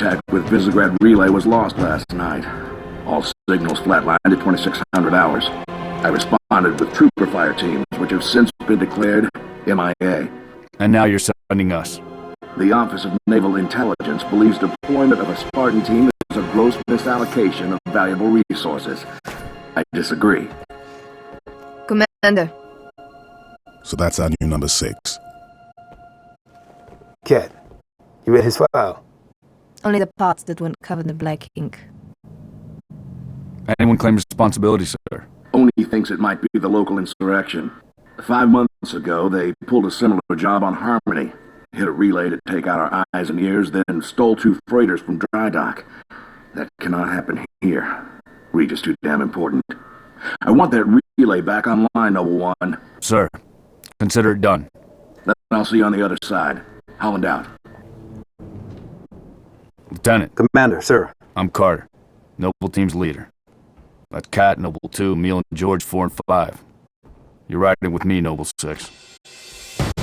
Contact with Visegrad Relay was lost last night. All signals flatlined at 2600 hours. I responded with trooper fire teams, which have since been declared MIA. And now you're sending us. The Office of Naval Intelligence believes deployment of a Spartan team is a gross misallocation of valuable resources. I disagree. Commander. So that's our new number 6. Cat, you read his file? Only the parts that weren't covered in black ink. Anyone claim responsibility, sir? Only thinks it might be the local insurrection. 5 months ago, they pulled a similar job on Harmony. Hit a relay to take out our eyes and ears, then stole 2 freighters from dry dock. That cannot happen here. Regis too damn important. I want that relay back online, Noble One. Sir, consider it done. Then I'll see you on the other side. Holland out. Lieutenant. Commander, sir. I'm Carter, Noble Team's leader. That's Cat, Noble 2, Emil and George 4 and 5. You're riding with me, Noble 6.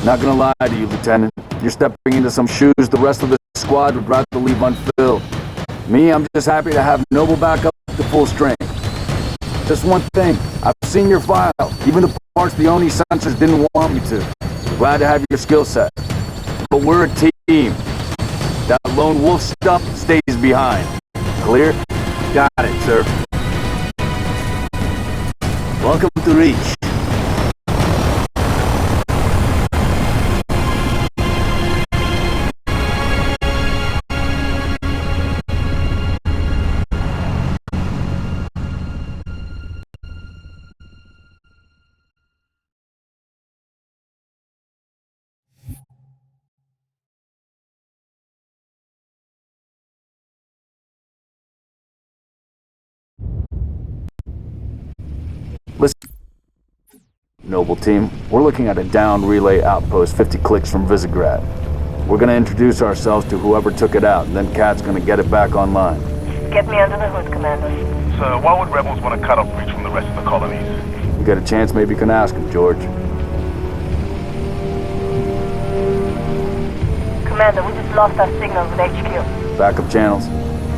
Not gonna lie to you, Lieutenant. You're stepping into some shoes the rest of the squad would rather leave unfilled. Me, I'm just happy to have Noble back up to full strength. Just one thing, I've seen your file, even the parts the Oni sensors didn't want me to. Glad to have your skill set. But we're a team. That lone wolf stuff stays behind. Clear? Got it, sir. Welcome to Reach. Listen, Noble Team, we're looking at a downed relay outpost 50 clicks from Visegrad. We're gonna introduce ourselves to whoever took it out, and then Cat's gonna get it back online. Get me under the hood, Commander. Sir, why would rebels want to cut off Reach from the rest of the colonies? You get a chance, maybe you can ask him, George. Commander, we just lost our signals with HQ. Backup channels?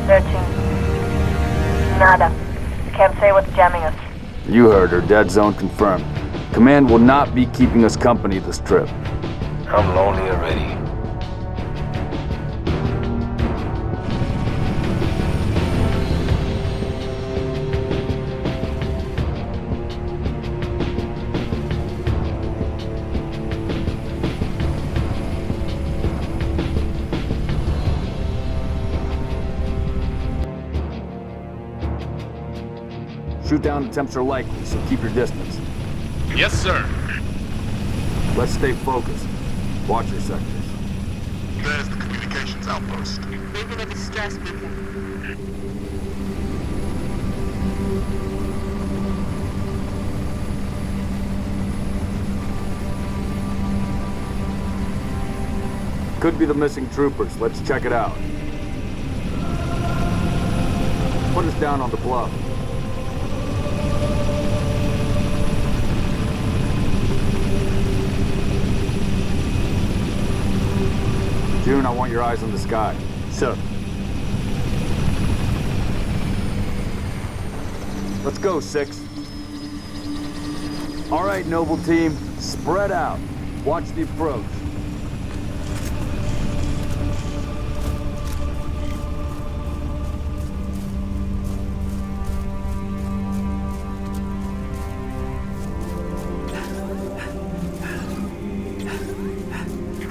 Searching. Nada. Can't say what's jamming us. You heard her, dead zone confirmed. Command will not be keeping us company this trip. I'm lonely already. Shoot down attempts are likely, so keep your distance. Yes, sir. Let's stay focused. Watch your sectors. There's the communications outpost. Moving a distress beacon. Could be the missing troopers. Let's check it out. Put us down on the bluff. June, I want your eyes on the sky. Sir. Let's go, 6. All right, Noble Team, spread out. Watch the approach.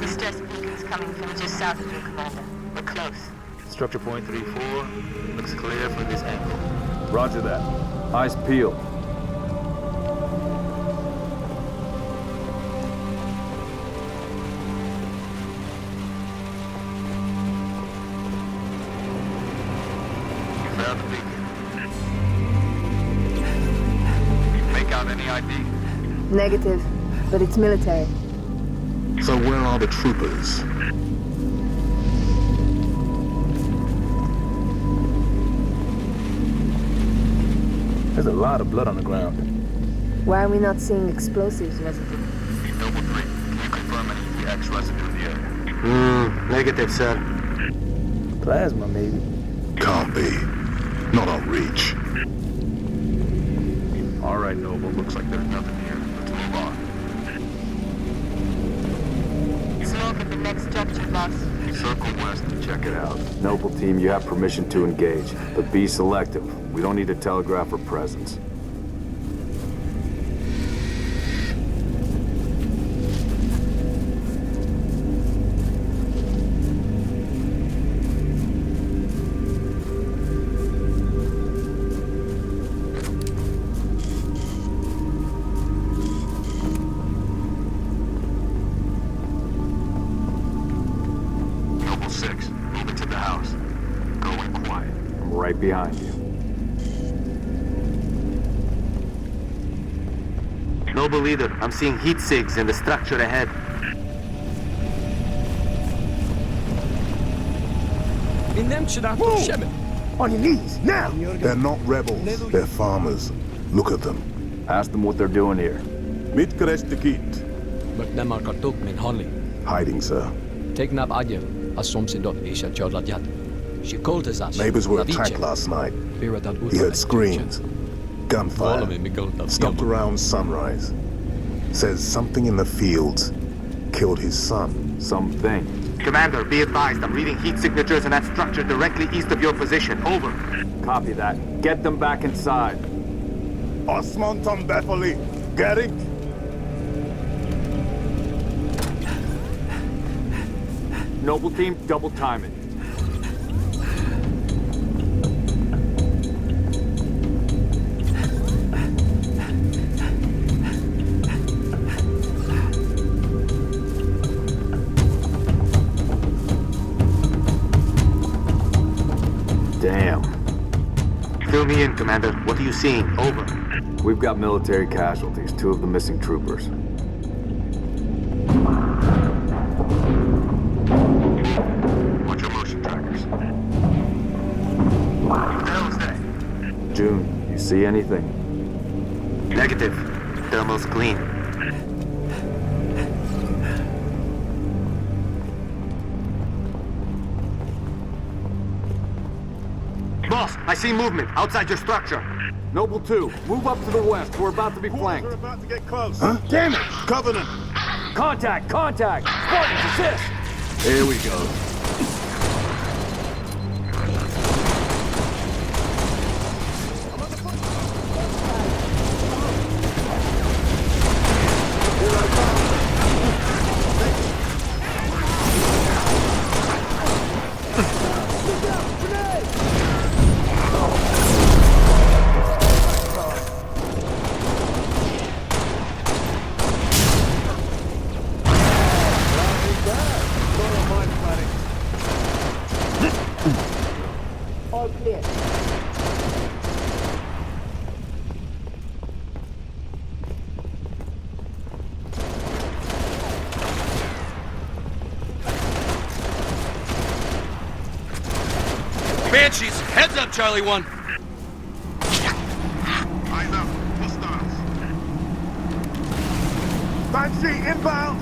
Distress beacon's coming from just south of you, Commander. We're close. Structure point 34 looks clear from this angle. Roger that. Eyes peeled. You found the beacon. Make out any ID? Negative, but it's military. So where are the troopers? There's a lot of blood on the ground. Why are we not seeing explosives residue? Noble 3, can you confirm any EX residue in the area? Negative, sir. Plasma, maybe. Can't be. Not on Reach. All right, Noble. Looks like there's nothing here. Let's move on. Smoke at the next structure, boss. Circle west and check it out. Noble team, you have permission to engage, but be selective. We don't need to telegraph our presence. Noble 6, moving to the house. Going quiet. I'm right behind you. Noble leader, I'm seeing heat sigs in the structure ahead. On your knees, now! They're not rebels. They're farmers. Look at them. Ask them what they're doing here. Hiding, sir. Neighbors were attacked last night. He heard screams. Gunfire. Stopped around sunrise. Says something in the fields killed his son. Something. Commander, be advised, I'm reading heat signatures in that structure directly east of your position. Over. Copy that. Get them back inside. Osman Tom Bethely. Get it? Noble team, double time it. Damn. Fill me in, Commander. What are you seeing? Over. We've got military casualties, 2 of the missing troopers. Watch your motion trackers. What the hell is that? June, you see anything? Negative. Thermal's clean. Boss, I see movement outside your structure. Noble 2, move up to the west. We're about to be flanked. We're about to get close. Huh? Damn it! Covenant! Contact! Contact! Spartans, assist! Here we go. All clear. Banshees, heads up, Charlie 1. Eyes up. Hostiles. Banshee inbound!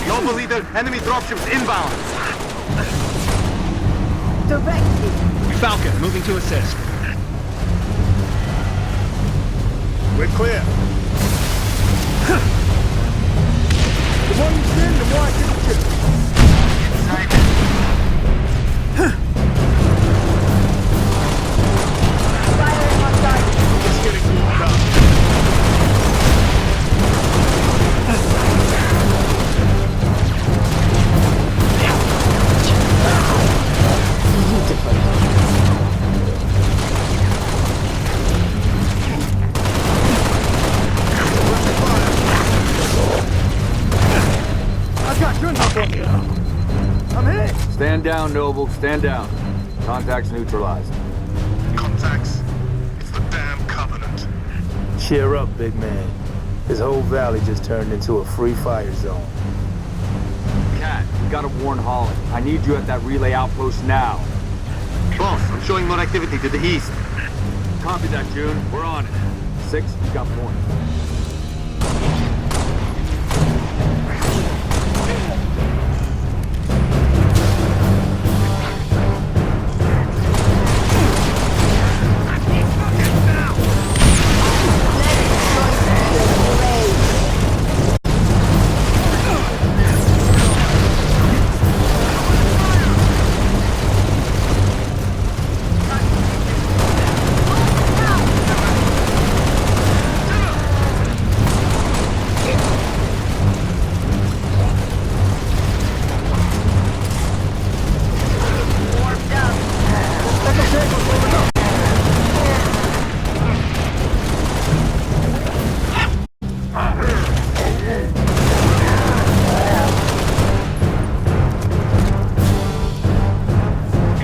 Noble leader, enemy dropships inbound. Directly. Falcon, moving to assist. We're clear. The more you spin, the more I get the chip. Firing on target. It's getting warmed up. I got good enough. I'm hit. Stand down, Noble. Stand down. Contacts neutralized. Contacts. It's the damn Covenant. Cheer up, big man. This whole valley just turned into a free fire zone. Cat, gotta warn Holland. I need you at that relay outpost now. Boss, I'm showing more activity to the east. Copy that, June. We're on it. 6, you got point.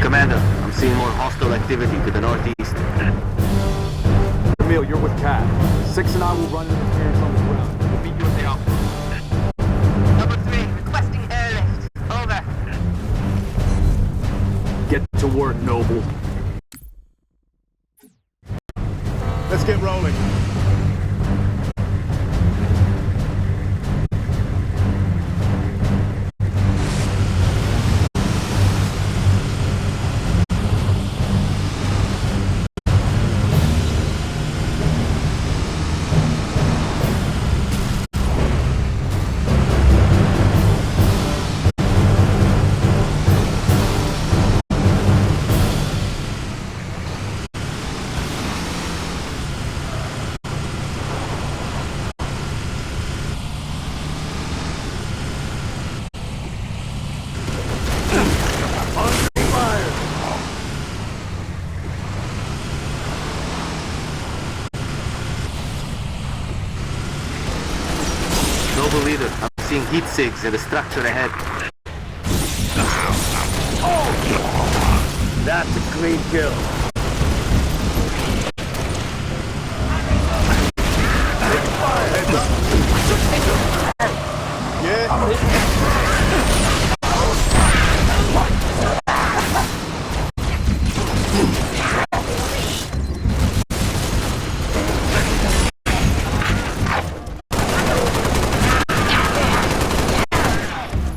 Commander, I'm seeing more hostile activity to the northeast. Emil, you're with Cat. 6 and I will run interference on the ground. We'll meet you at the outpost. Number 3, requesting airlift. Over. Get to work, Noble. Let's get rolling. Noble leader, I'm seeing heat sigs in the structure ahead. That's a clean kill.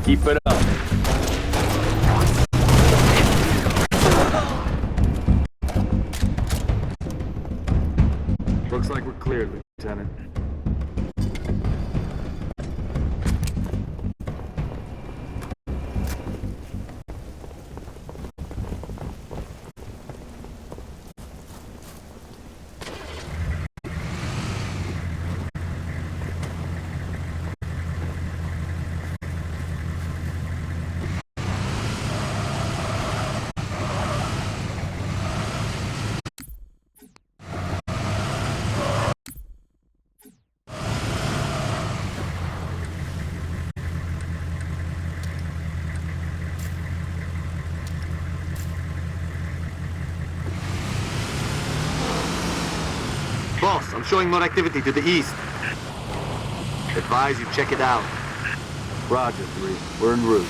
Keep it up. Looks like we're cleared, Lieutenant. Boss, I'm showing more activity to the east. Advise you check it out. Roger, 3. We're en route.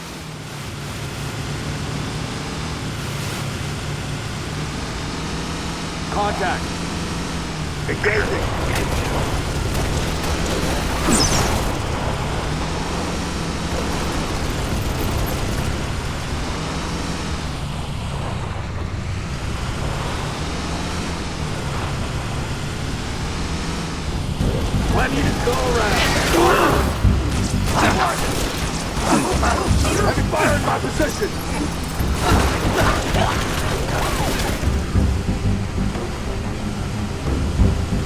Contact. Engaging. Plenty to go around. Heavy fire in my position.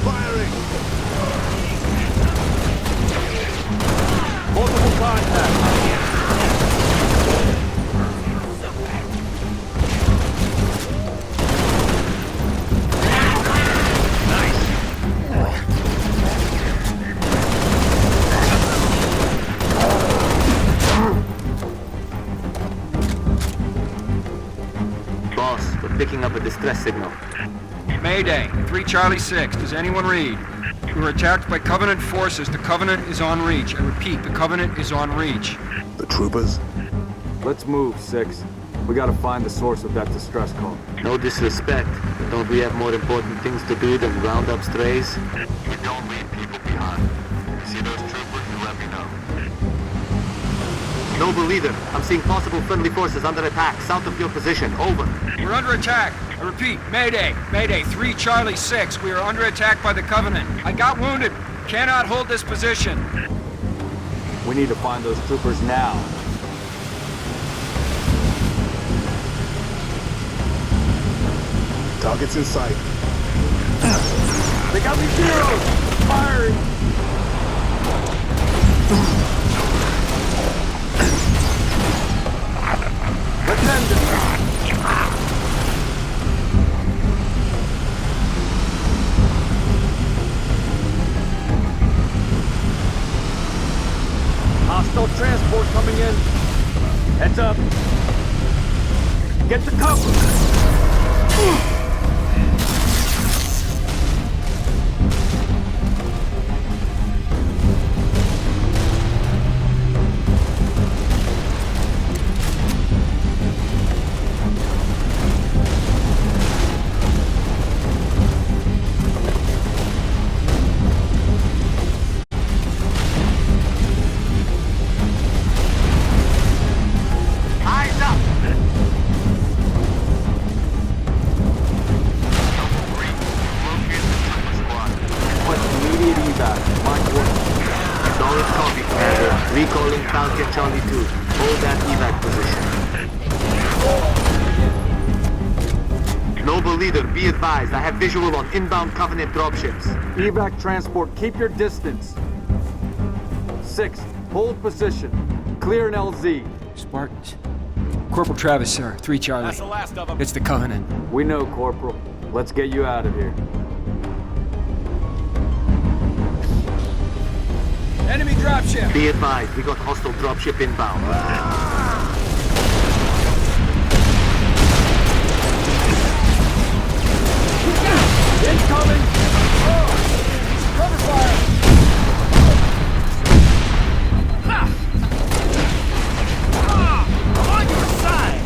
Firing. Multiple contacts. Picking up a distress signal. Mayday, 3 Charlie 6. Does anyone read? We were attacked by Covenant forces. The Covenant is on reach. I repeat, the Covenant is on reach. The troopers? Let's move, 6. We gotta find the source of that distress call. No disrespect, but don't we have more important things to do than round up strays? We don't leave people behind. See those troopers, you let me know. Noble leader, I'm seeing possible friendly forces under attack south of your position. Over. We're under attack. I repeat, Mayday. Mayday, 3 Charlie 6. We are under attack by the Covenant. I got wounded. Cannot hold this position. We need to find those troopers now. Targets in sight. They got me zeros! Firing! Hostile transport coming in. Heads up. Get the cover. Recalling Falcon Charlie 2. Hold that evac position. Noble leader, be advised. I have visual on inbound Covenant dropships. Evac transport, keep your distance. 6, hold position. Clear an LZ. Spartans. Corporal Travis, sir. 3 Charlie. That's the last of them. It's the Covenant. We know, Corporal. Let's get you out of here. Enemy dropship. Be advised, we got hostile dropship inbound. Incoming! Cover fire! I'm on your side!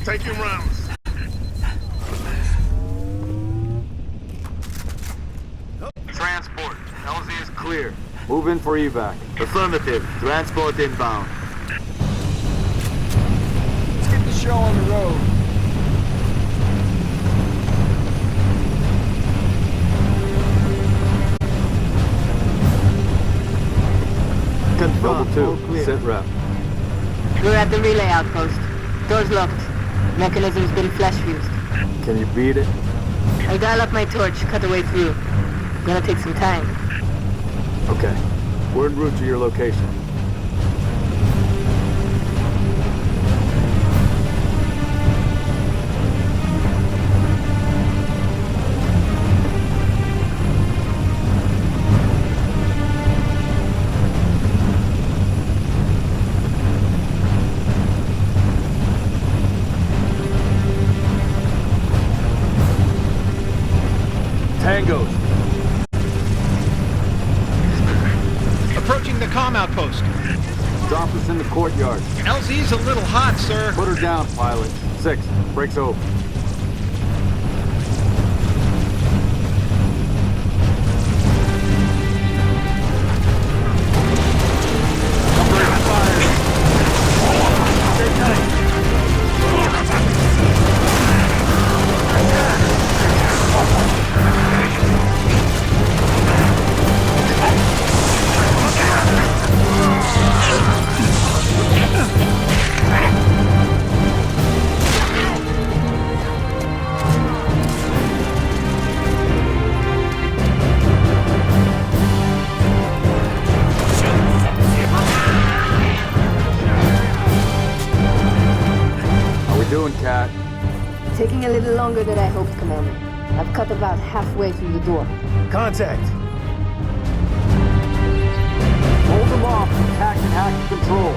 Taking rounds. Transport. LZ is clear. Move in for evac. Affirmative. Transport inbound. Let's get the show on the road. Confirm. Level 2, sit rep. We're at the relay outpost. Doors locked. Mechanism's been flash fused. Can you beat it? I dial up my torch, cut a way through. Gonna take some time. Okay. We're en route to your location. Tangos. Approaching the comm outpost. Drop us in the courtyard. LZ's a little hot, sir. Put her down, pilot. 6, breaks over. Operating fire. Stay tight. Cat? Taking a little longer than I hoped, Commander. I've cut about halfway through the door. Contact. Hold them off. Attack and hack control.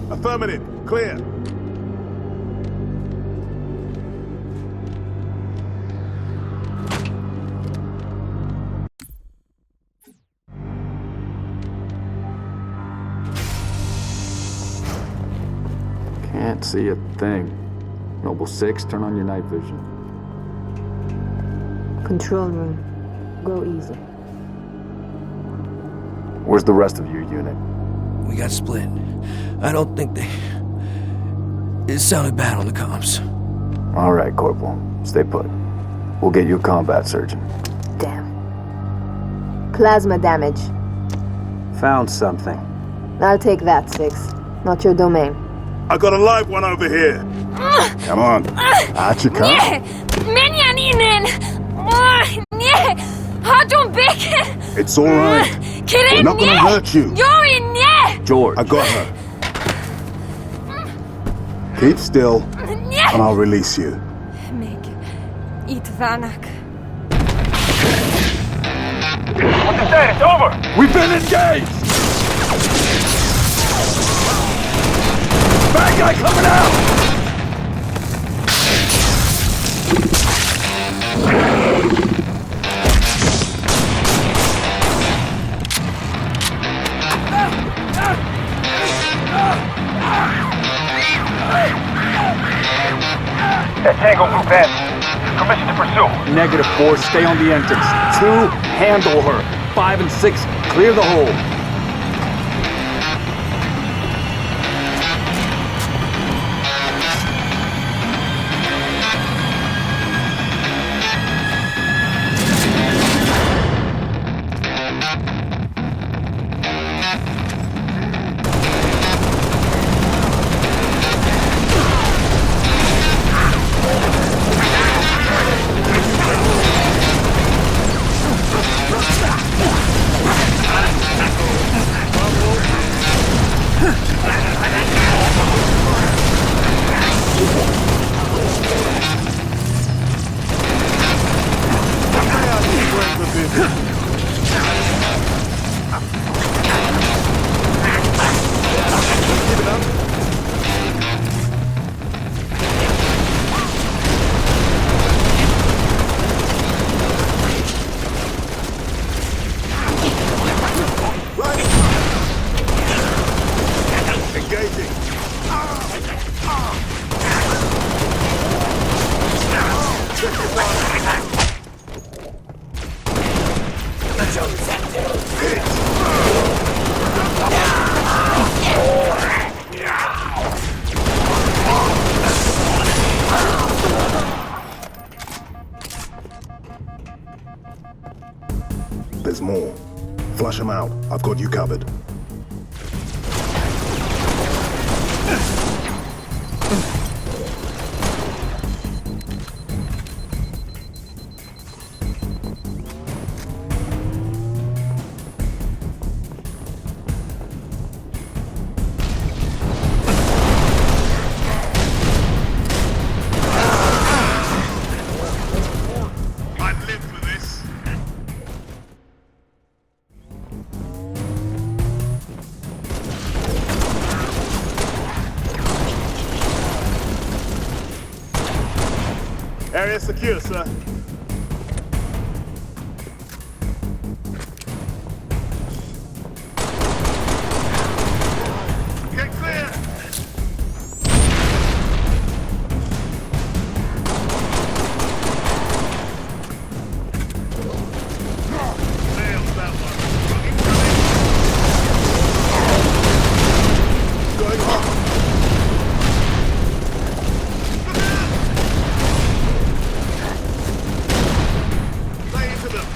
Affirmative. Clear. Can't see a thing. Noble 6, turn on your night vision. Control room. Go easy. Where's the rest of your unit? We got split. I don't think they... It sounded bad on the comms. All right, Corporal. Stay put. We'll get you a combat surgeon. Damn. Plasma damage. Found something. I'll take that, 6. Not your domain. I got a live one over here. Come on. Out you come. It's all right. We're not gonna hurt you. George. I got her. Keep still, and I'll release you. What's the status? Over! We've been engaged! Bad guy coming out! That Tango Group has permission to pursue. -4, stay on the entrance. 2, handle her. 5 and 6, clear the hole. there's more. Flush them out. I've got you covered. Area secure, sir. Get clear! Nailed that one. Going on. Lay into them.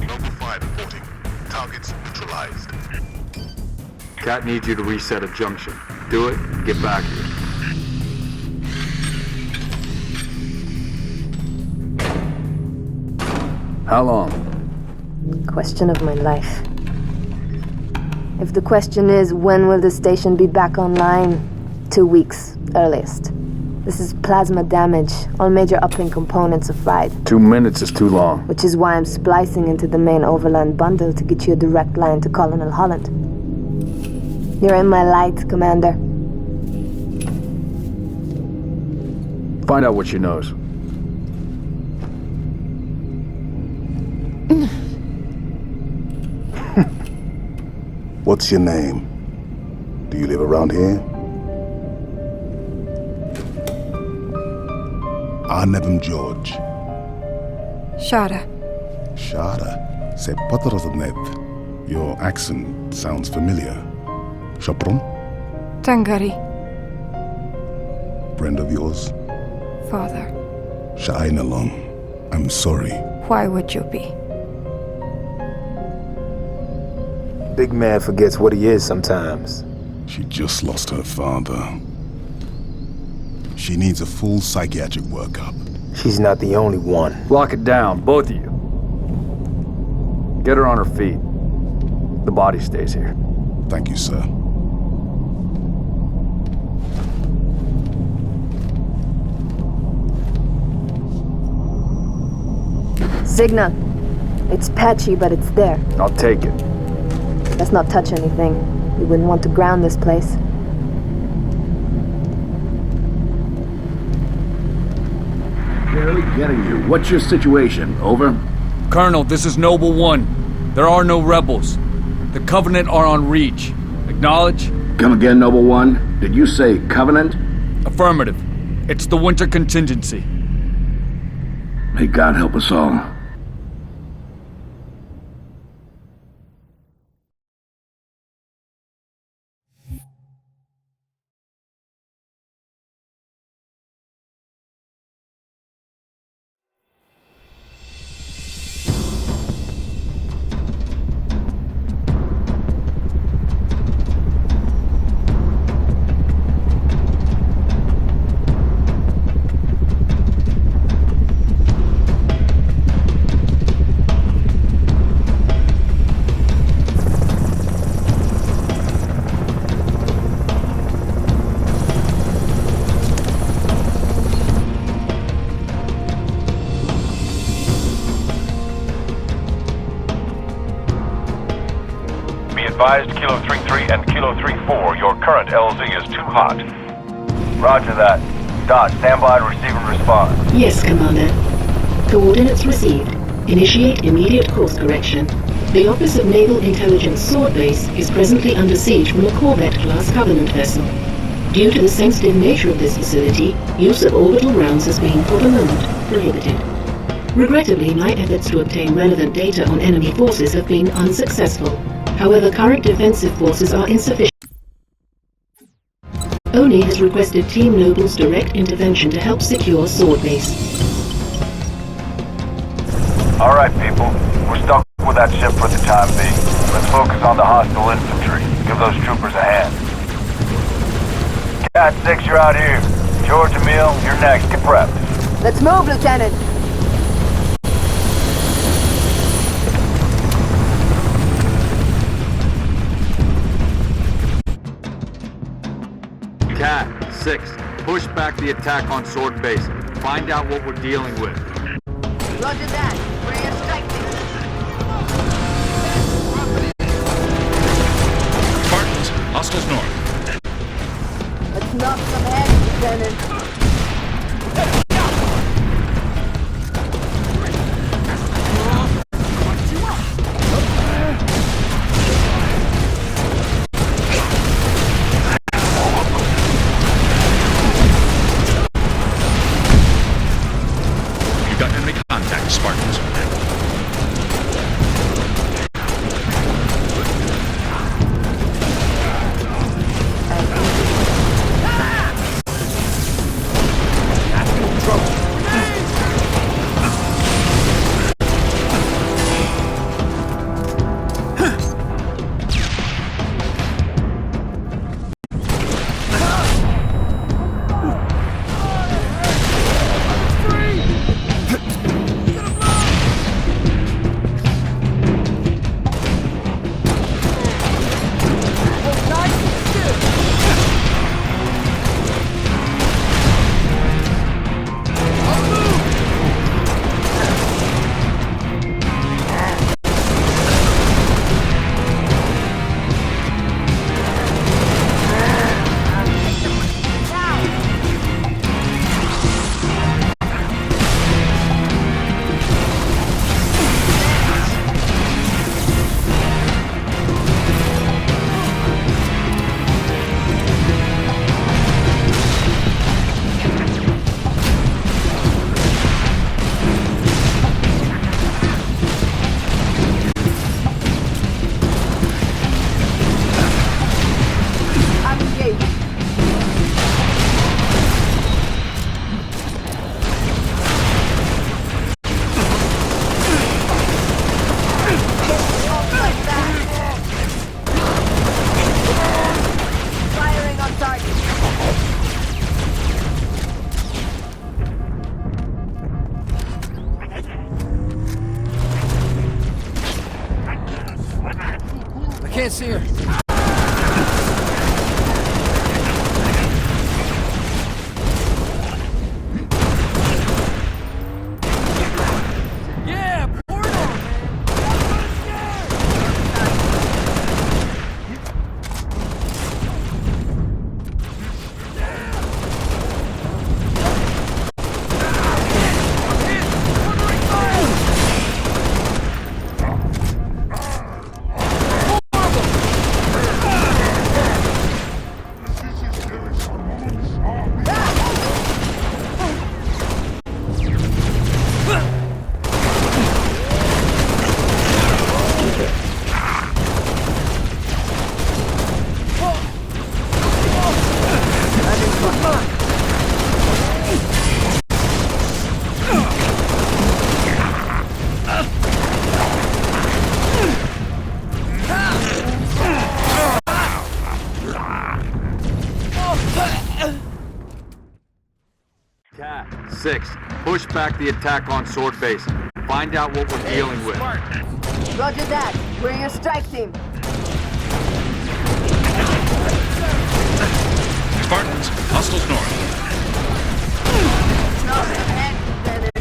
Noble 5 reporting. Targets neutralized. Cat needs you to reset a junction. Do it, and get back here. How long? Question of my life. If the question is, when will the station be back online? 2 weeks, earliest. This is plasma damage. All major uplink components are fried. 2 minutes is too long. Which is why I'm splicing into the main overland bundle to get you a direct line to Colonel Holland. You're in my light, Commander. Find out what she knows. What's your name? Do you live around here? Arnevim George. Shara. Shara. C'est Potroznev. Your accent sounds familiar. Shopron? Tangari. Friend of yours? Father. Sha'ainalong. I'm sorry. Why would you be? Big man forgets what he is sometimes. She just lost her father. She needs a full psychiatric workup. She's not the only one. Lock it down, both of you. Get her on her feet. The body stays here. Thank you, sir. Signal. It's patchy, but it's there. I'll take it. Let's not touch anything. We wouldn't want to ground this place. Barely getting you. What's your situation? Over? Colonel, this is Noble 1. There are no rebels. The Covenant are on Reach. Acknowledge? Come again, Noble 1. Did you say Covenant? Affirmative. It's the winter contingency. May God help us all. Advised Kilo 33 and Kilo 34, your current LZ is too hot. Roger that. Dot, stand by to receive and respond. Yes, Commander. Coordinates received. Initiate immediate course correction. The Office of Naval Intelligence Sword Base is presently under siege from a Corvette-class Covenant vessel. Due to the sensitive nature of this facility, use of orbital rounds has been, for the moment, prohibited. Regrettably, my efforts to obtain relevant data on enemy forces have been unsuccessful. However, current defensive forces are insufficient. ONI has requested Team Noble's direct intervention to help secure Sword Base. Alright, people. We're stuck with that ship for the time being. Let's focus on the hostile infantry. Give those troopers a hand. Cat 6, you're out here. George, Emil, you're next. Get prepped. Let's move, Lieutenant! Cat 6, push back the attack on Sword Base. Find out what we're dealing with. Roger that. Where are your strike Spartans, hostiles north. Let's knock some heads, Lieutenant. You've got enemy contact, Spartans. Can't see her. Yeah, portal! Cat 6, push back the attack on Sword Base. Find out what we're dealing with. Roger that. We're your strike team. Spartans, hostiles north. Knock some heads, Lieutenant.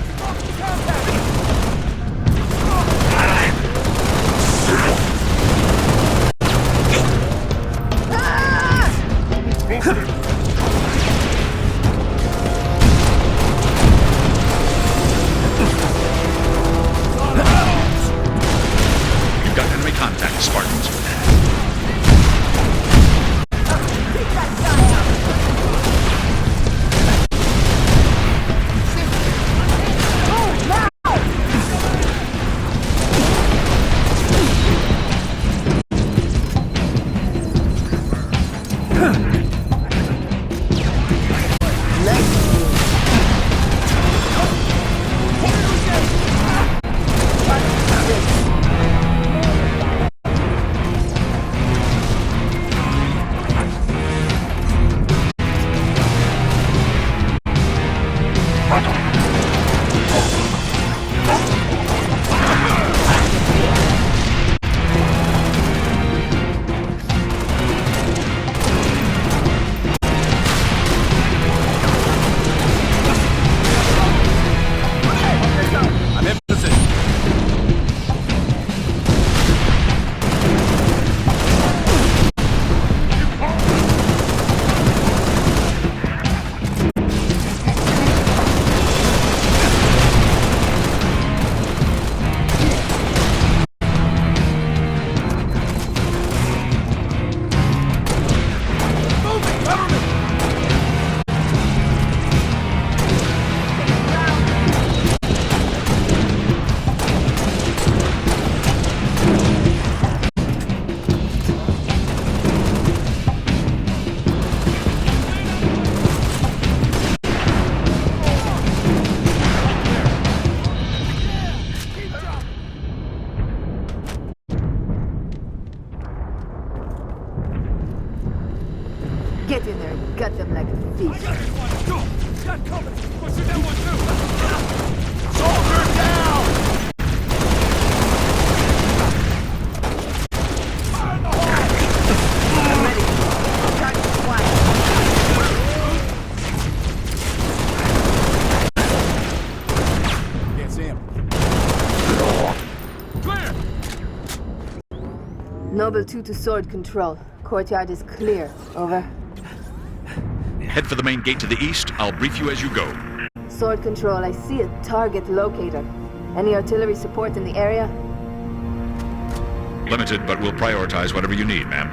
You've got enemy contact, Spartans. Gut them like a fish. Got company! Pushing that one too! Soldier down! I'm ready. Target one. Can't see him. Clear! Noble 2 to sword control. Courtyard is clear. Over. Head for the main gate to the east. I'll brief you as you go. Sword control, I see a target locator. Any artillery support in the area? Limited, but we'll prioritize whatever you need, ma'am.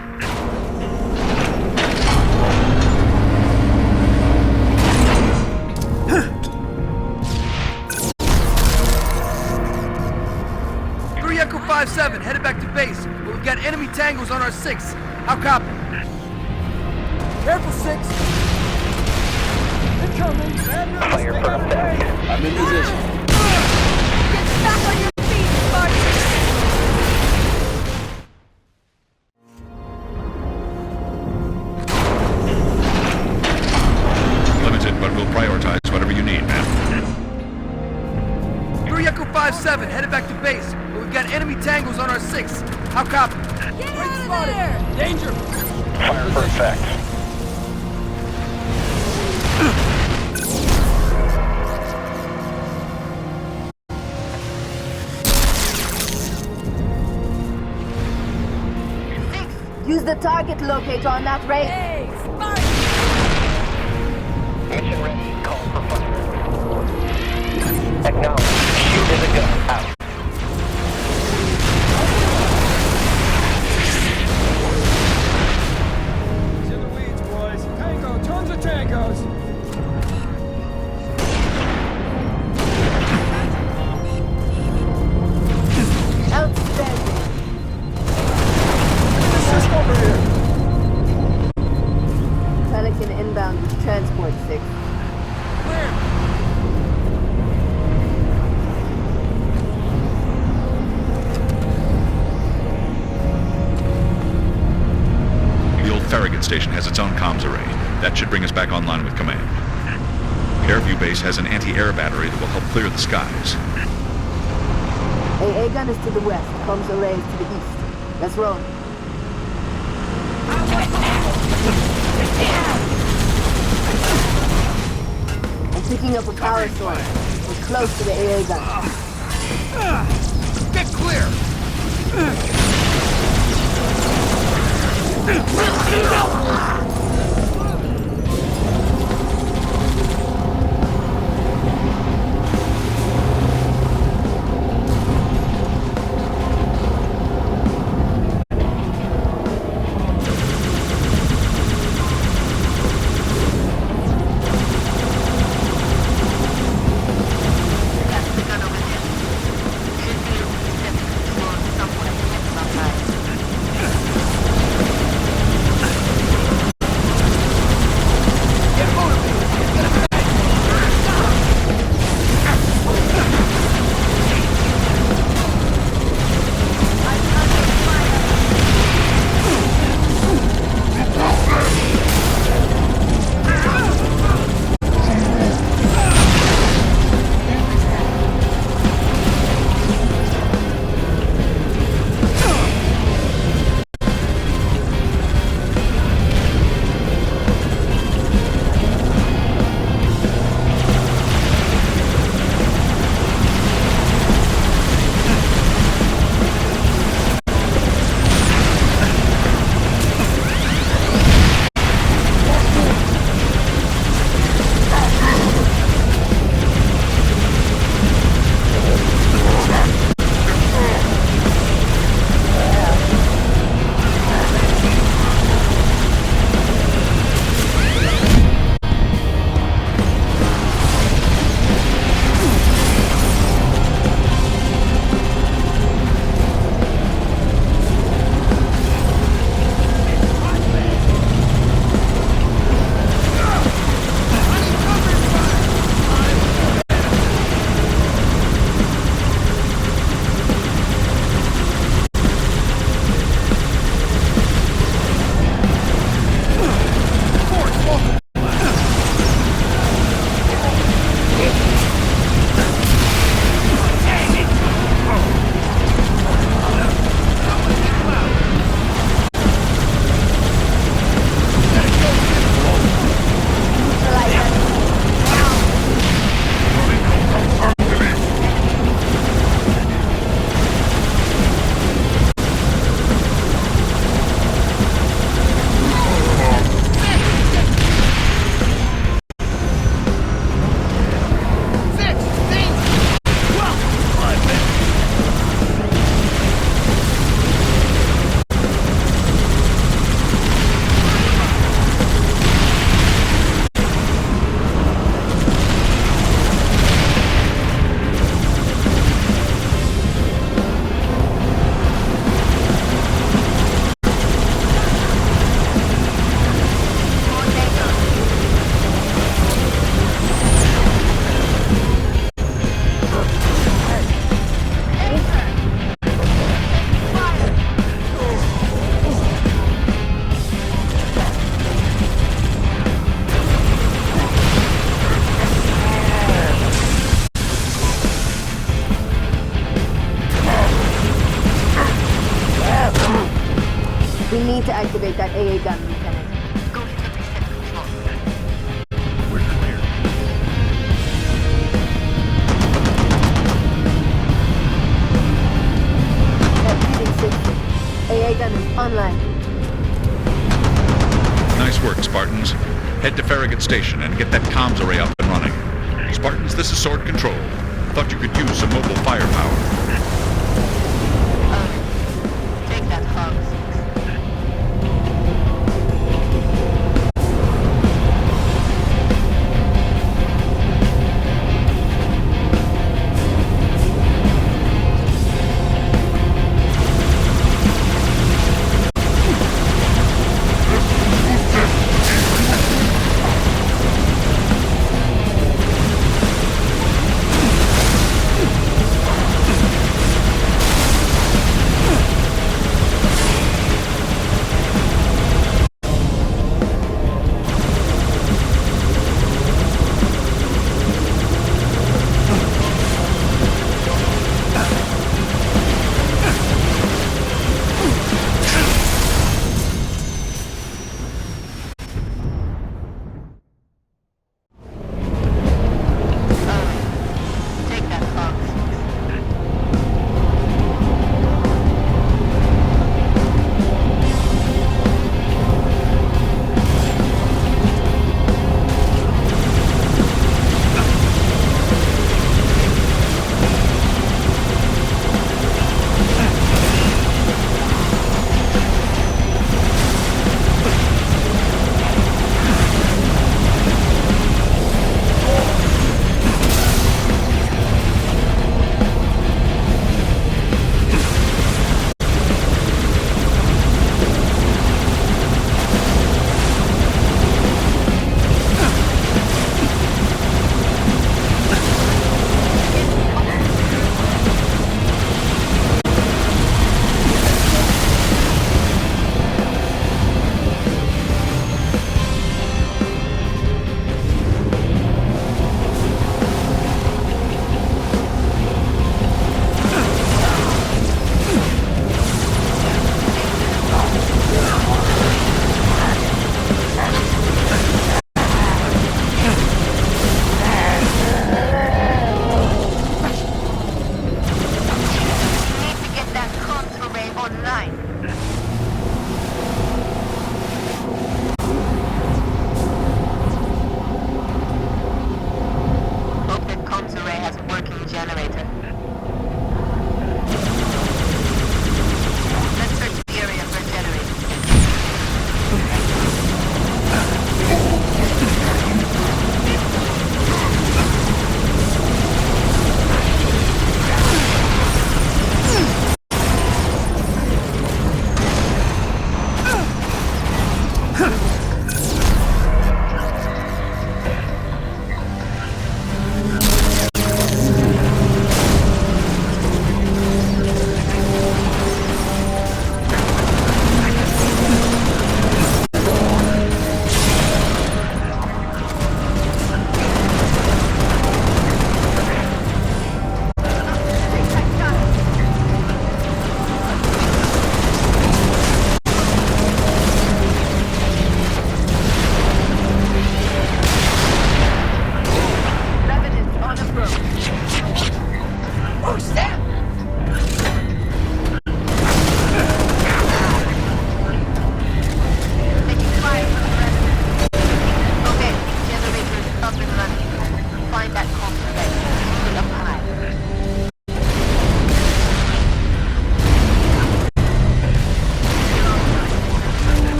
Echo 5-7, headed back to base, but we've got enemy tangos on our 6. How copy? Careful, 6! Incoming! Fire for effect. I'm in position. Get back on your feet, Spartan! Limited, but we'll prioritize whatever you need, ma'am. Echo 5-7, headed back to base, but we've got enemy tangos on our 6. How copy? Get out of there! Danger! Fire for effect. Use the target locator on that rail. Hey, Spartan! Mission ready. Call for fire. Acknowledge. Shoot in the gun. Out. He's in the weeds, boys. Tango, tons of tangos! Outstanding. Assist over here! Pelican inbound with transport 6. Clear! The old Farragut station has its own comms array. That should bring us back online with command. Airview Base has an anti-air battery that will help clear the skies. AA gun is to the west. Comms array is to the east. Let's roll. I'm picking up a power source. We're close to the AA gun. Get clear! activate that AA gun, Lieutenant. Go hit the beast at control. We're clear. That reading 60. AA gun is online. Nice work, Spartans. Head to Farragut Station and get that comms array up and running. Spartans, this is Sword Control. Thought you could use some mobile firepower. Take that hog.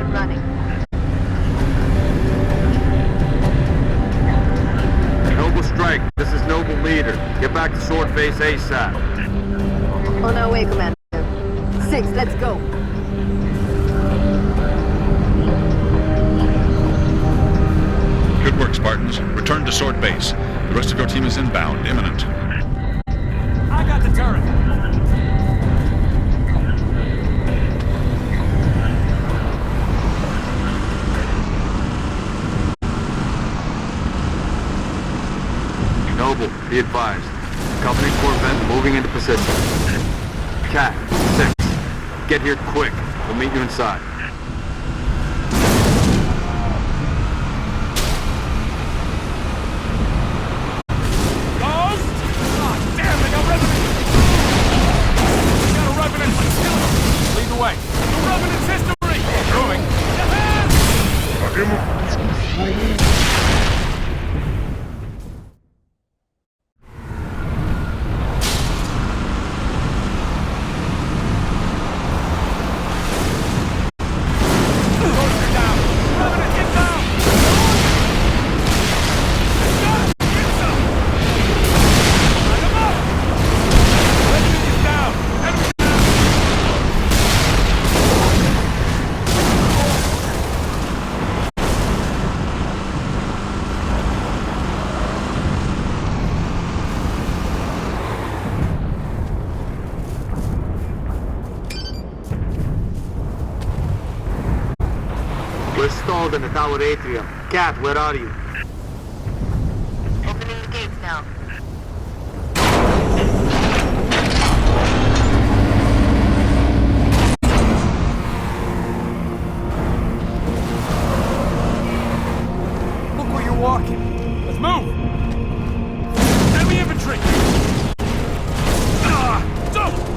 We're running. Noble Strike, this is Noble Leader. Get back to Sword Base ASAP. On our way, Commander. 6, let's go. Good work, Spartans. Return to Sword Base. The rest of your team is inbound, imminent. I got the turret. Noble, be advised. Company Corvette moving into position. Cat, 6. Get here quick. We'll meet you inside. Ghost! Ah, damn, they got Revenant! We got a Revenant! Kill him! Lead the way. The Revenant's history! Moving. We're stalled in the tower atrium. Cat, where are you? Opening the gates now. Look where you're walking. Let's move! Enemy infantry! Don't!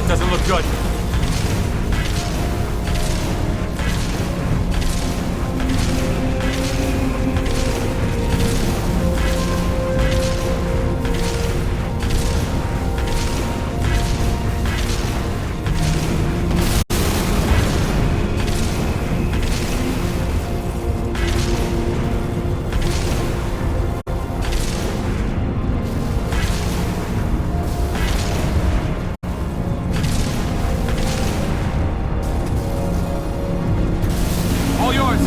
Doesn't look good. All yours.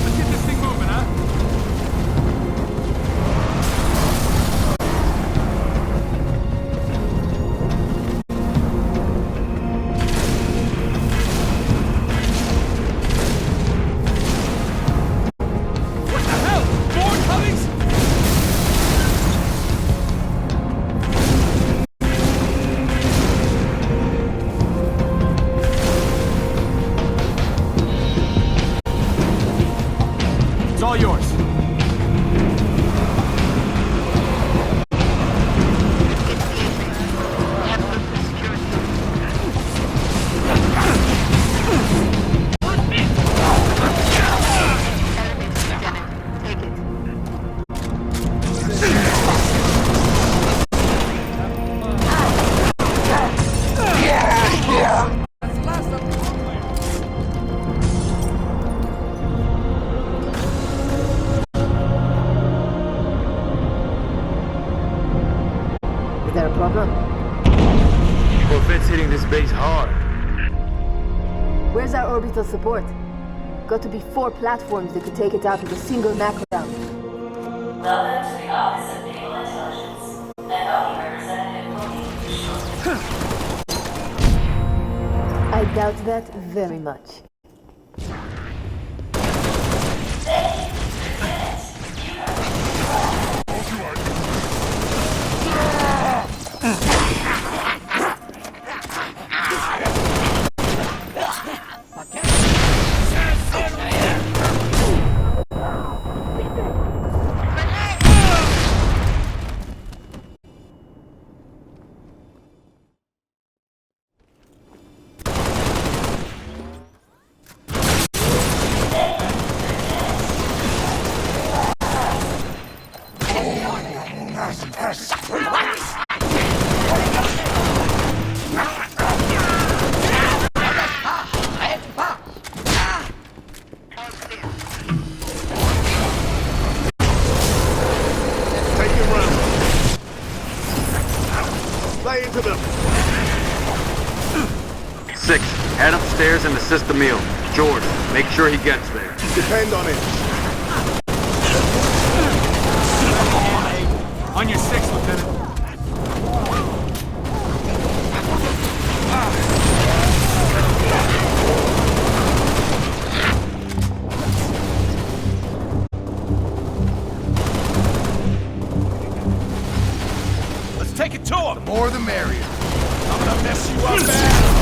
Let's get this thing moving, huh? What the hell? More Cummings? It's all yours. Take it. problem? Corvette's hitting this base hard. Where's our orbital support? Got to be 4 platforms that could take it out with a single macro round. Welcome to the Office of Naval Intelligence. An ONI representative will be shortly. I doubt that very much. Play into them. 6, head upstairs and assist the meal. George, make sure he gets there. Depend on it. On your 6, Lieutenant. Let's take it to him! The more the merrier. I'm gonna mess you up bad!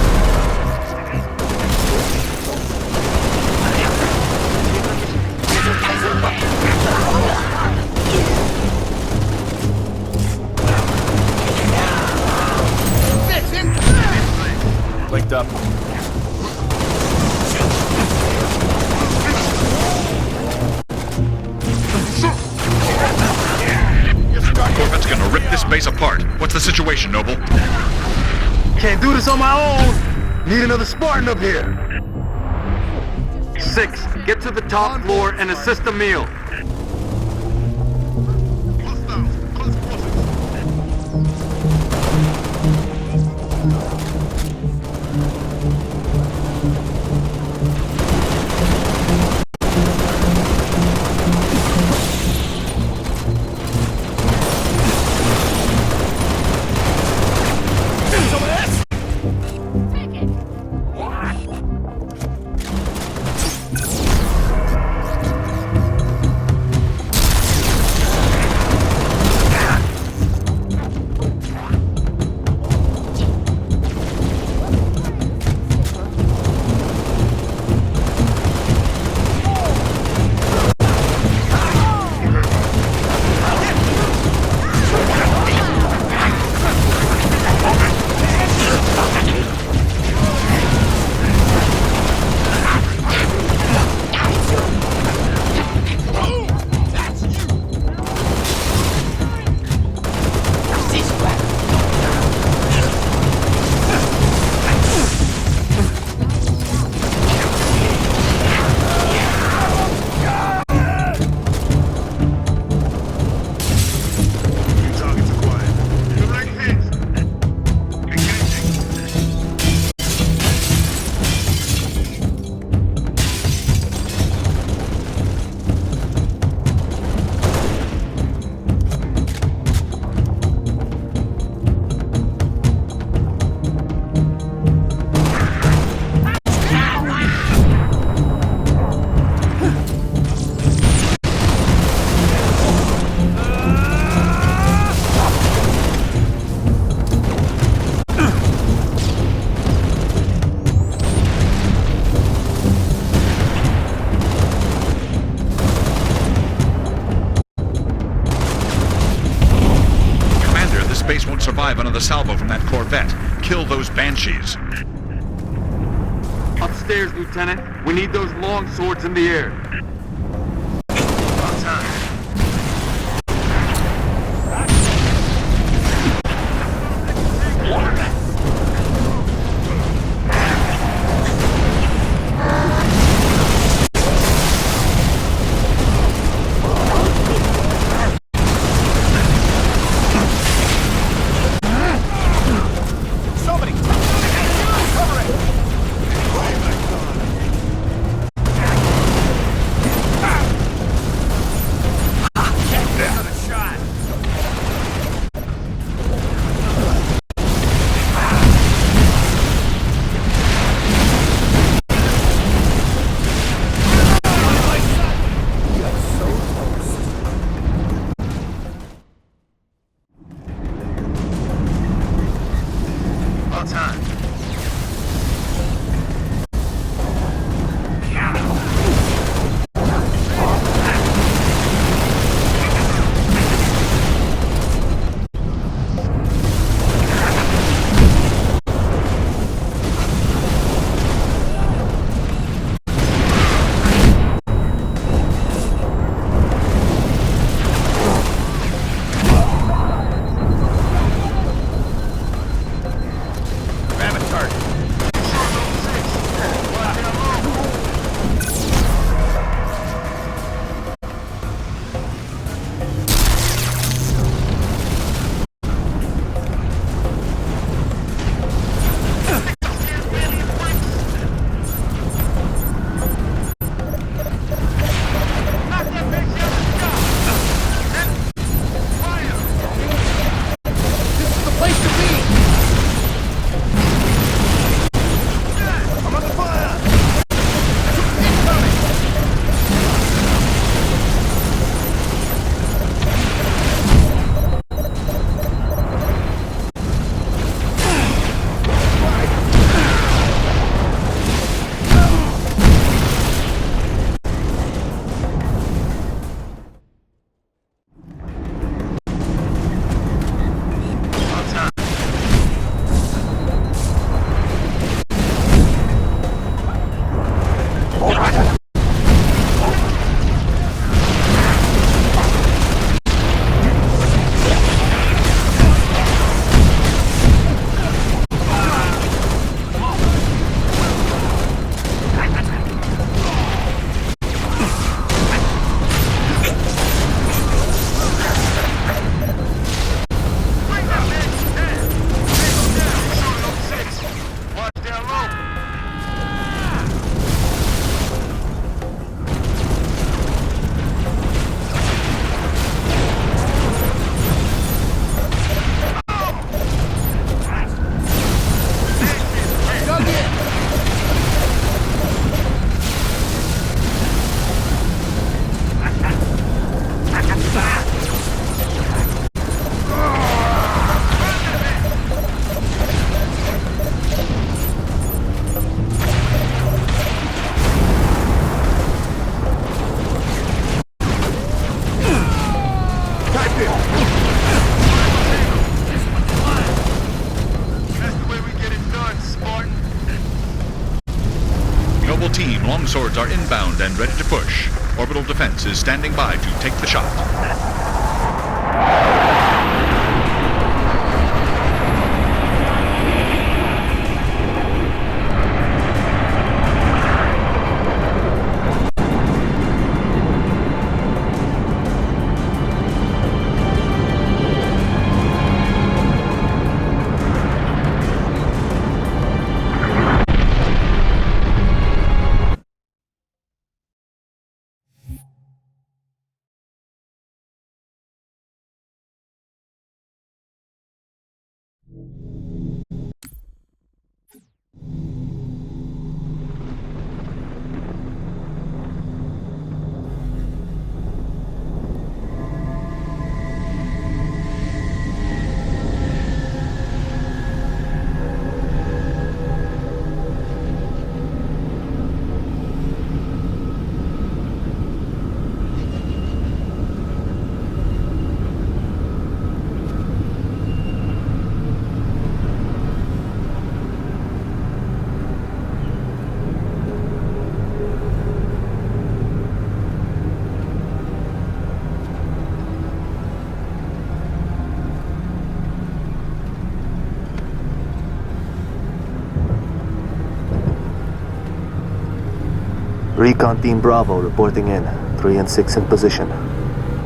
Waked up. Corvette's gonna rip this base apart. What's the situation, Noble? Can't do this on my own! Need another Spartan up here! 6, get to the top floor and assist the meal. Survive another salvo from that Corvette. Kill those Banshees. Upstairs, Lieutenant. We need those long swords in the air. squads are inbound and ready to push. Orbital defense is standing by to take the shot. Recon Team Bravo reporting in. 3 and 6 in position.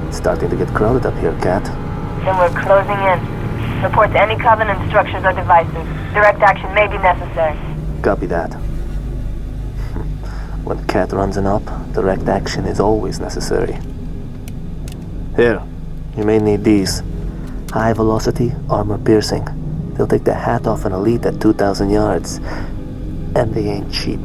It's starting to get crowded up here, Kat. Then we're closing in. Report to any Covenant structures or devices. Direct action may be necessary. Copy that. When Kat runs an op, direct action is always necessary. Here, you may need these. High velocity, armor piercing. They'll take the hat off an elite at 2,000 yards. And they ain't cheap.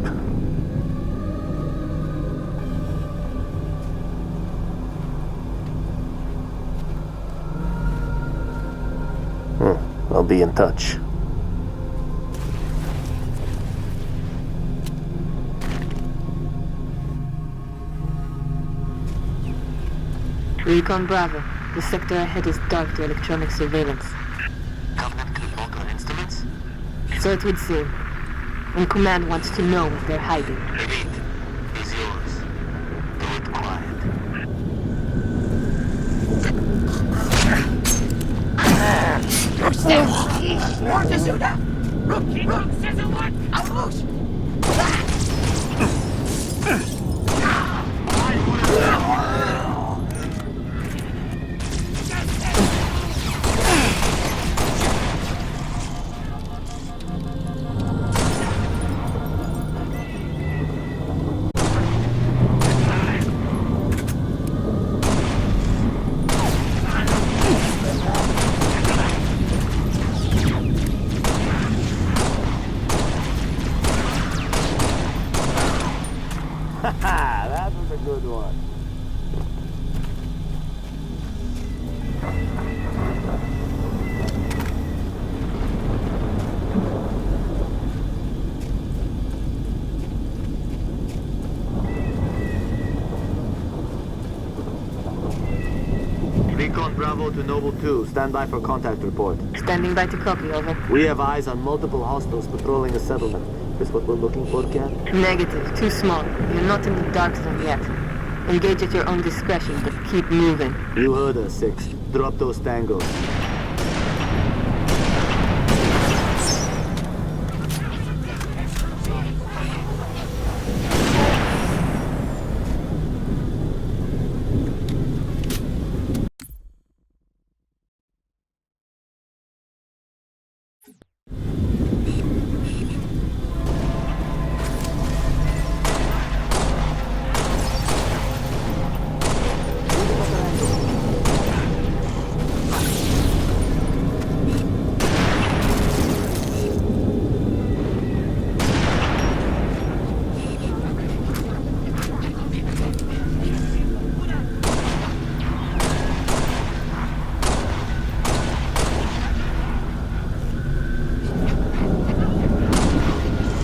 I'll be in touch. Recon Bravo. The sector ahead is dark to electronic surveillance. Covenant could log on instruments? So it would seem. And Command wants to know what they're hiding. Repeat. Is yours. Do it quiet. That was a good one. Recon Bravo to Noble 2. Stand by for contact report. Standing by to copy, over. We have eyes on multiple hostiles patrolling a settlement. Is what we're looking for, Kat? Negative. Too small. You're not in the dark zone yet. Engage at your own discretion, but keep moving. You heard us, 6. Drop those tangos.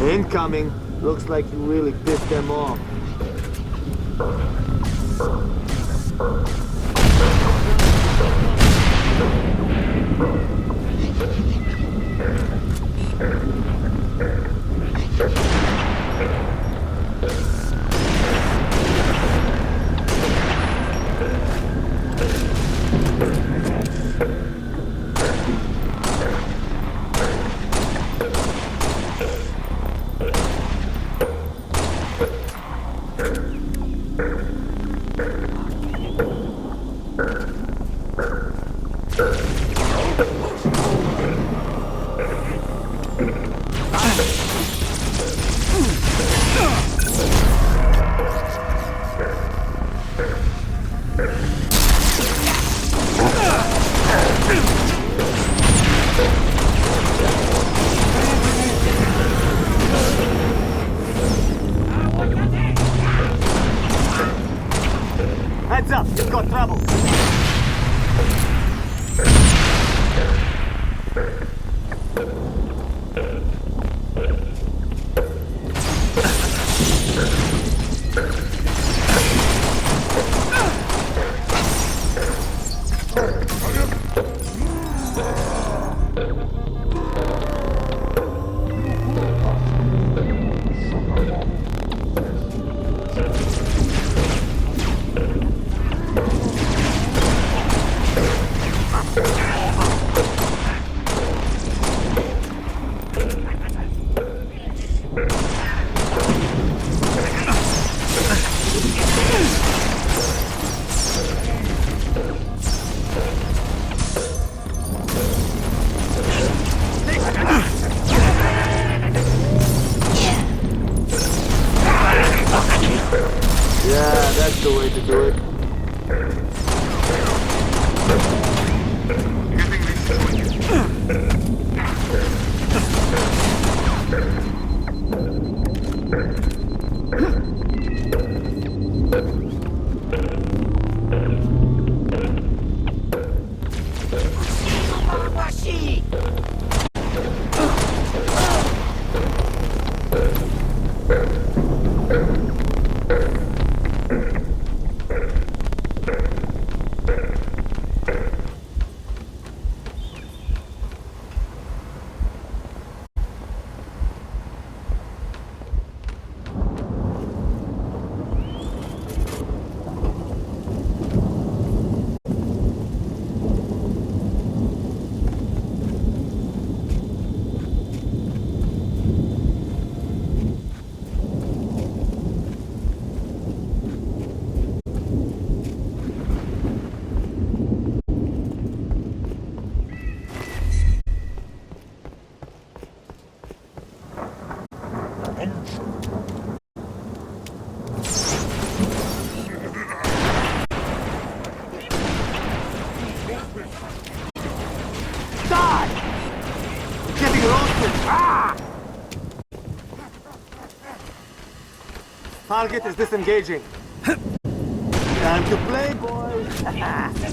Incoming. Looks like you really pissed them off. Heads up, you've got trouble. Yeah, that's the way to do it. Target is disengaging. Time to play, boys.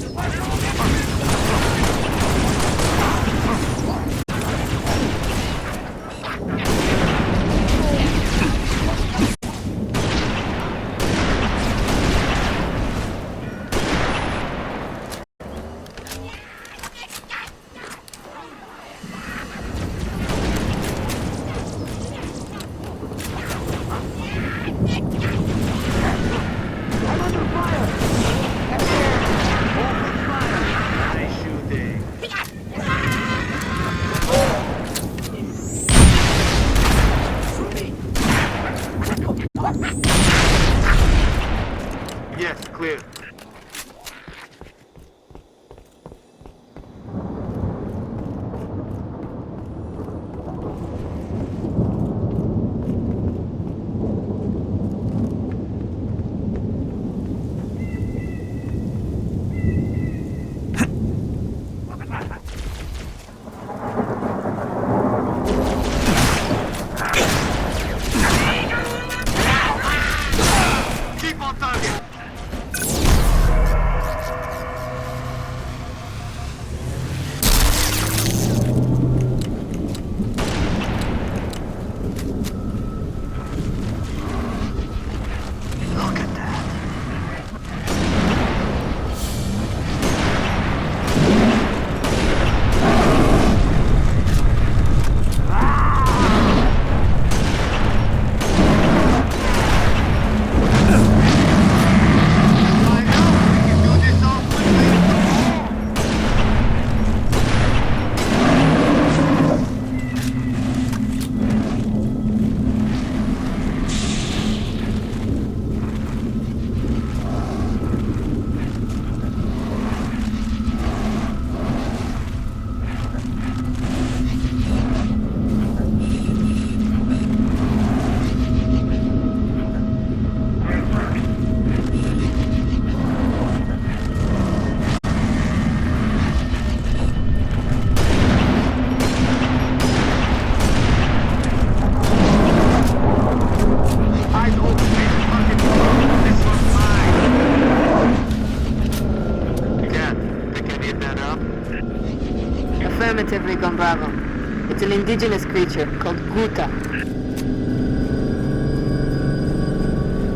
primitive, Recon Bravo. It's an indigenous creature called Guta.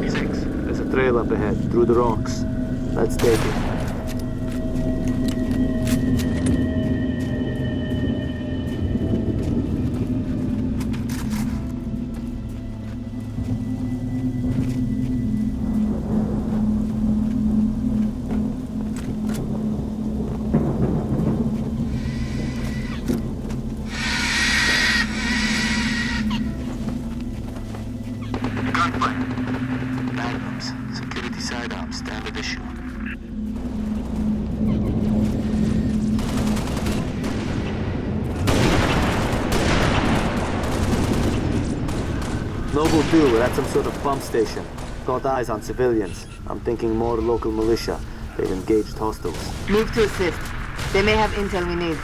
6. There's a trail up ahead, through the rocks. Let's take it. Noble 2, we're at some sort of pump station. Got eyes on civilians. I'm thinking more local militia. They've engaged hostiles. Move to assist. They may have intel we need.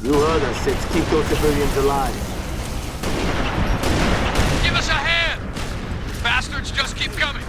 You heard us, 6. Keep those civilians alive. Give us a hand! Bastards just keep coming!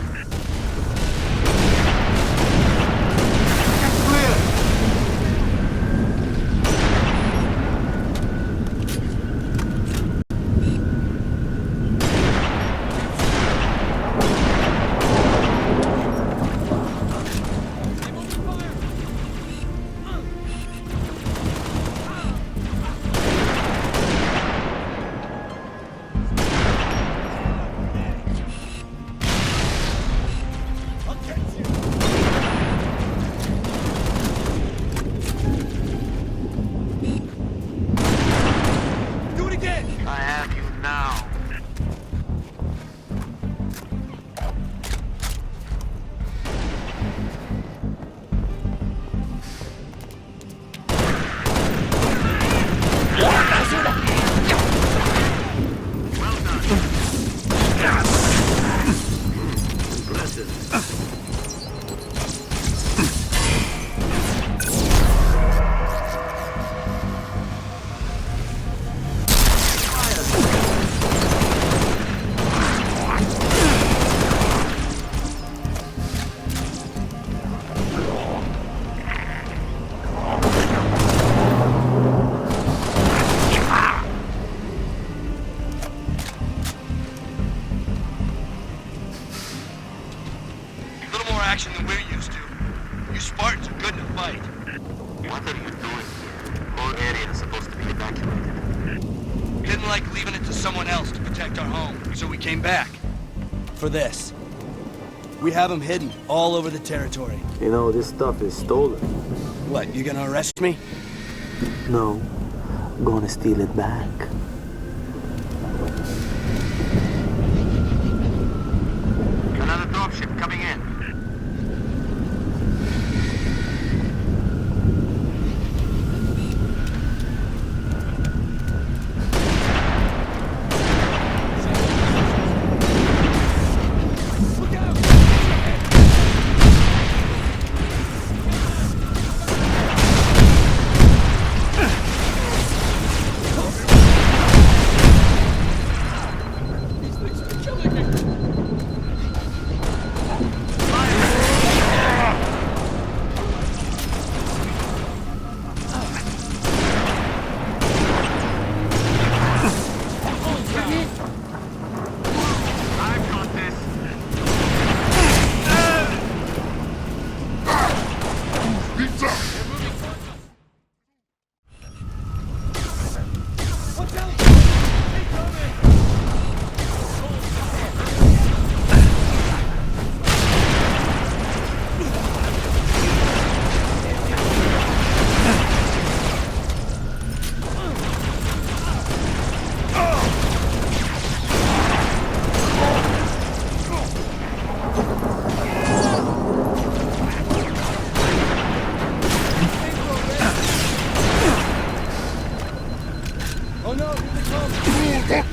Action than we're used to. You Spartans are good in a fight. What are you doing here? Whole area is supposed to be evacuated. Didn't like leaving it to someone else to protect our home, so we came back. For this. We have them hidden all over the territory. You know, this stuff is stolen. What, you gonna arrest me? No. I'm gonna steal it back. Another dropship coming in.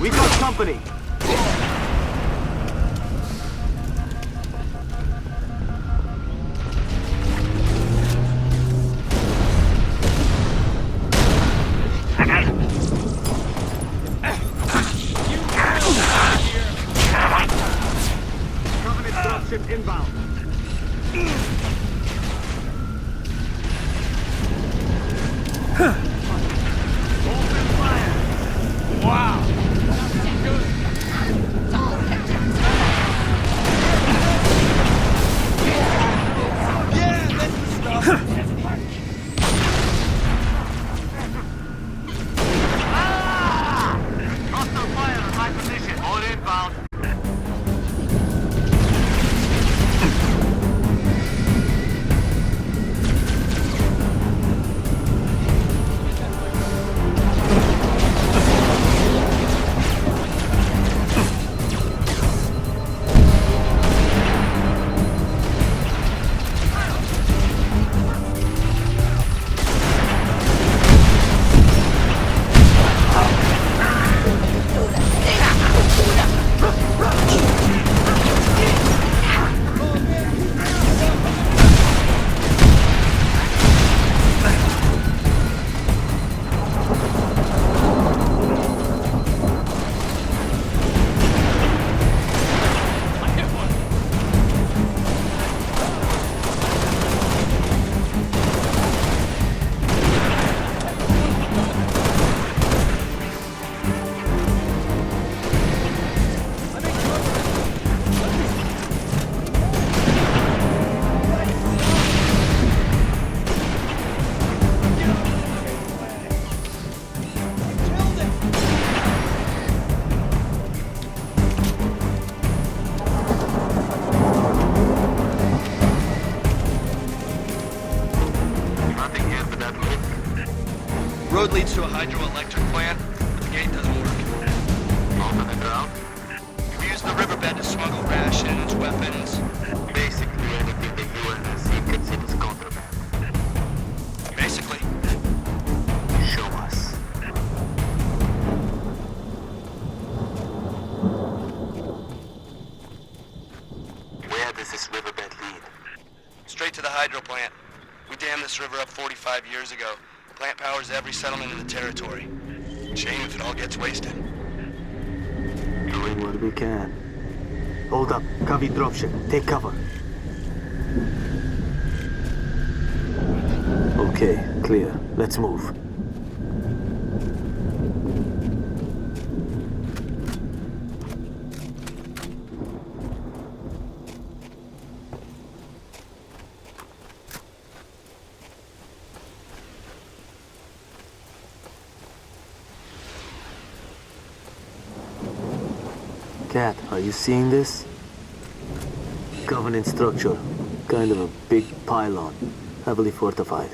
We got company. Covenant dropship inbound. Road leads to a hydroelectric plant, but the gate doesn't work. Off on the ground? We use the riverbed to smuggle rations, weapons. Basically anything the UNSC considers contraband. Basically. Show us. Where does this riverbed lead? Straight to the hydro plant. We dammed this river up 45 years ago. Plant powers every settlement in the territory. Shame if it all gets wasted. Doing what we can. Hold up. Copy dropship. Take cover. Okay, clear. Let's move. Cat, are you seeing this? Covenant structure. Kind of a big pylon. Heavily fortified.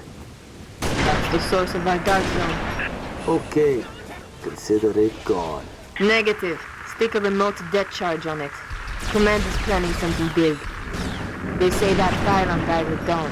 That's the source of our dark zone. Okay. Consider it gone. Negative. Stick a remote death charge on it. Command is planning something big. They say that pylon died at dawn.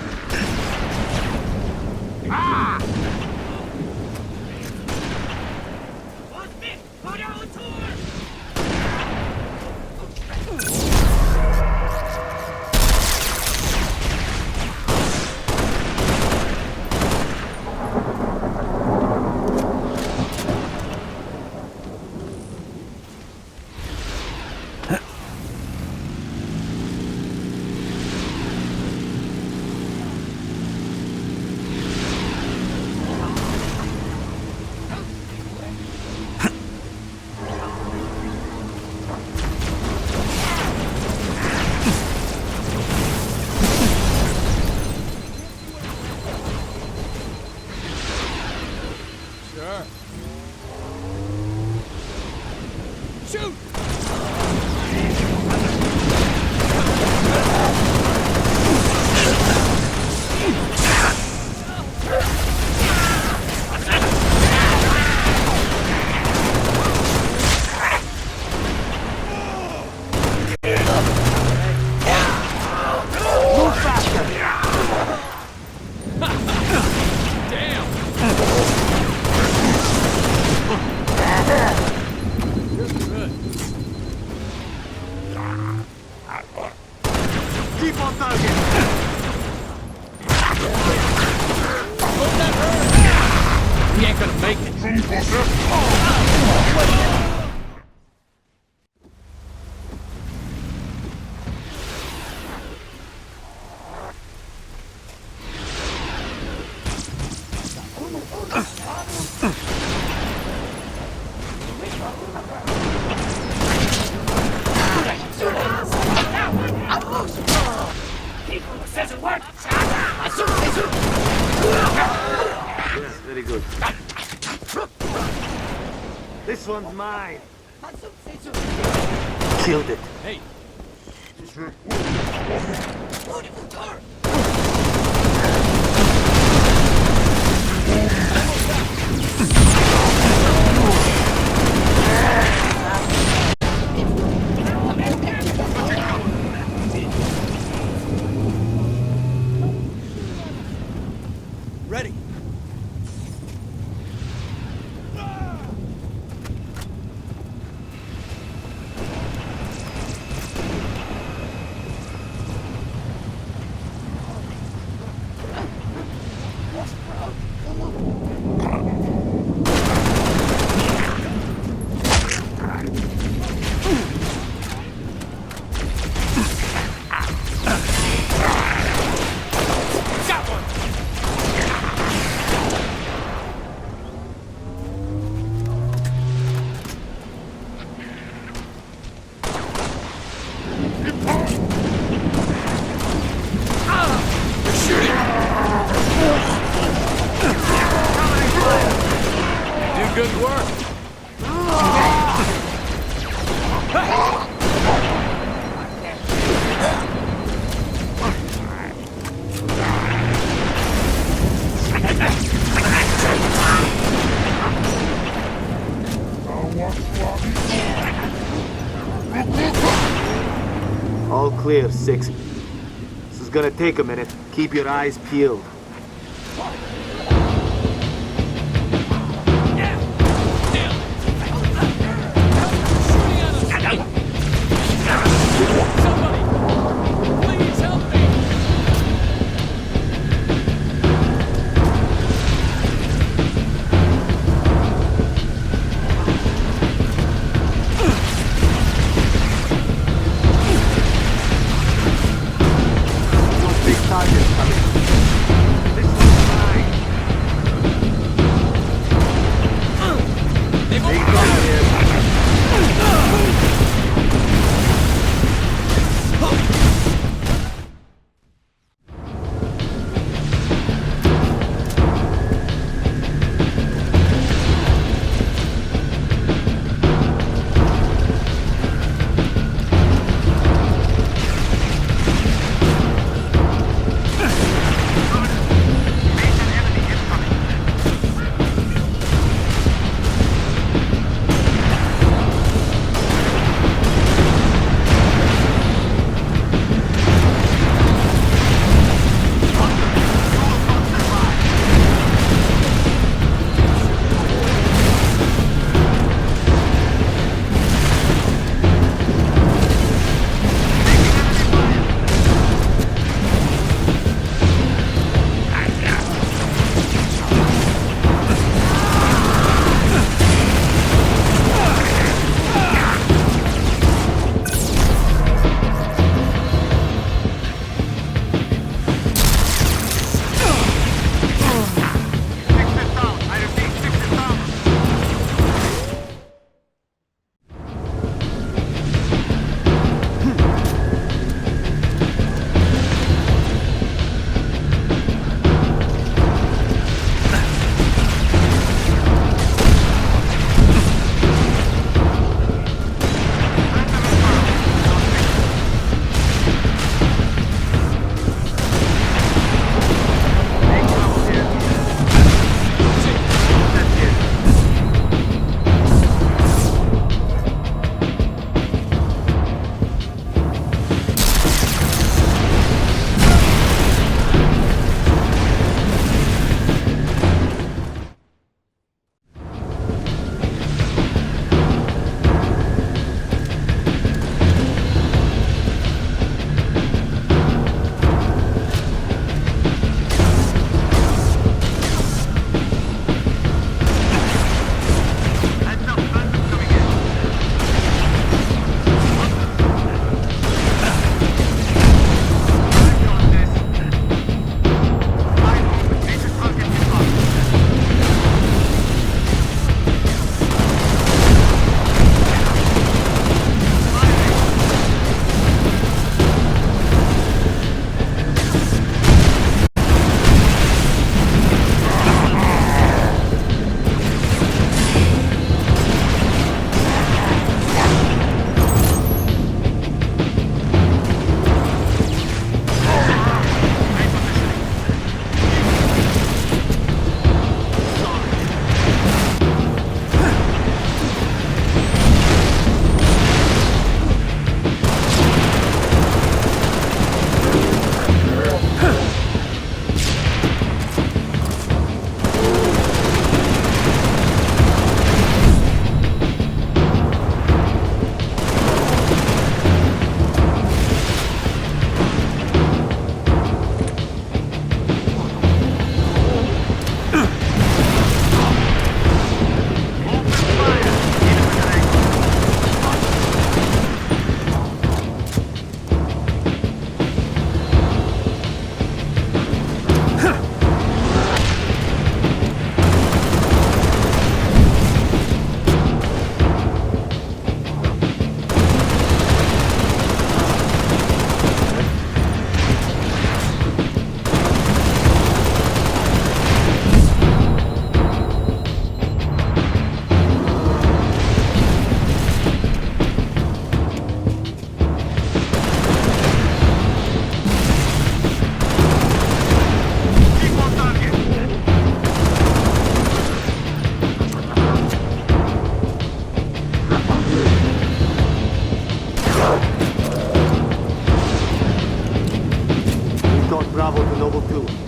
We ain't gonna make it. Yes, very good. This one's mine. Killed it. Hey. Ready. Good work. clear, 6. This is gonna take a minute. Keep your eyes peeled. Big targets coming. This is mine.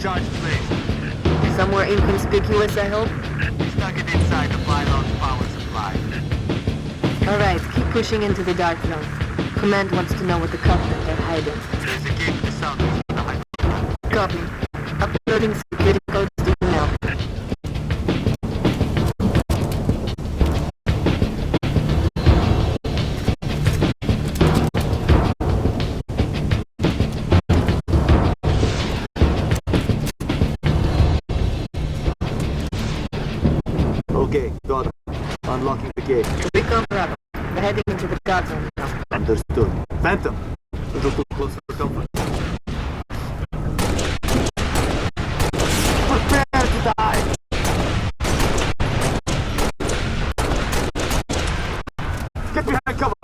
Charge placed. Somewhere inconspicuous, I hope? Stuck it inside the pylon's power supply. Alright, keep pushing into the dark zone. Command wants to know what the Covenant are hiding. There's a gate to the south of the hydro. Copy. Uploading security codes to you now. Okay, got it. Unlocking the gate. Recon Bravo. We're heading into the dark zone now. Understood. Phantom! A little too close for comfort. Prepare to die! Get behind cover!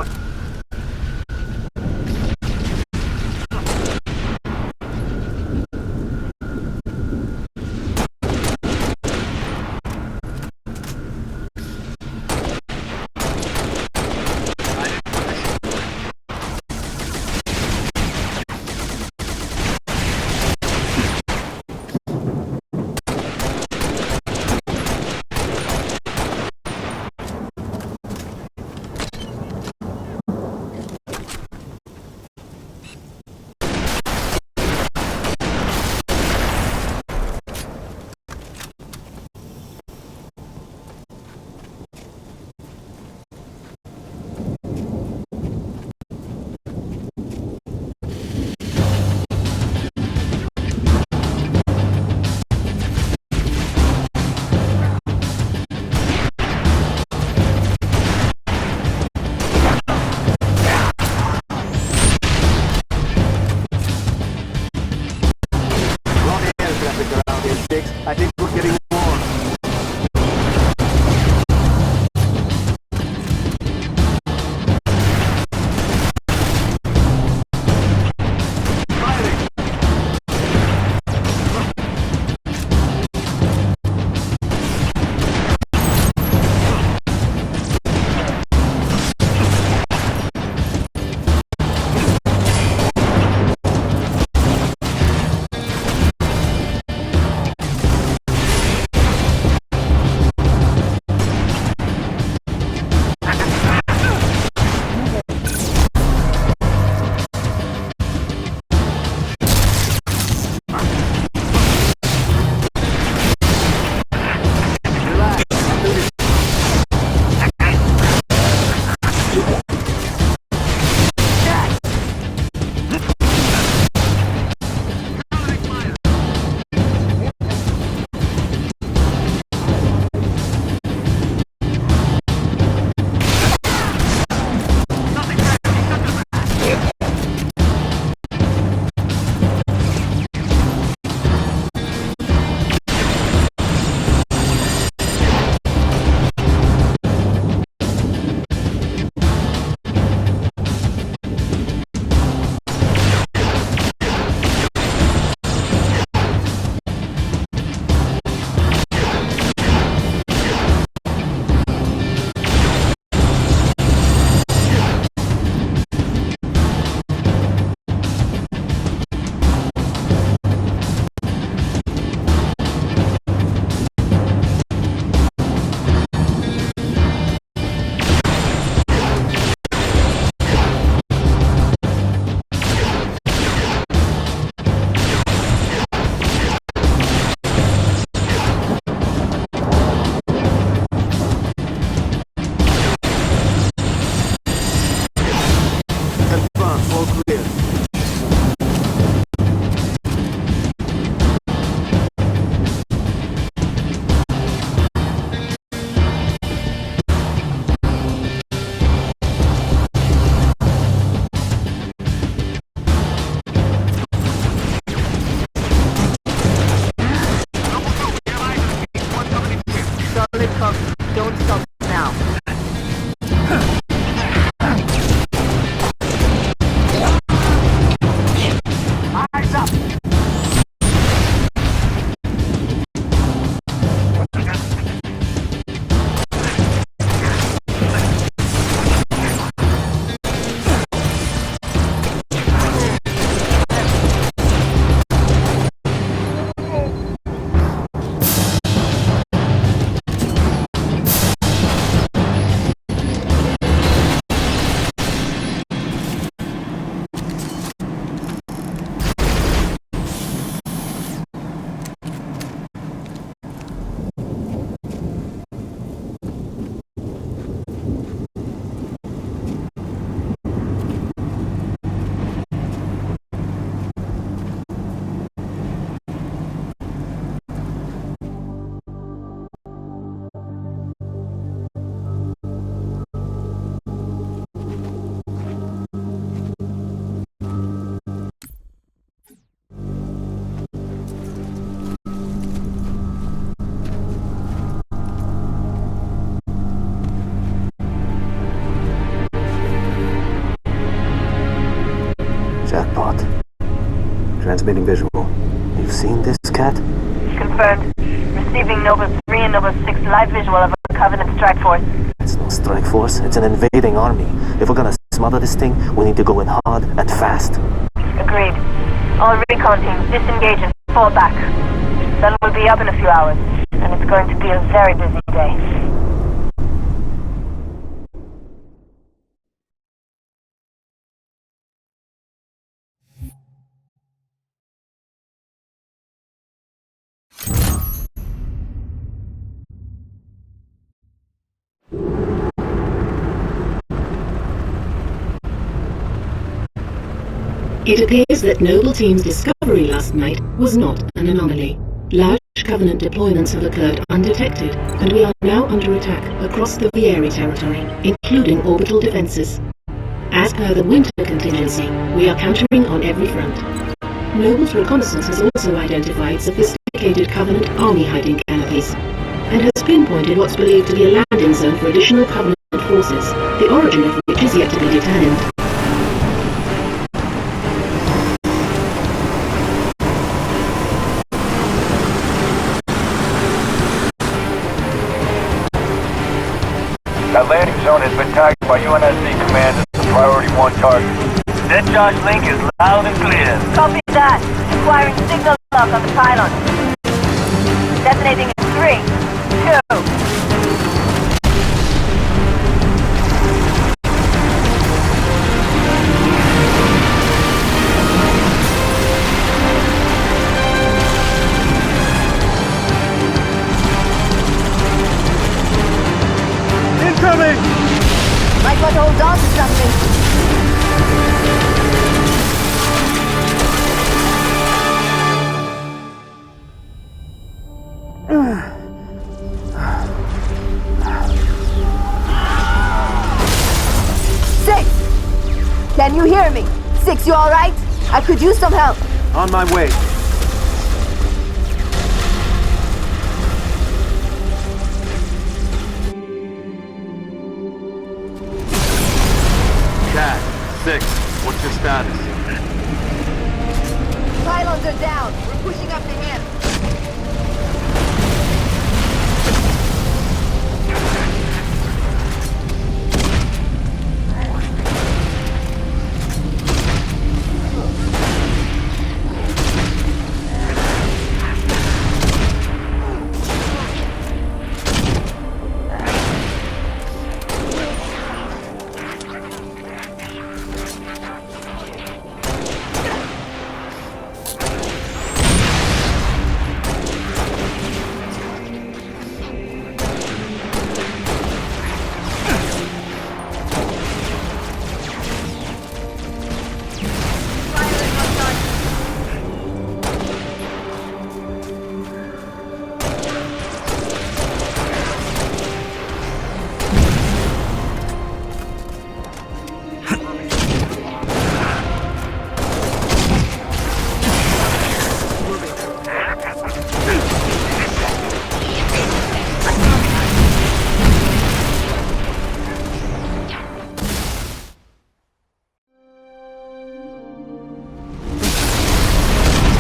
Transmitting visual. You've seen this, Cat? Confirmed. Receiving Nova 3 and Nova 6 live visual of a Covenant strike force. It's no strike force, it's an invading army. If we're gonna smother this thing, we need to go in hard and fast. Agreed. All recon teams disengage and fall back. Sun will be up in a few hours, and it's going to be a very busy day. It appears that Noble Team's discovery last night was not an anomaly. Large Covenant deployments have occurred undetected, and we are now under attack across the Vieri territory, including orbital defenses. As per the winter contingency, we are countering on every front. Noble's reconnaissance has also identified sophisticated Covenant army hiding canopies, and has pinpointed what's believed to be a landing zone for additional Covenant forces, the origin of which is yet to be determined. That landing zone has been tagged by UNSC Command as a priority 1 target. Dead Josh Link is loud and clear. Copy that. Acquiring signal lock on the pylon. Detonating in 3, 2... Incoming! Might want to hold on to something. Six! Can you hear me? Six, you alright? I could use some help. On my way. Cat, 6, what's your status? Pylons are down. We're pushing up the hill.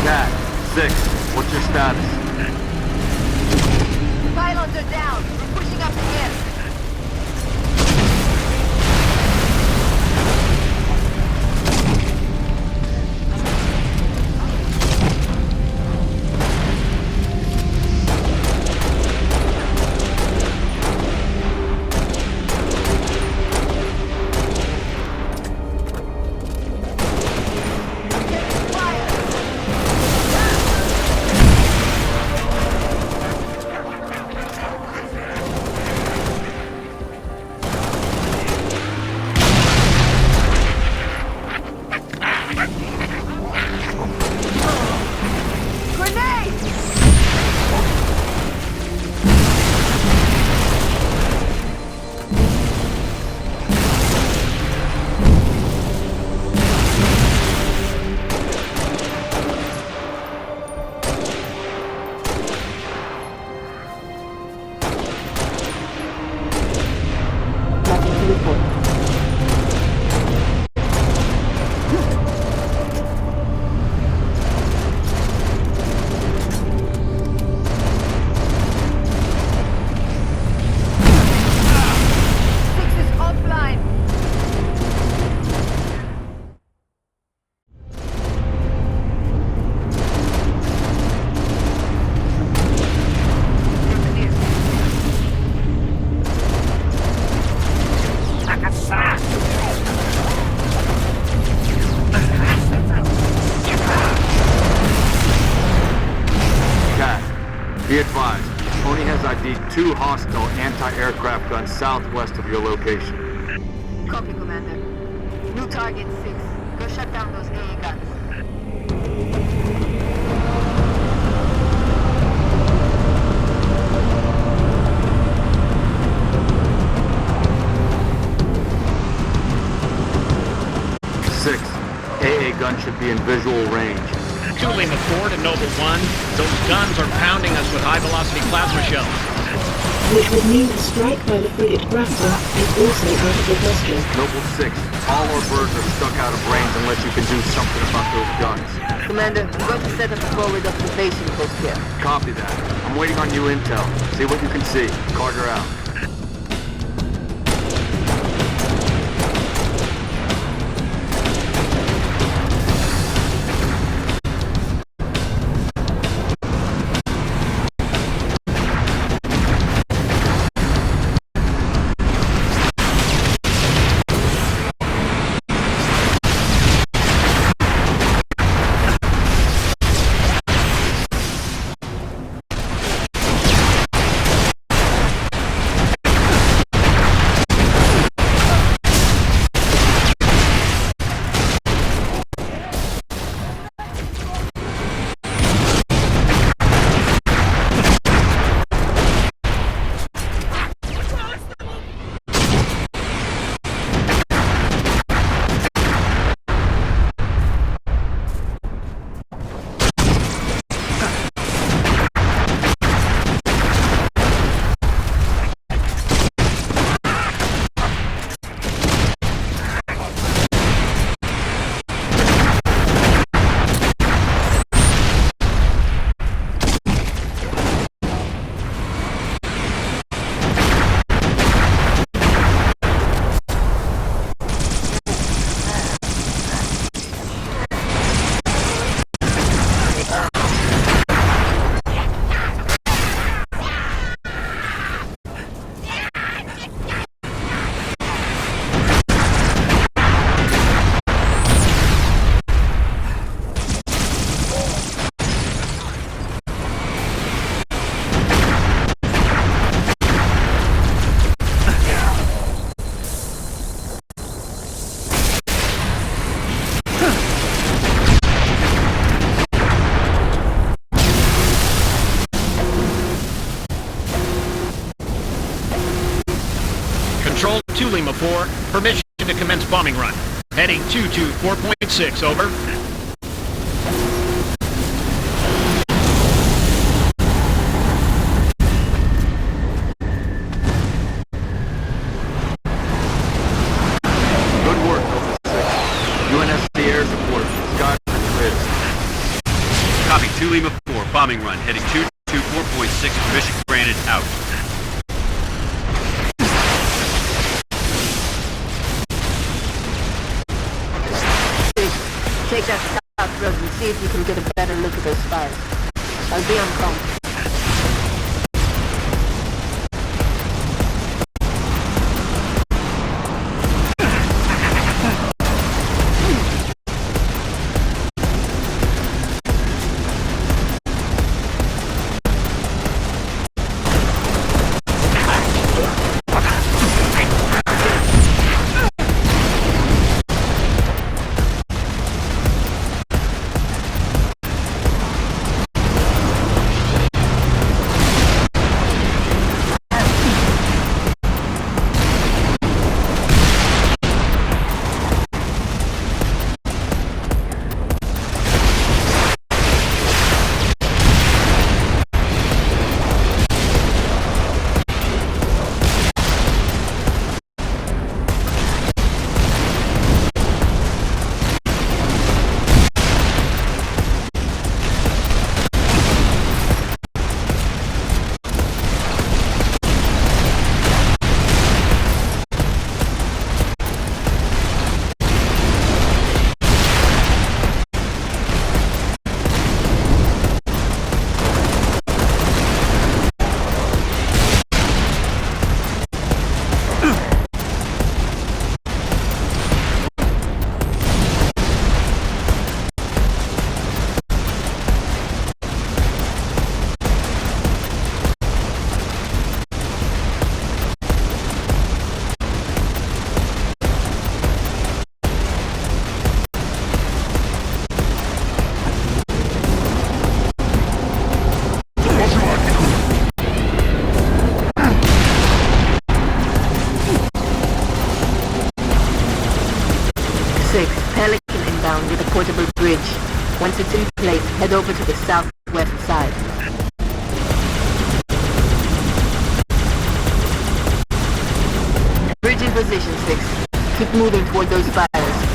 Cat, 6, what's your status? Pylons are down. We're pushing up the hill. Be advised, Pony has ID'd 2 hostile anti-aircraft guns southwest of your location. Copy, Commander. New target 6. Go shut down those AA guns. AA gun should be in visual range. 2 Lima 4 to Noble 1. Those guns are pounding us with high-velocity plasma shells. Which would mean a strike by the frigate Grafton is also out of the question. Noble 6, all our birds are stuck out of range unless you can do something about those guns. Commander, I'm going to set up a forward observation post here. Copy that. I'm waiting on you intel. See what you can see. Carter out. Control 2 Lima 4, permission to commence bombing run. Heading 224.6, over. Good work, Nova 6. UNSC air support. Scott clear. Copy 2 Lima 4, bombing run. Heading 224.6, permission granted, out. Take that south road and see if you can get a better look at those fires. I'll be on call. portable bridge. Once it's in place, head over to the southwest side. Bridge in position, 6. Keep moving toward those fires.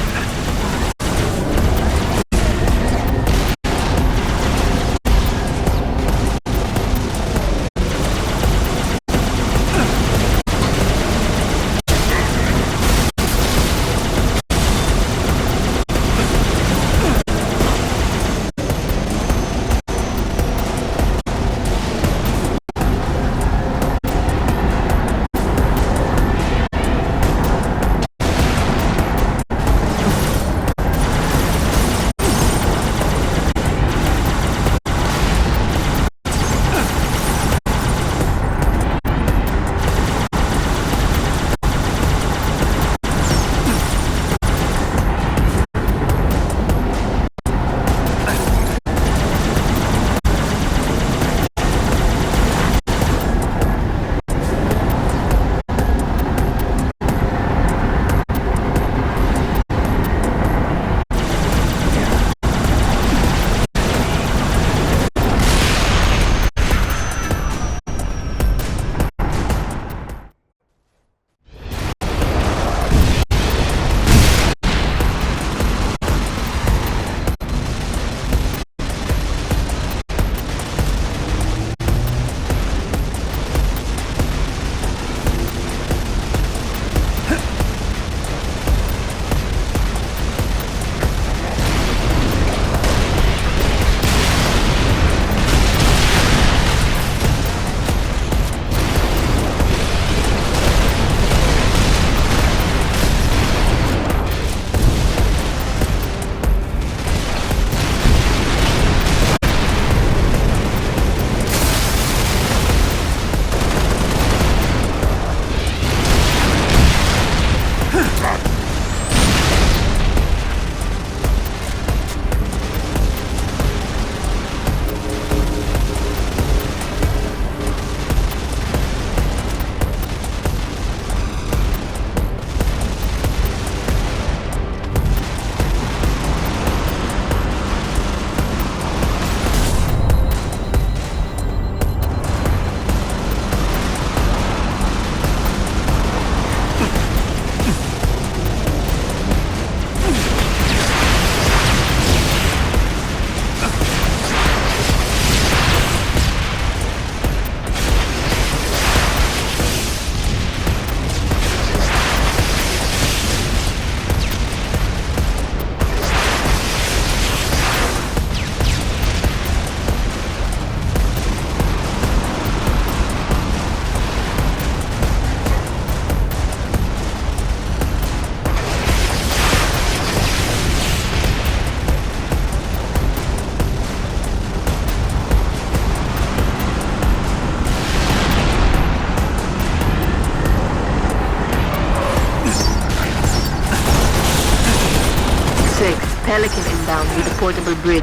Pelican inbound with a portable bridge.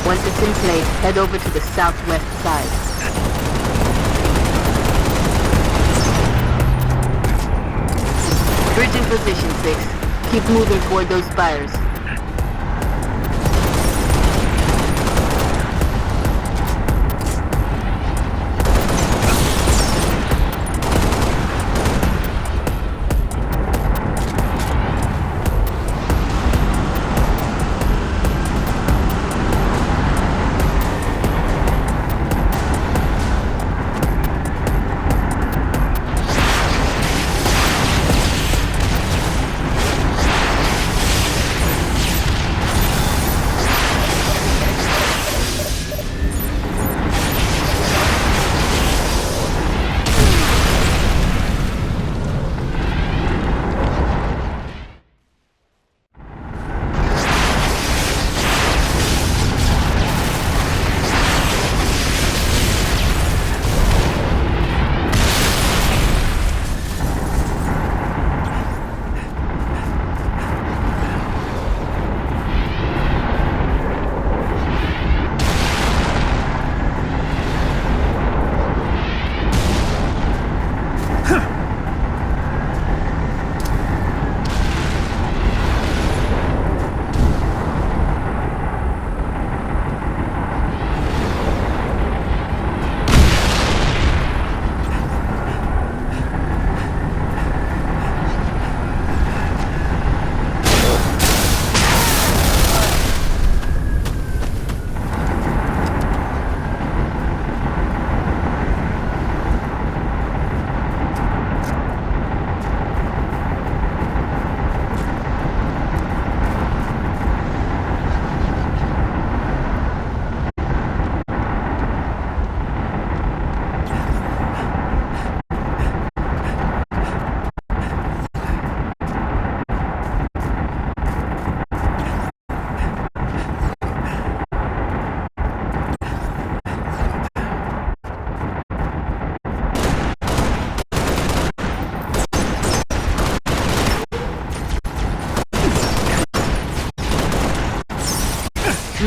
Once it's in place, head over to the southwest side. Bridge in position, 6. Keep moving toward those spires.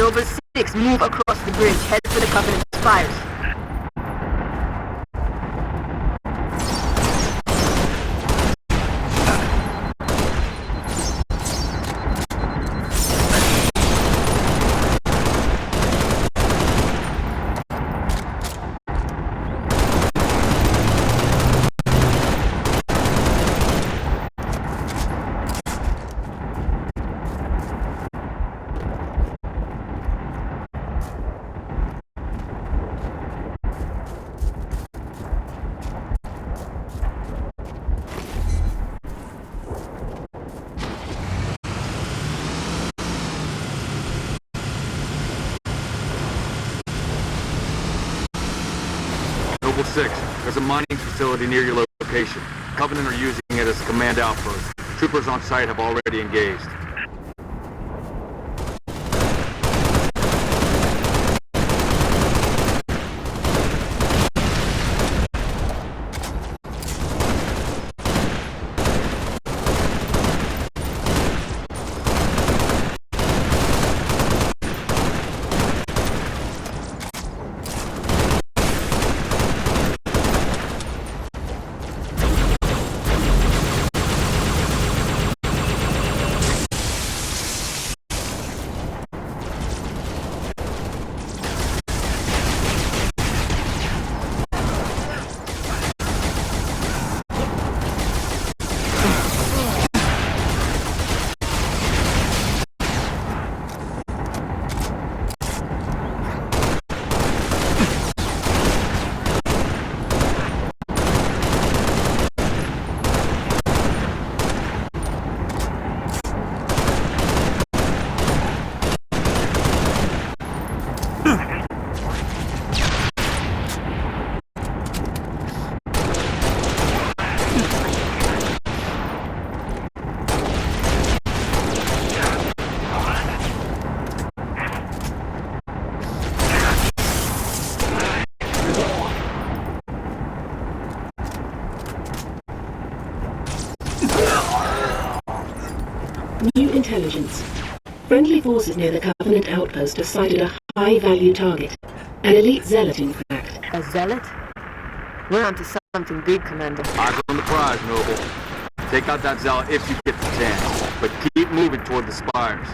Noble 6, move across the bridge. Head for the Covenant's fires. Noble 6, there's a mining facility near your location. Covenant are using it as a command outpost. Troopers on site have already engaged. New intelligence. Friendly forces near the Covenant outpost have sighted a high-value target. An elite zealot, in fact. A zealot? We're onto something big, Commander. Eyes on the prize, Noble. Take out that zealot if you get the chance, but keep moving toward the spires.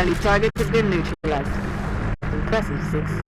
Charlie target has been neutralized. Impressive, 6.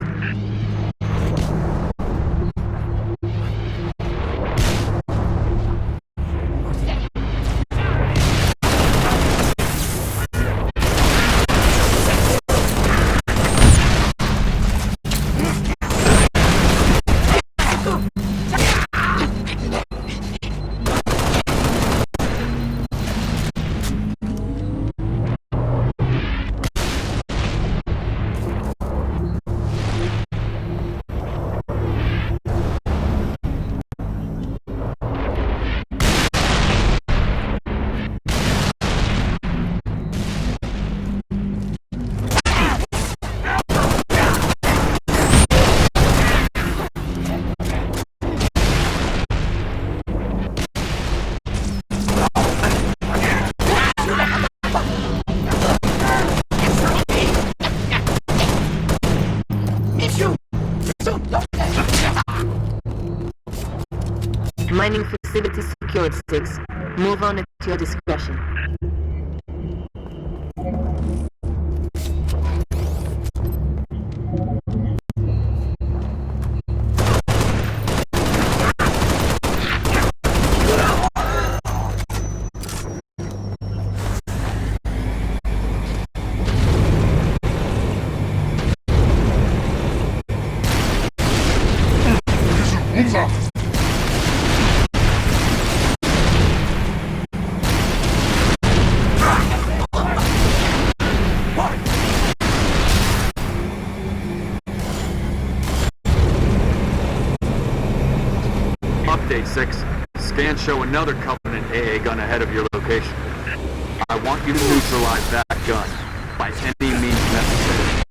Mining facility secured, 6. Move on at your discretion. Update 6. Scans show another Covenant AA gun ahead of your location. I want you to neutralize that gun by any means necessary.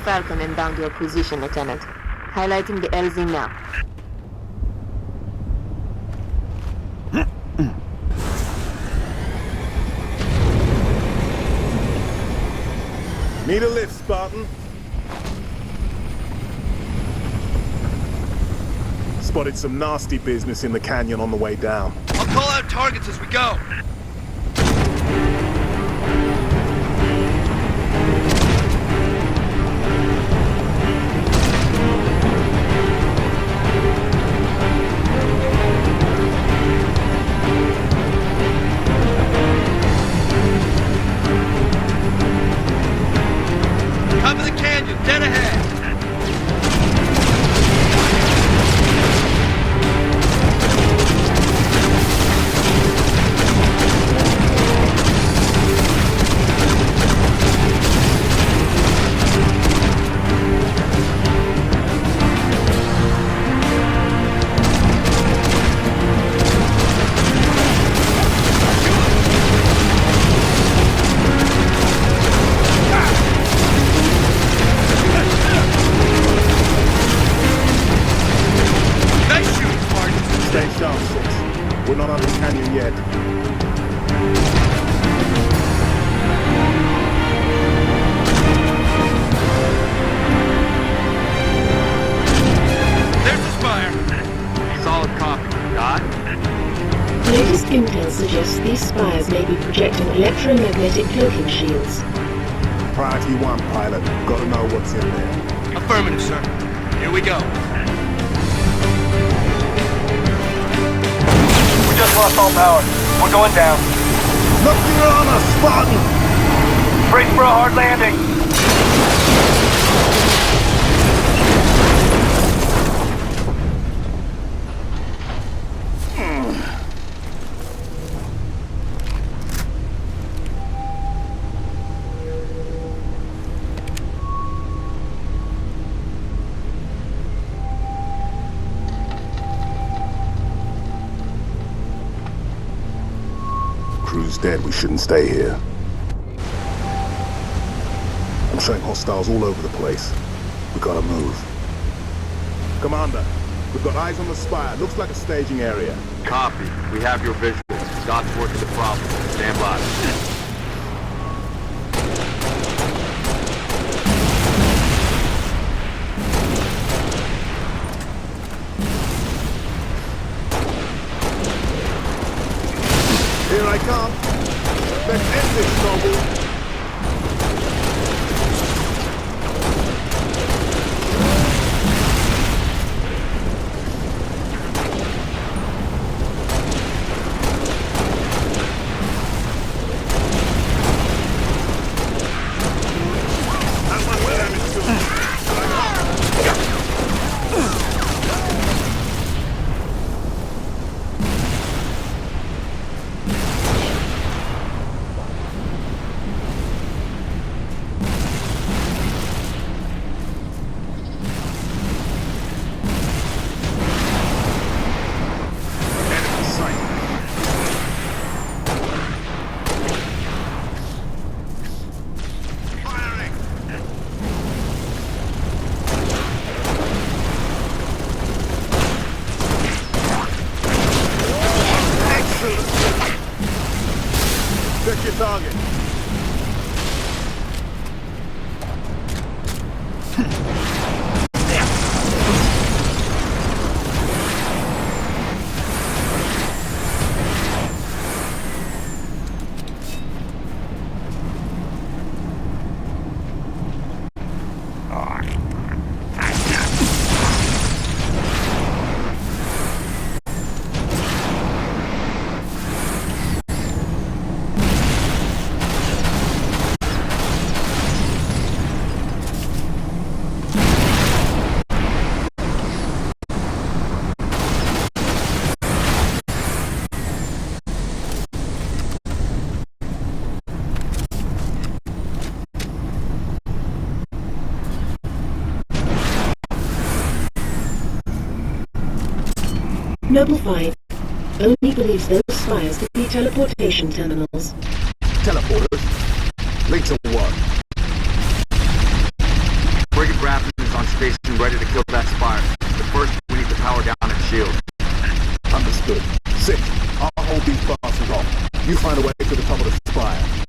Falcon inbound your position, Lieutenant. Highlighting the LZ now. Need a lift, Spartan? Spotted some nasty business in the canyon on the way down. I'll call out targets as we go. Cover the canyon, dead ahead. Stay sharp, Six. We're not on the canyon yet. There's the spire. Solid copy. Dot. Latest intel suggests these spires may be projecting electromagnetic cloaking shields. Priority 1, pilot. Gotta know what's in there. Affirmative, sir. Here we go. We just lost all power. We're going down. Look your armor, Spartan! Brace for a hard landing. Crew's dead. We shouldn't stay here. I'm showing hostiles all over the place. We gotta move. Commander, we've got eyes on the spire. Looks like a staging area. Copy. We have your visuals. Dot's working the problem. Stand by. Here I come. Let's end this, Noble. Check your target. Noble 5 only believes those spires to be teleportation terminals. Teleporters? Linked to what? and ready to kill that Spire. But first, we need to power down its shield. Understood. 6. I'll hold these bastards off. You find a way to the top of the spire.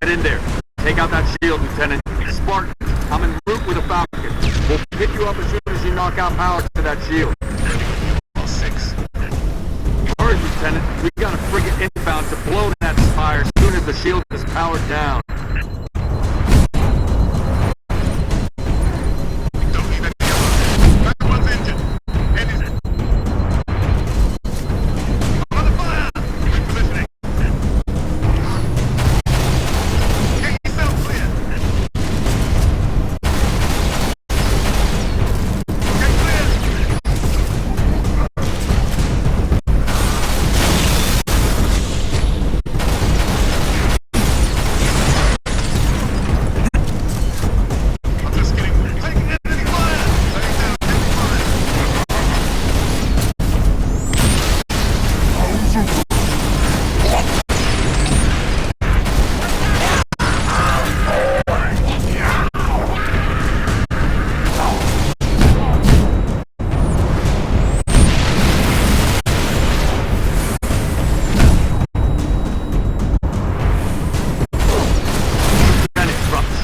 Get in there. Take out that shield, Lieutenant. Spartan, I'm en route with a Falcon. We'll pick you up as soon as you knock out power to that shield. 6. Hurry, Lieutenant. We got a frigate inbound to blow that Spire as soon as the shield is powered down.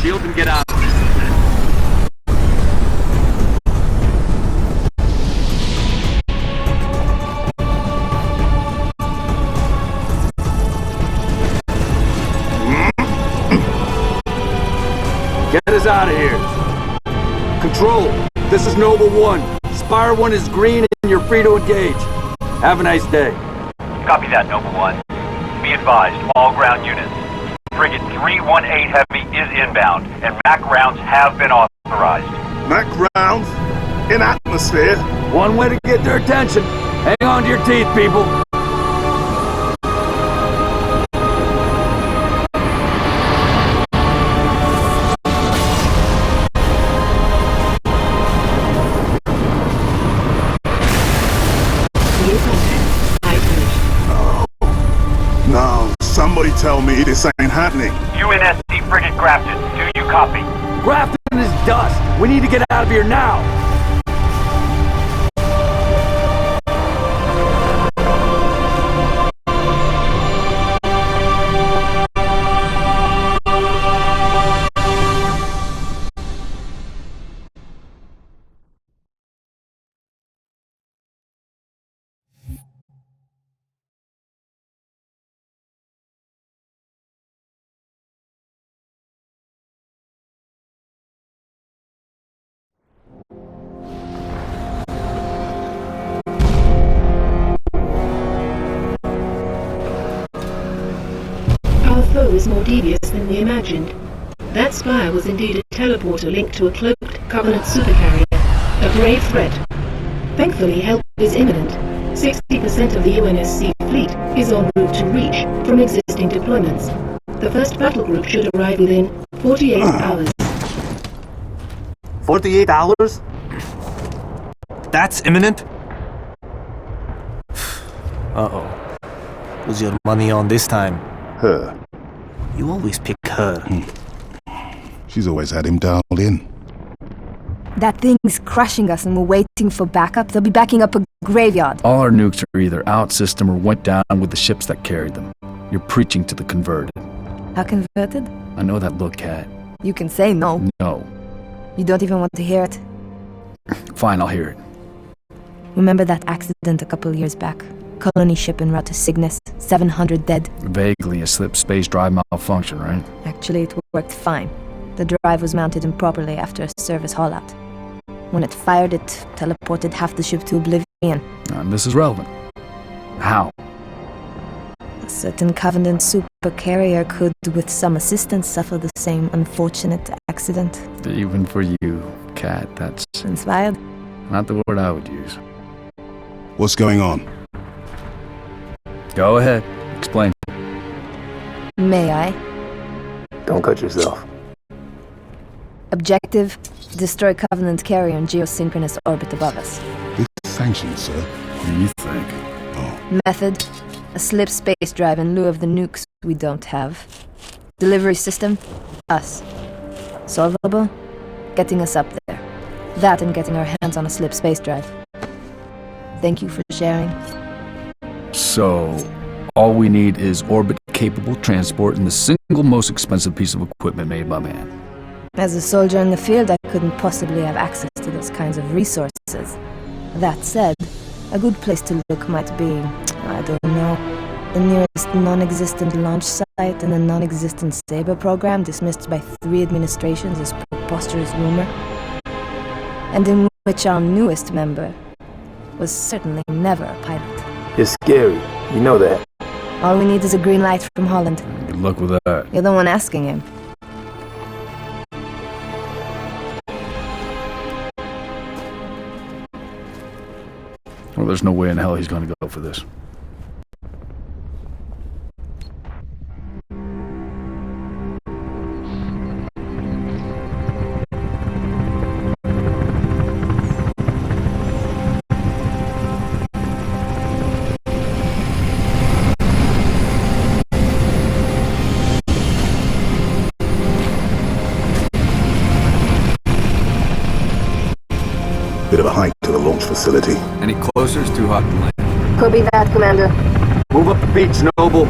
Shield and get out. Get us out of here. Control, this is Noble 1. Spire 1 is green and you're free to engage. Have a nice day. Copy that, Noble 1. Be advised, all ground units. Frigate 318 Heavy is inbound, and MAC rounds have been authorized. MAC rounds? In atmosphere? One way to get their attention. Hang on to your teeth, people. No, somebody tell me this ain't happening. UNSC Frigate Grafton, do you copy? Grafton is dust. We need to get out of here now. is more devious than we imagined. That spire was indeed a teleporter linked to a cloaked Covenant supercarrier, a grave threat. Thankfully, help is imminent. 60% of the UNSC fleet is en route to Reach from existing deployments. The first battle group should arrive within 48 hours. 48 hours? That's imminent? Uh-oh. Who's your money on this time? Her. You always pick her. She's always had him dialed in. That thing's crushing us and we're waiting for backup. They'll be backing up a graveyard. All our nukes are either out system or went down with the ships that carried them. You're preaching to the converted. How converted? I know that look, Kat. You can say no. No. You don't even want to hear it. Fine, I'll hear it. Remember that accident a couple years back? Colony ship en route to Cygnus, 700 dead. Vaguely a slip space drive malfunction, right? Actually, it worked fine. The drive was mounted improperly after a service haul-out. When it fired, it teleported half the ship to oblivion. And this is relevant. How? A certain Covenant supercarrier could, with some assistance, suffer the same unfortunate accident. Even for you, Kat, that's... Inspired? Not the word I would use. What's going on? Go ahead. Explain. May I? Don't cut yourself. Objective: destroy Covenant carrier in geosynchronous orbit above us. Big sanctions, sir. What do you think? Oh. Method: a slip space drive in lieu of the nukes we don't have. Delivery system: us. Solvable: getting us up there. That and getting our hands on a slip space drive. Thank you for sharing. So, all we need is orbit-capable transport and the single most expensive piece of equipment made by man. As a soldier in the field, I couldn't possibly have access to those kinds of resources. That said, a good place to look might be, I don't know, the nearest non-existent launch site and a non-existent Saber program dismissed by 3 administrations as preposterous rumor, and in which our newest member was certainly never a pilot. You're scary. You know that. All we need is a green light from Holland. Good luck with that. You're the one asking him. Well, there's no way in hell he's going to go for this. Bit of a hike to the launch facility. Any closer? It's too hot to land. Copy that, Commander. Move up the beach, Noble.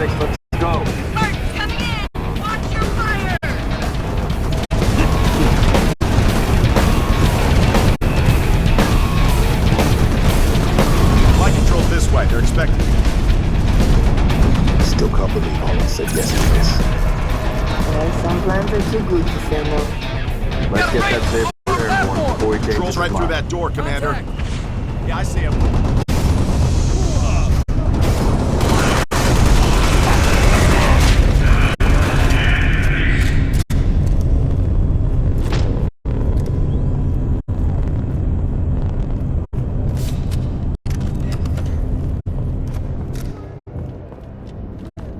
6, let's go. Flight control this way, they're expecting you. Still can't believe Holland said yes to this. Well, some plans are too good to say no. Let's get that saber airborne before he changes Control's right his through mind. that door, Commander. Yeah, I see him.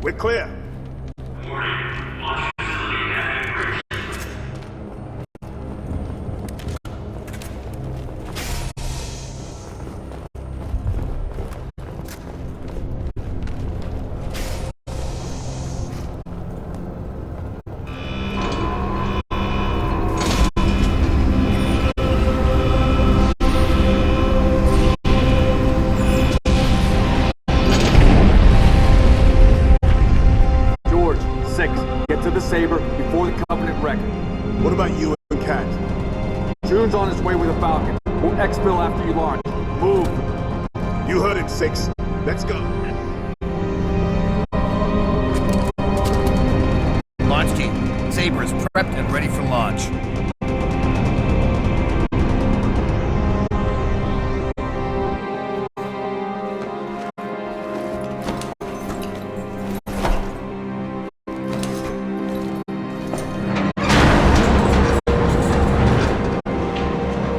We're clear. George, 6, get to the saber before the Covenant wreck it. What about you and Cat? June's on his way with a Falcon. We'll exfil after you launch. Move. You heard it, 6. Let's go. Launch team, Saber is prepped and ready for launch.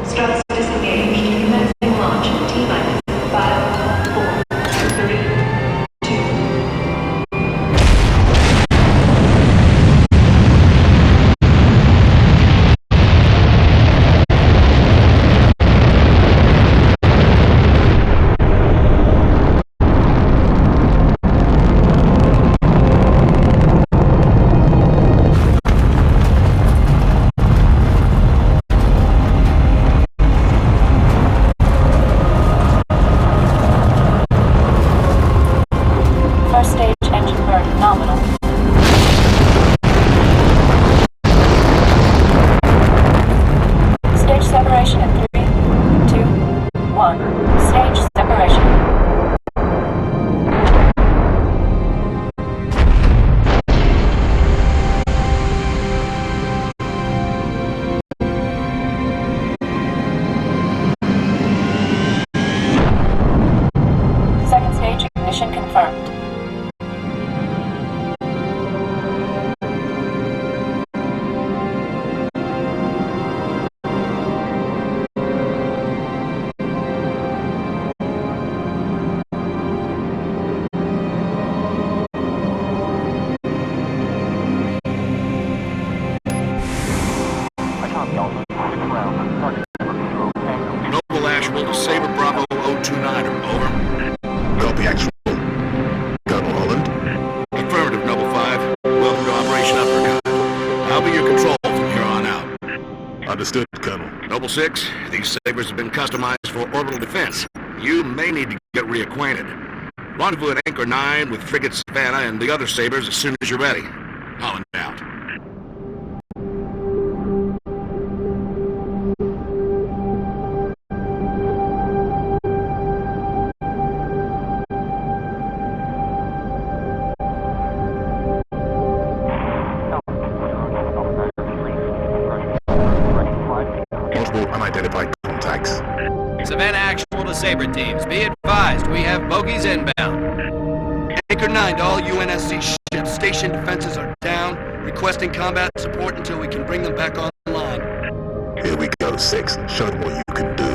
Struts disengaged. Commencing launch in T-minus 5, 4, 3, 2. First stage engine burn nominal. Stage separation in 3, 2, 1. Stage separation. Second stage ignition confirmed. Noble Ashwell to Saber Bravo 029er, over. Copy, actual. Colonel Holland. Affirmative, Noble 5. Welcome to Operation Uppercut. I'll be your control from here on out. Understood, Colonel. Noble 6, these Sabres have been customized for orbital defense. You may need to get reacquainted. Rendezvous at Anchor 9 with Frigate Savannah and the other Sabres as soon as you're ready. Holland out. Multiple unidentified contacts. Savannah Actual to Saber teams. Be advised, we have bogies inbound. Anchor 9 to all UNSC ships. Station defenses are down. Requesting combat support until we can bring them back online. Here we go, 6. Show them what you can do.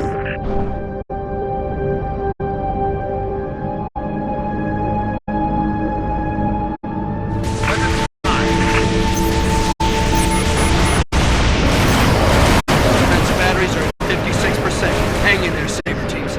Defense batteries are at 56%. Hang in there, Saber teams.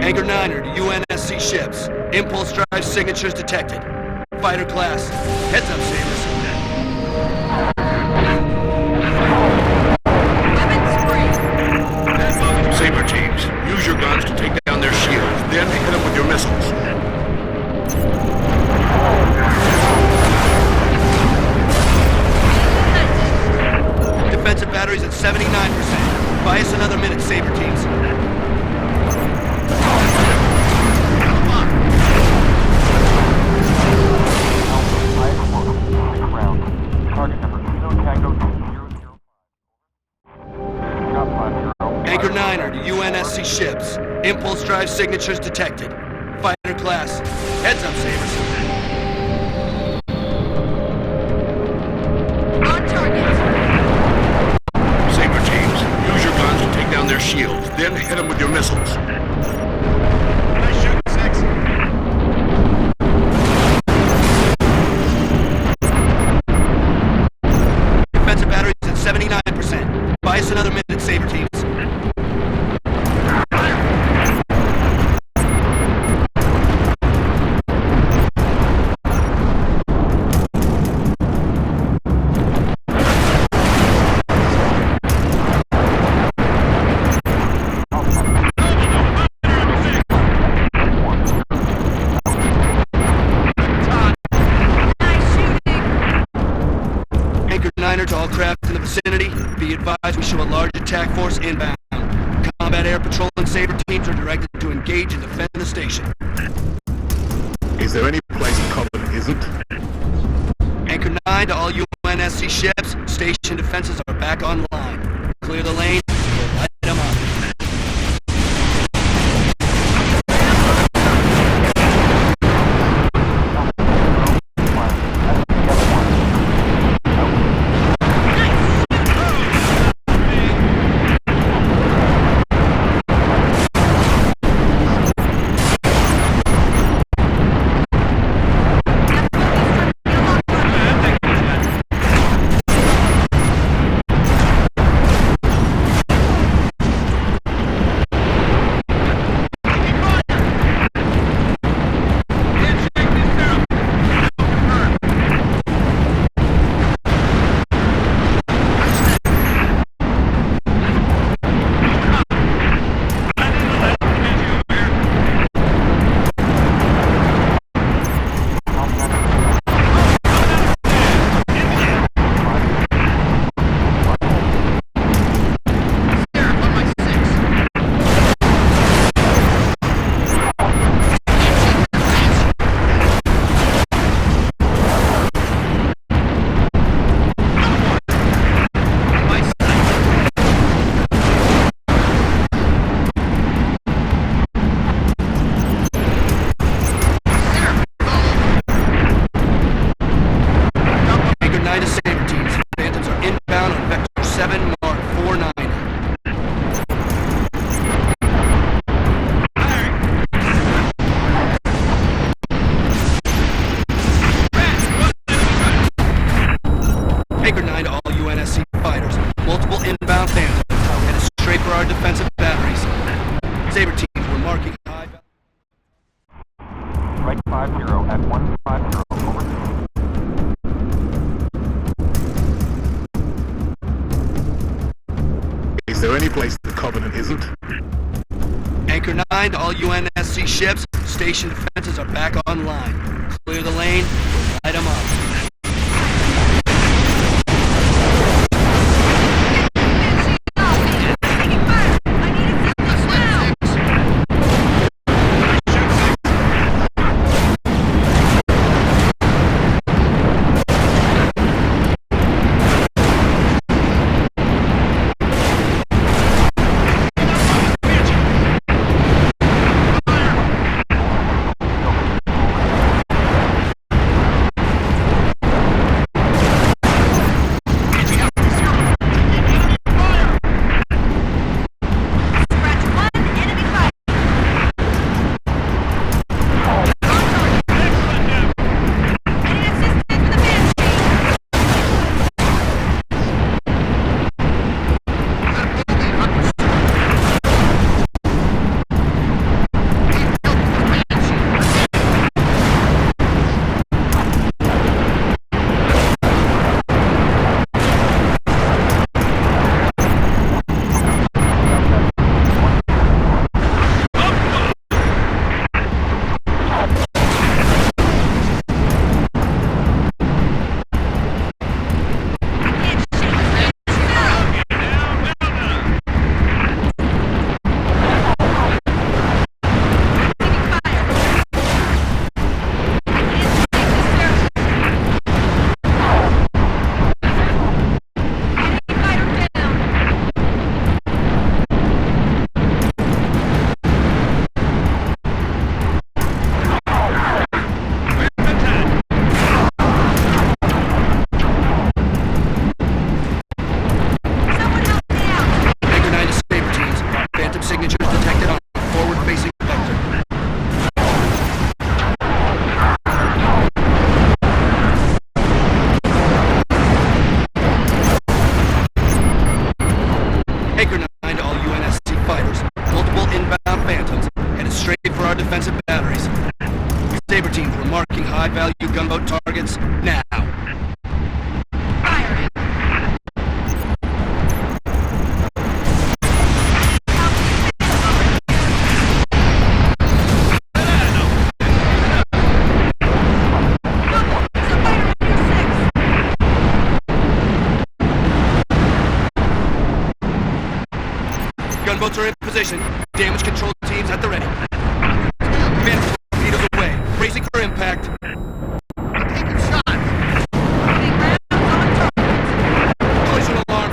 Anchor 9 are UNSC ships. Impulse drive signatures detected. Fighter class. Heads up, Sabres. Saber teams, use your guns to take down their shields, then hit them with your missiles. Defensive batteries at 79%. Buy us another minute, Saber teams. Anchor 9 are UNSC ships. Impulse drive signatures detected. Fighter class. Heads up, Sabres. On target. Saber teams, use your guns to take down their shields, then hit them with your missiles. Nice shooting, 6. Defensive batteries at 79%. Buy us another minute, Saber teams. To all craft in the vicinity, be advised we show a large attack force inbound. Combat air patrolling Saber teams are directed to engage and defend the station. Is there any place the Covenant isn't? Anchor 9 to all UNSC ships, station defenses are back online. Clear the lane, we'll light them up. Anchor 9 to all UNSC fighters. Multiple inbound Phantoms. Headed straight for our defensive batteries. Saber teams, we're marking high... Right 50 at 150, over. Is there any place the Covenant isn't? Anchor 9 to all UNSC ships, station defenses are back online. Clear the lane, light them up. our defensive batteries. Saber teams were marking high-value gunboat targets now. Gunboats are in position. Damage control teams at the ready. Vantage torpedoes away. Bracing for impact. Collision alarm.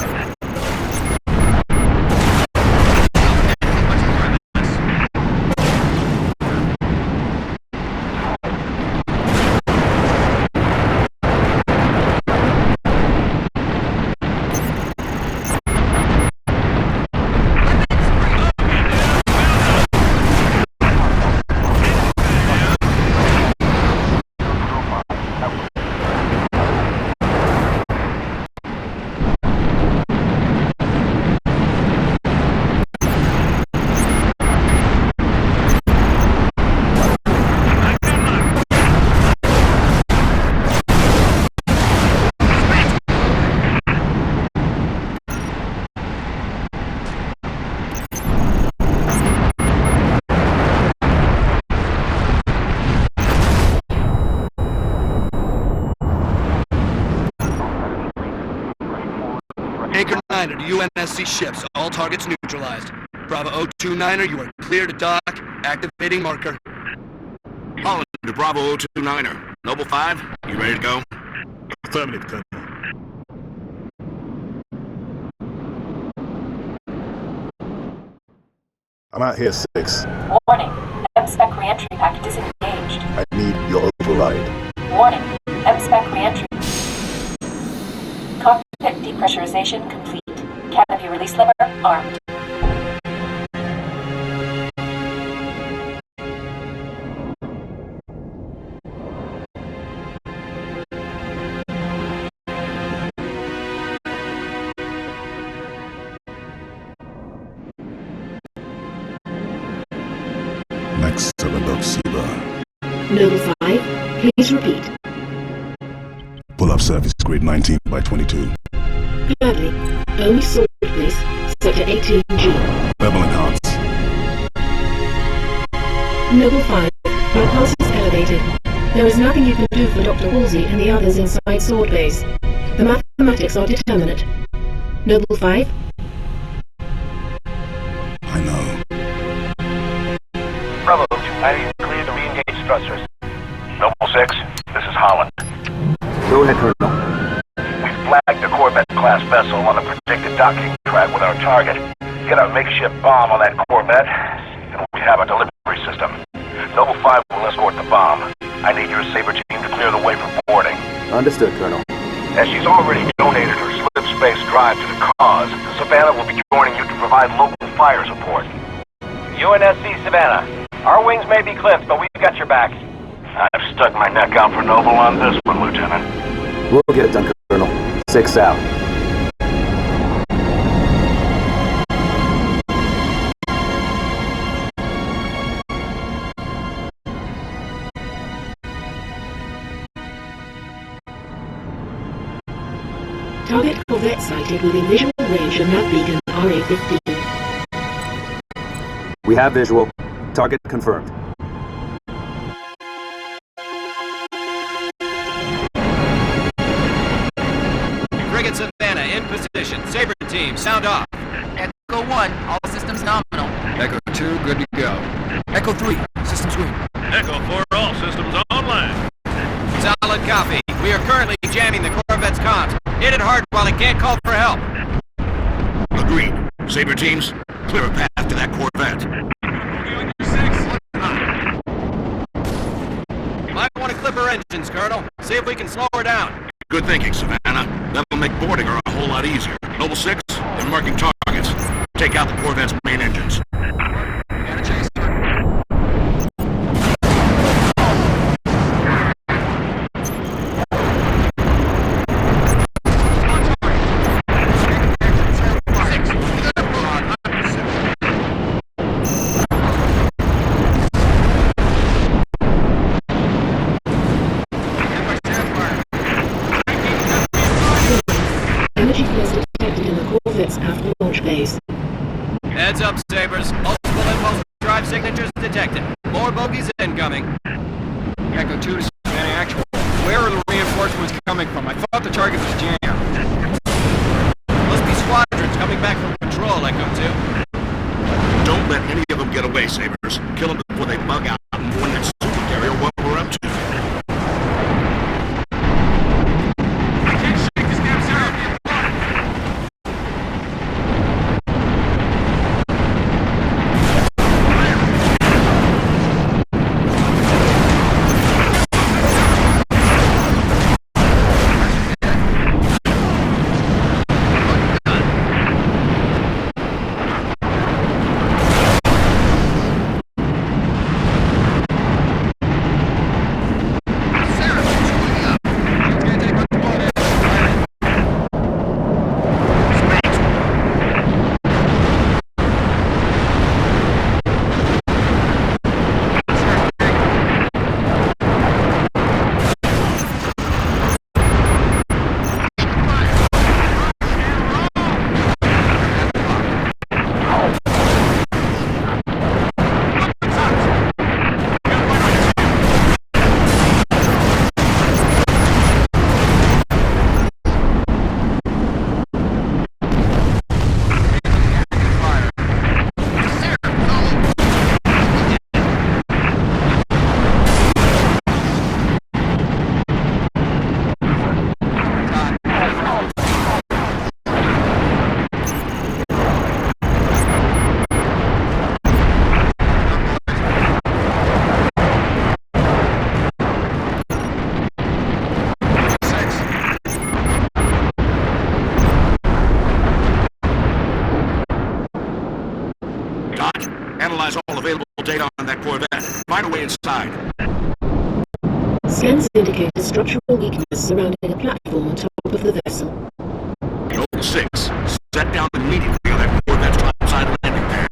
Anchor 9er to UNSC ships. All targets neutralized. Bravo 029er, you are clear to dock. Activating marker. Holland to Bravo 029er. Noble 5, you ready to go? Affirmative, Colonel. I'm out here, 6. Warning. M-Spec re-entry packet disengaged. I need your override. Warning. M-Spec re-entry. Cockpit depressurization complete. Canopy release lever armed. Next 7 Dog Seba. Noble 5, please repeat. Pull up service grade 19 by 22. Gladly. Only sword base, sector 18G. Level enhance. Noble 5, your pulse is elevated. There is nothing you can do for Dr. Woolsey and the others inside Sword Base. The mathematics are determinate. Noble 5? I know. Bravo 290, clear to re-engage thrusters. Noble 6, this is Holland. Go ahead, Colonel. We've flagged a Corvette-class vessel on the predicted docking track with our target. Get a makeshift bomb on that Corvette, and we have a delivery system. Noble 5 will escort the bomb. I need your Saber team to clear the way for boarding. Understood, Colonel. As she's already donated her slip space drive to the cause, Savannah will be joining you to provide local fire support. UNSC Savannah. Our wings may be clipped, but we've got your back. I've stuck my neck out for Noble on this one, Lieutenant. We'll get it done, Colonel. 6 out. Target Corvette sighted within visual range of nav beacon RA-15. We have visual. Target confirmed. Frigate Savannah in position. Saber team, sound off. Echo 1, all systems nominal. Echo 2, good to go. Echo 3, systems green. Echo 4, all systems online. Solid copy. We are currently jamming the Corvette's comms. Hit it hard while it can't call for help. Agreed. Saber teams, clear a path to that Corvette. Might want to clip her engines, Colonel. See if we can slow her down. Good thinking, Savannah. That'll make boarding her a whole lot easier. Noble 6, they're marking targets. Take out the Corvette's main engines. Gotta chase her. signatures detected. More bogies incoming. Echo 2 to Savannah Actual. Where are the reinforcements coming from? I thought the target was jammed. Must be squadrons coming back from patrol, Echo 2. Don't let any of them get away, Sabers. Kill them before they bug out and warn that super carrier what we're up to. Analyze all available data on that Corvette. Find a way inside. Scans indicate a structural weakness surrounding a platform on top of the vessel. Noble 6, set down immediately on that Corvette's topside landing pad.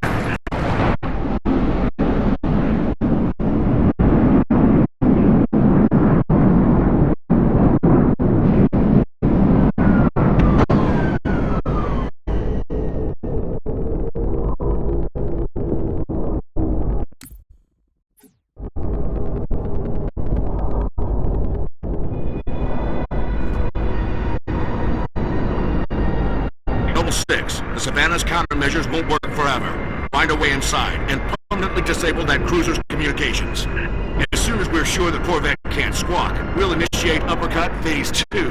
Noble 6, the Savannah's countermeasures won't work forever. Find a way inside and permanently disable that cruiser's communications. As soon as we're sure the Corvette can't squawk, we'll initiate Uppercut Phase 2.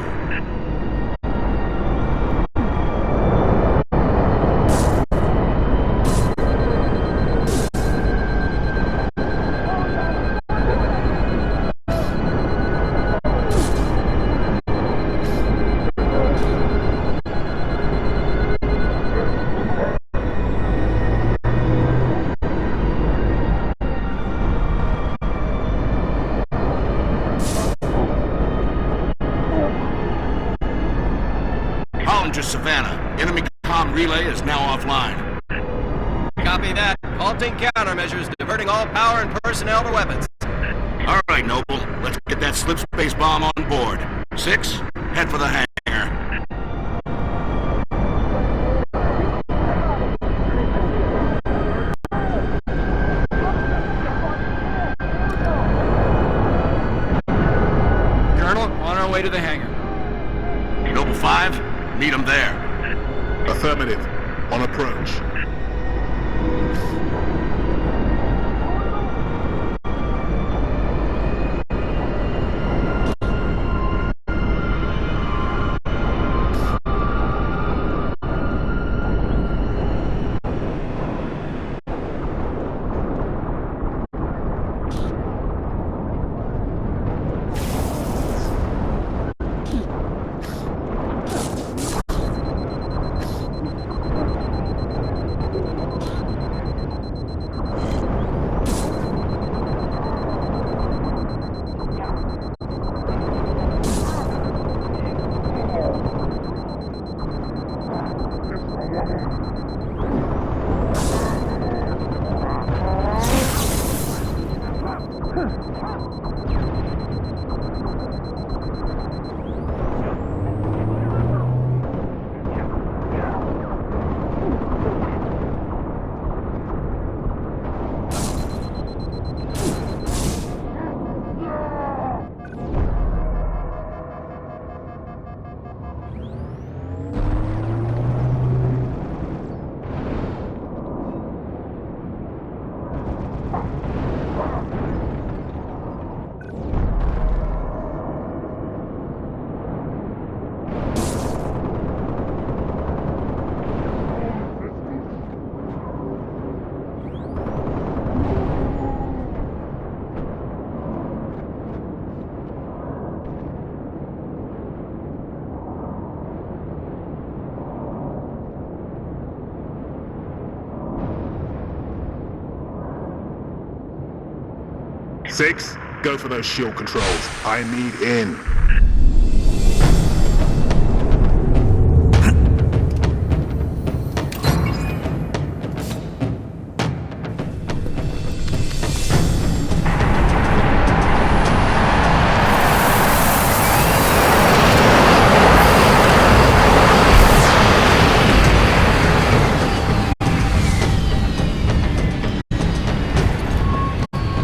Savannah. Enemy comm relay is now offline. Copy that. Halting countermeasures, diverting all power and personnel to weapons. All right, Noble. Let's get that slip space bomb on board. 6, head for the hangar. Colonel, on our way to the hangar. Noble 5, meet him there. Affirmative. On approach. 6, go for those shield controls. I need in.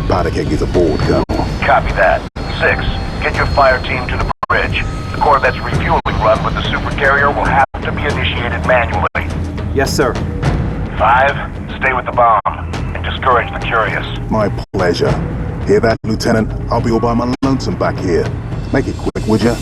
Powder keg is aboard, Colonel. Copy that. 6, get your fire team to the bridge. The Corvette's refueling run with the supercarrier will have to be initiated manually. Yes, sir. 5, stay with the bomb and discourage the curious. My pleasure. Hear that, Lieutenant? I'll be all by my lonesome back here. Make it quick, would ya?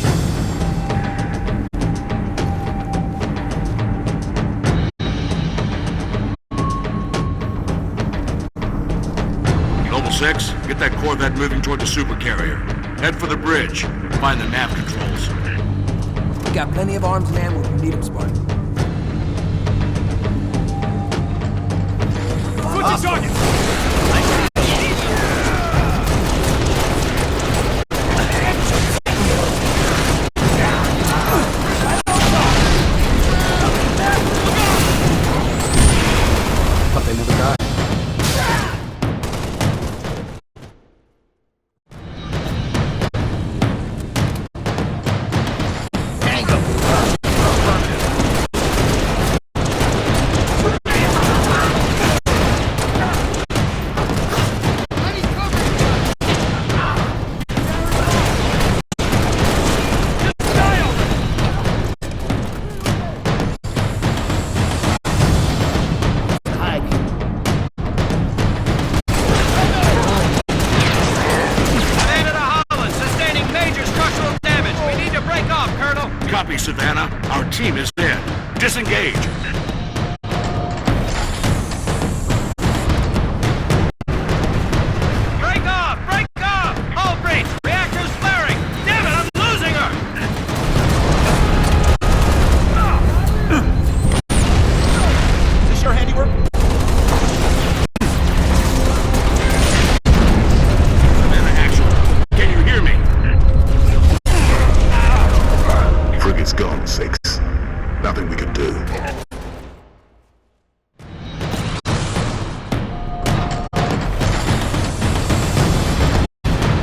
Noble 6, get that Corvette moving toward the supercarrier. Head for the bridge. Find the nav controls. We got plenty of arms and ammo if we need them, Spartan. What's your target? Thought they never died. Copy, Savannah. Our team is dead. Disengage. Break off! Break off! Hull breach! Reactor's flaring! Damn it, I'm losing her! Is this your handiwork? Savannah, actual. Can you hear me? Frigate's gone, 6. Nothing we can do.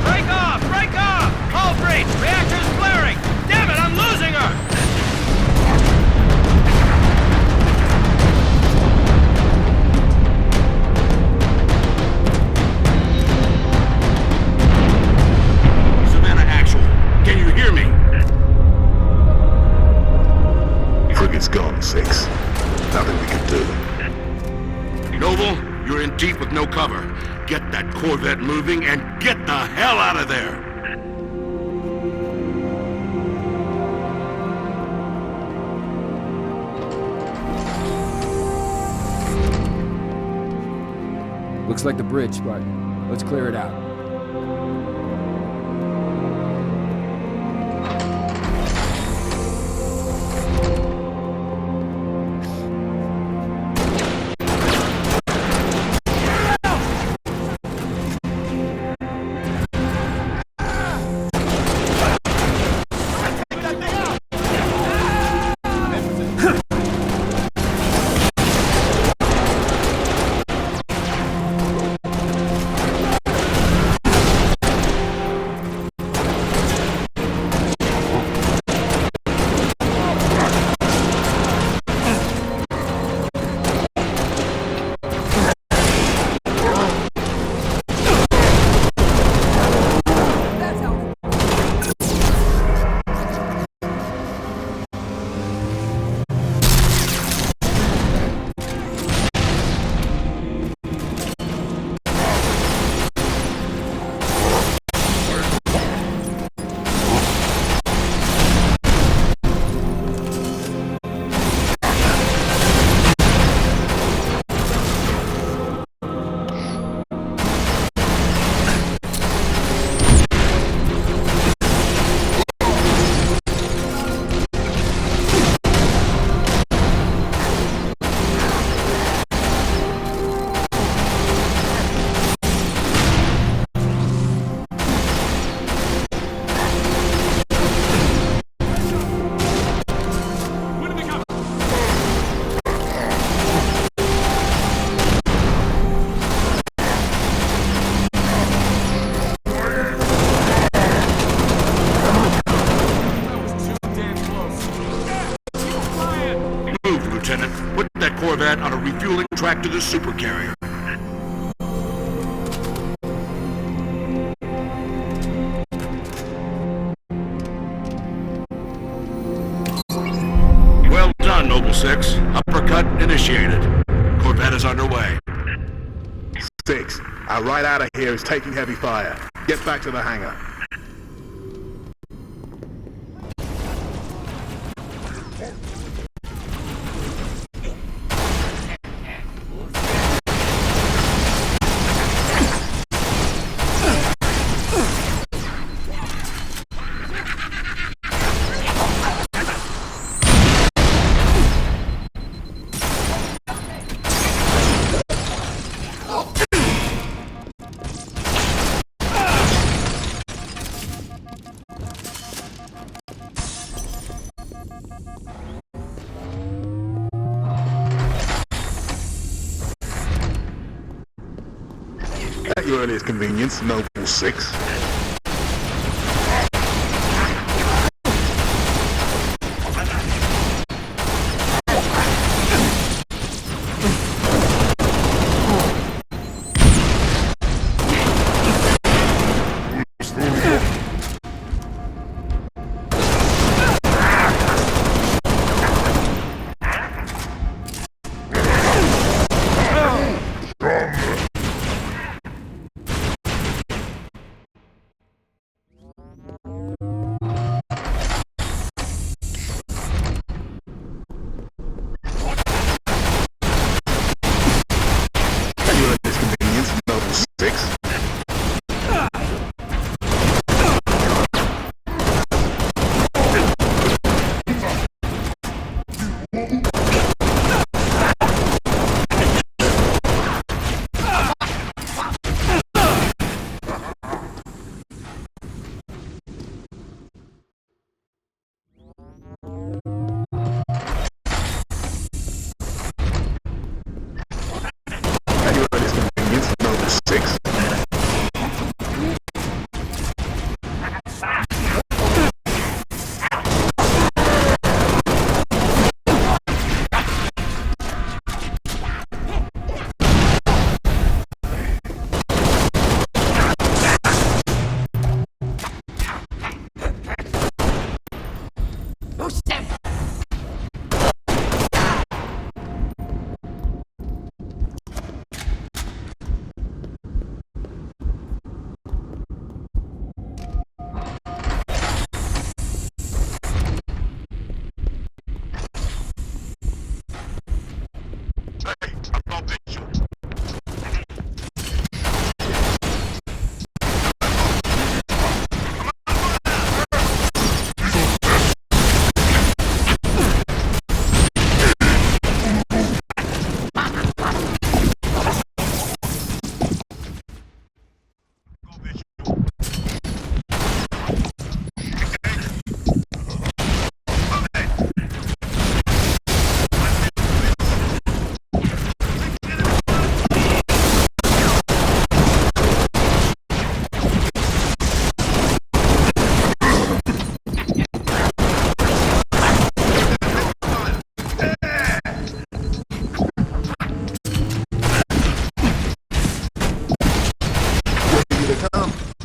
Break off! Break off! Hull breach! Reactor's flaring! Damn it, I'm losing her! Savannah, actual. Can you hear me? Frigate's gone, 6. Nothing we can do. Noble, you're in deep with no cover. Get that Corvette moving and get the hell out of there! Looks like the bridge, Spartan. Let's clear it out. track to the supercarrier. Well done, Noble 6. Uppercut initiated. Corvette is underway. 6, our right out of here is taking heavy fire. Get back to the hangar. At your earliest convenience, Noble 6.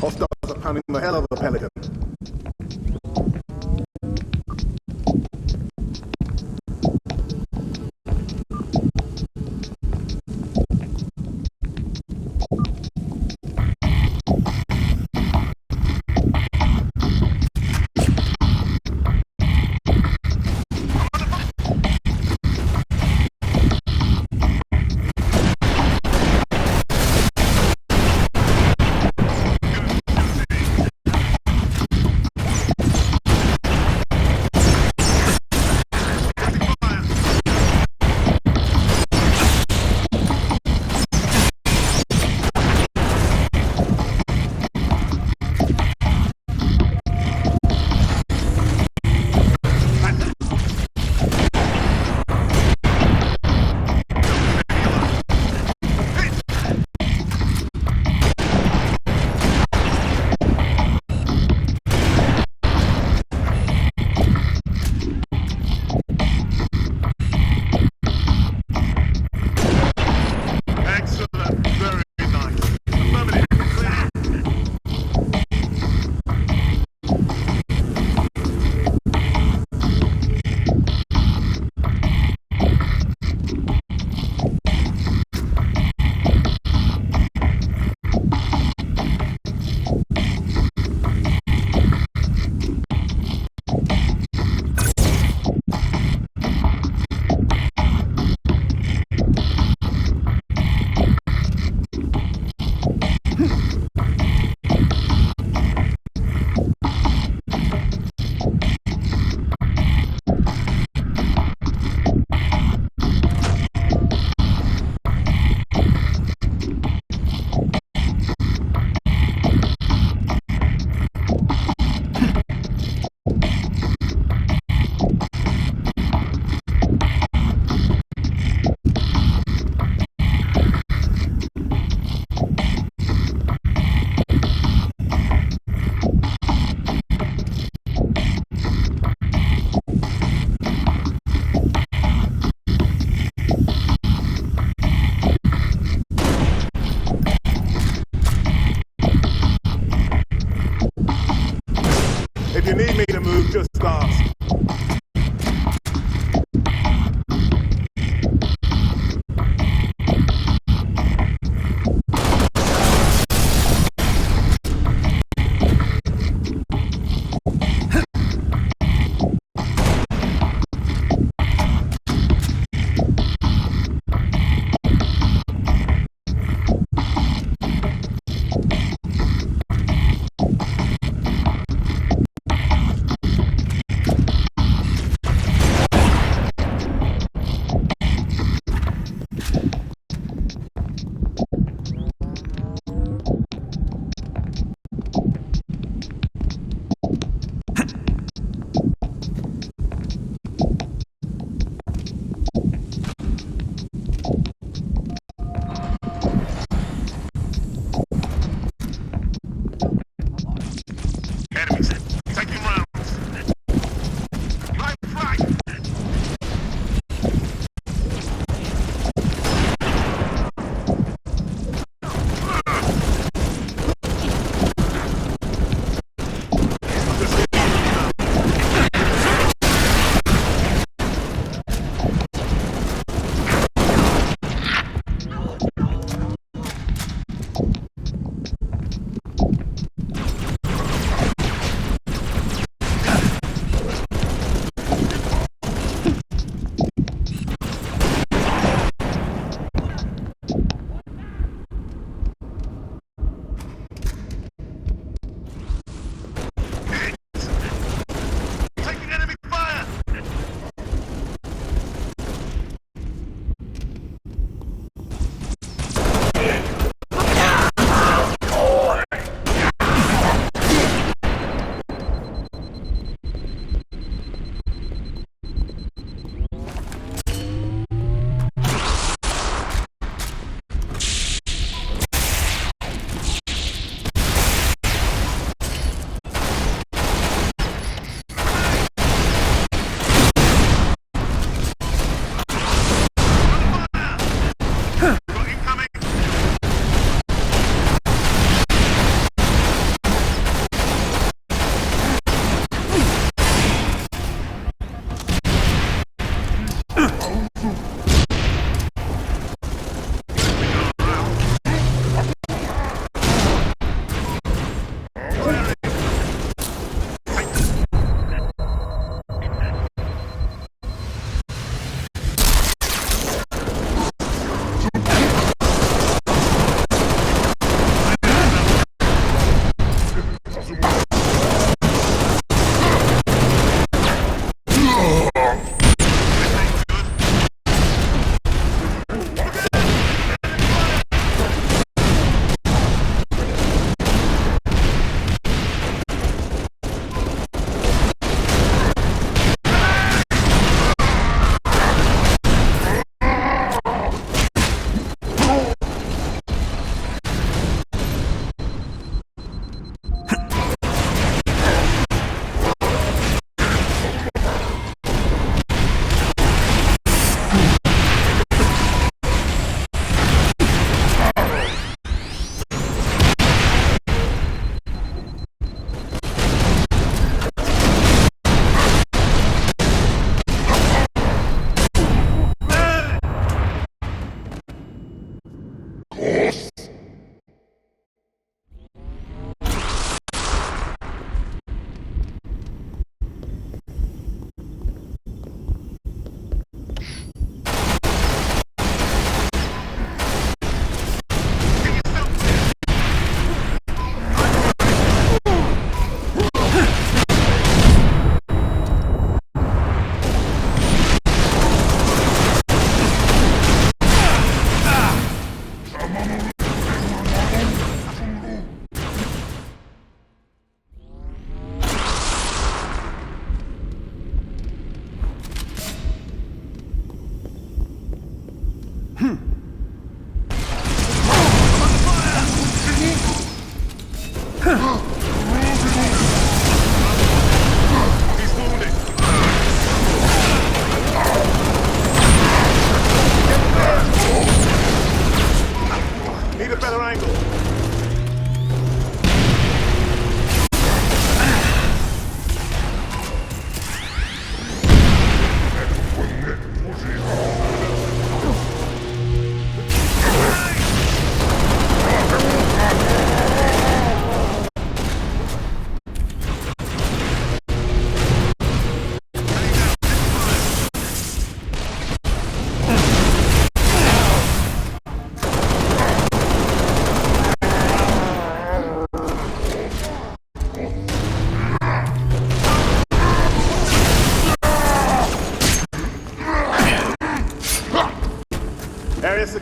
Hostiles are pounding the hell out of the Pelican. If you need me to move, just ask.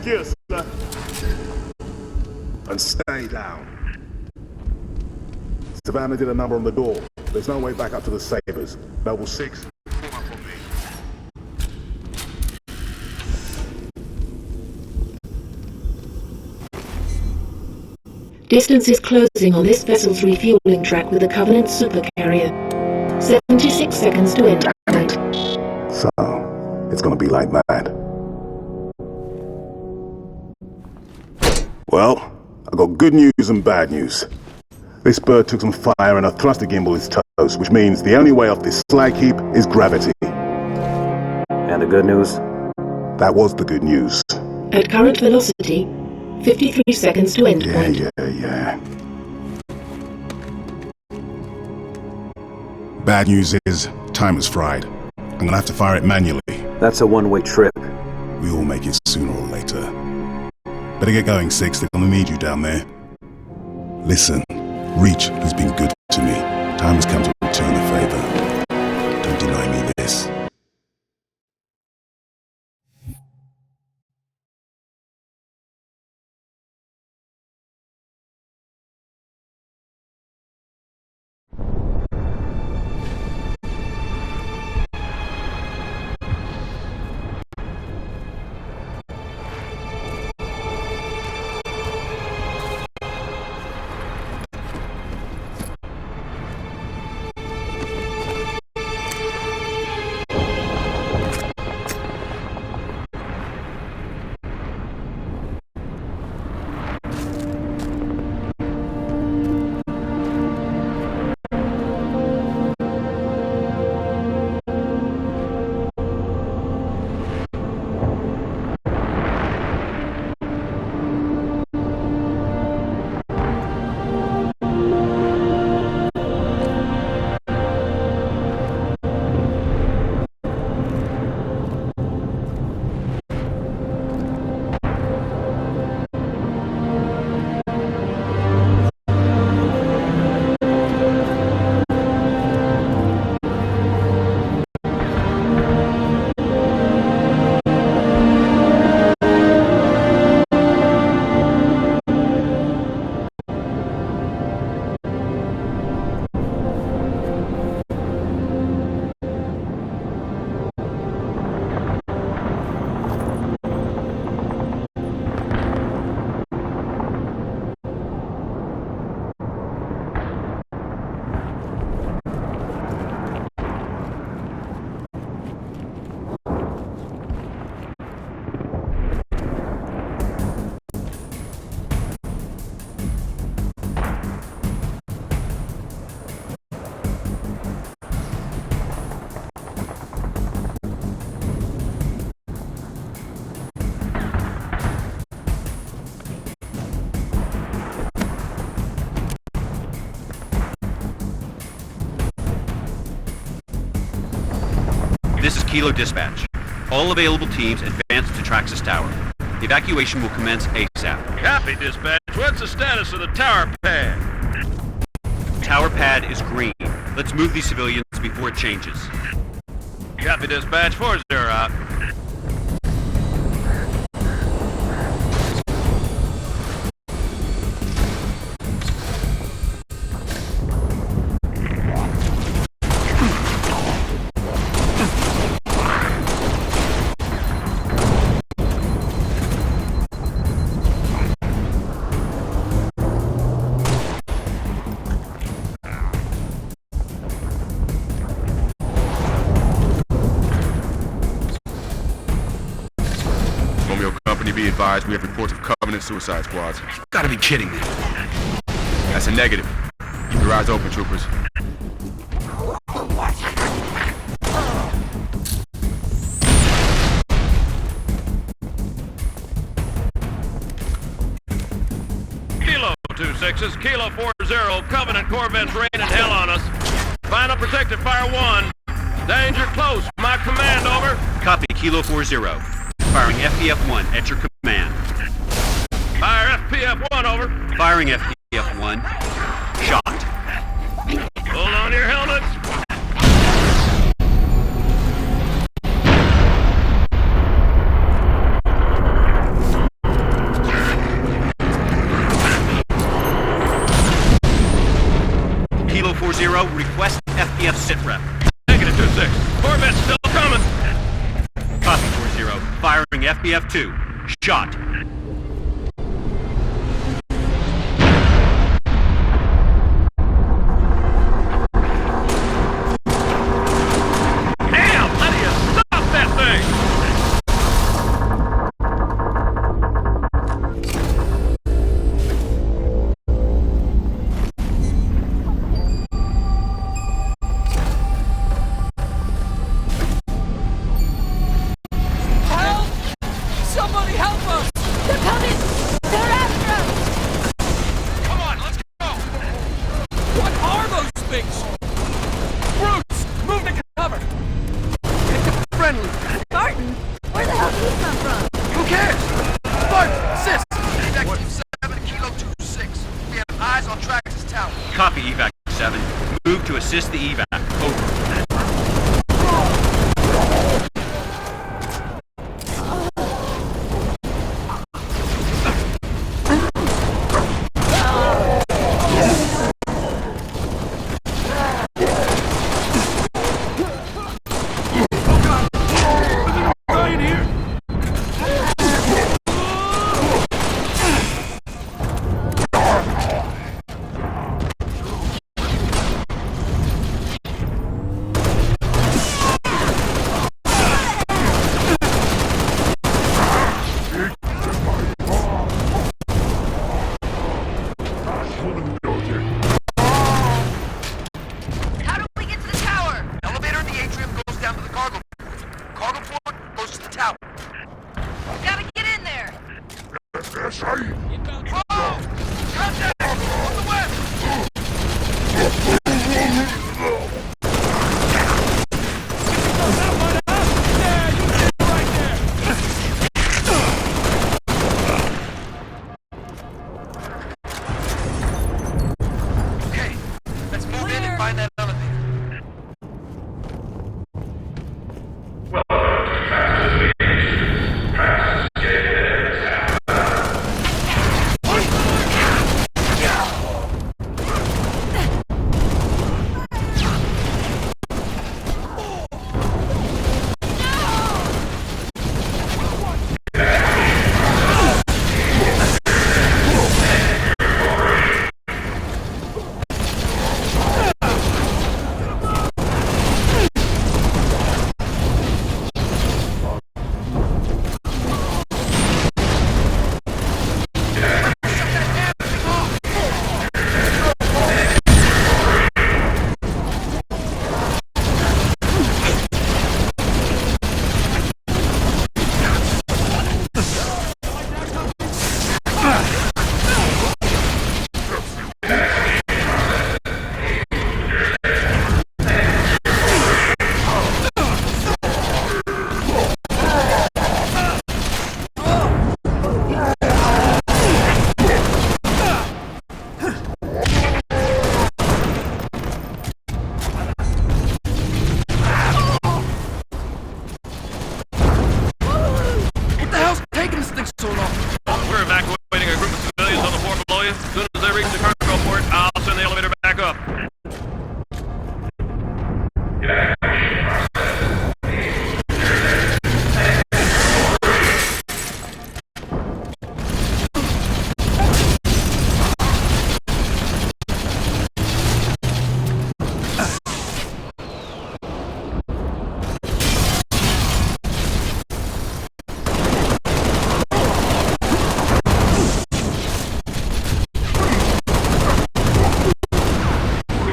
secure, sir. And stay down. Savannah did a number on the door. There's no way back up to the Sabres. Noble 6, form up on me. Distance is closing on this vessel's refueling track with the Covenant supercarrier. 76 seconds to enter. So, it's gonna be like that. Well, I got good news and bad news. This bird took some fire and a thruster gimbal is toast, which means the only way off this slag heap is gravity. And the good news? That was the good news. At current velocity, 53 seconds to end point. Yeah. Bad news is, time is fried. I'm gonna have to fire it manually. That's a one-way trip. We all make it sooner or later. Better get going, Six. They're gonna need you down there. Listen, Reach has been good to me. Time has come to return the favor. Don't deny me this. This is Kilo Dispatch. All available teams advance to Traxxas Tower. Evacuation will commence ASAP. Copy, Dispatch. What's the status of the tower pad? Tower pad is green. Let's move these civilians before it changes. Copy, Dispatch. 4-0 out. Be advised, we have reports of Covenant suicide squads. Gotta be kidding me. That's a negative. Keep your eyes open, troopers. Kilo 2-6s, Kilo 4-0, Covenant Corvettes raining hell on us. Final protective fire 1. Danger close. My command, over. Copy, Kilo 4-0. Firing FPF-1 at your command. Fire FPF-1, over. Firing FPF-1. Shot. Hold on to your helmets. 40, request FPF sitrep. Negative 2-6. Corvette's still coming. Copy 40, firing FPF 2. Shot. Damn! How do you stop that thing? Help! Somebody help us! They're coming! They're after us! Come on, let's go! What are those things? Brutes! Move to cover! It's friendly! Martin, where the hell did he come from? Who cares? Martin, assist! Evac 7 Kilo 26. We have eyes on Traxxas Tower. Copy evac 7. Move to assist the evac. Over. How do we get to the tower? Elevator in the atrium goes down to the cargo. Cargo port goes to the tower. Gotta get in there! Whoa! Contact! On the west! Okay, let's move in and find that elevator. We're evacuating a group of civilians on the floor below you. As soon as they reach the cargo port, I'll send the elevator back up.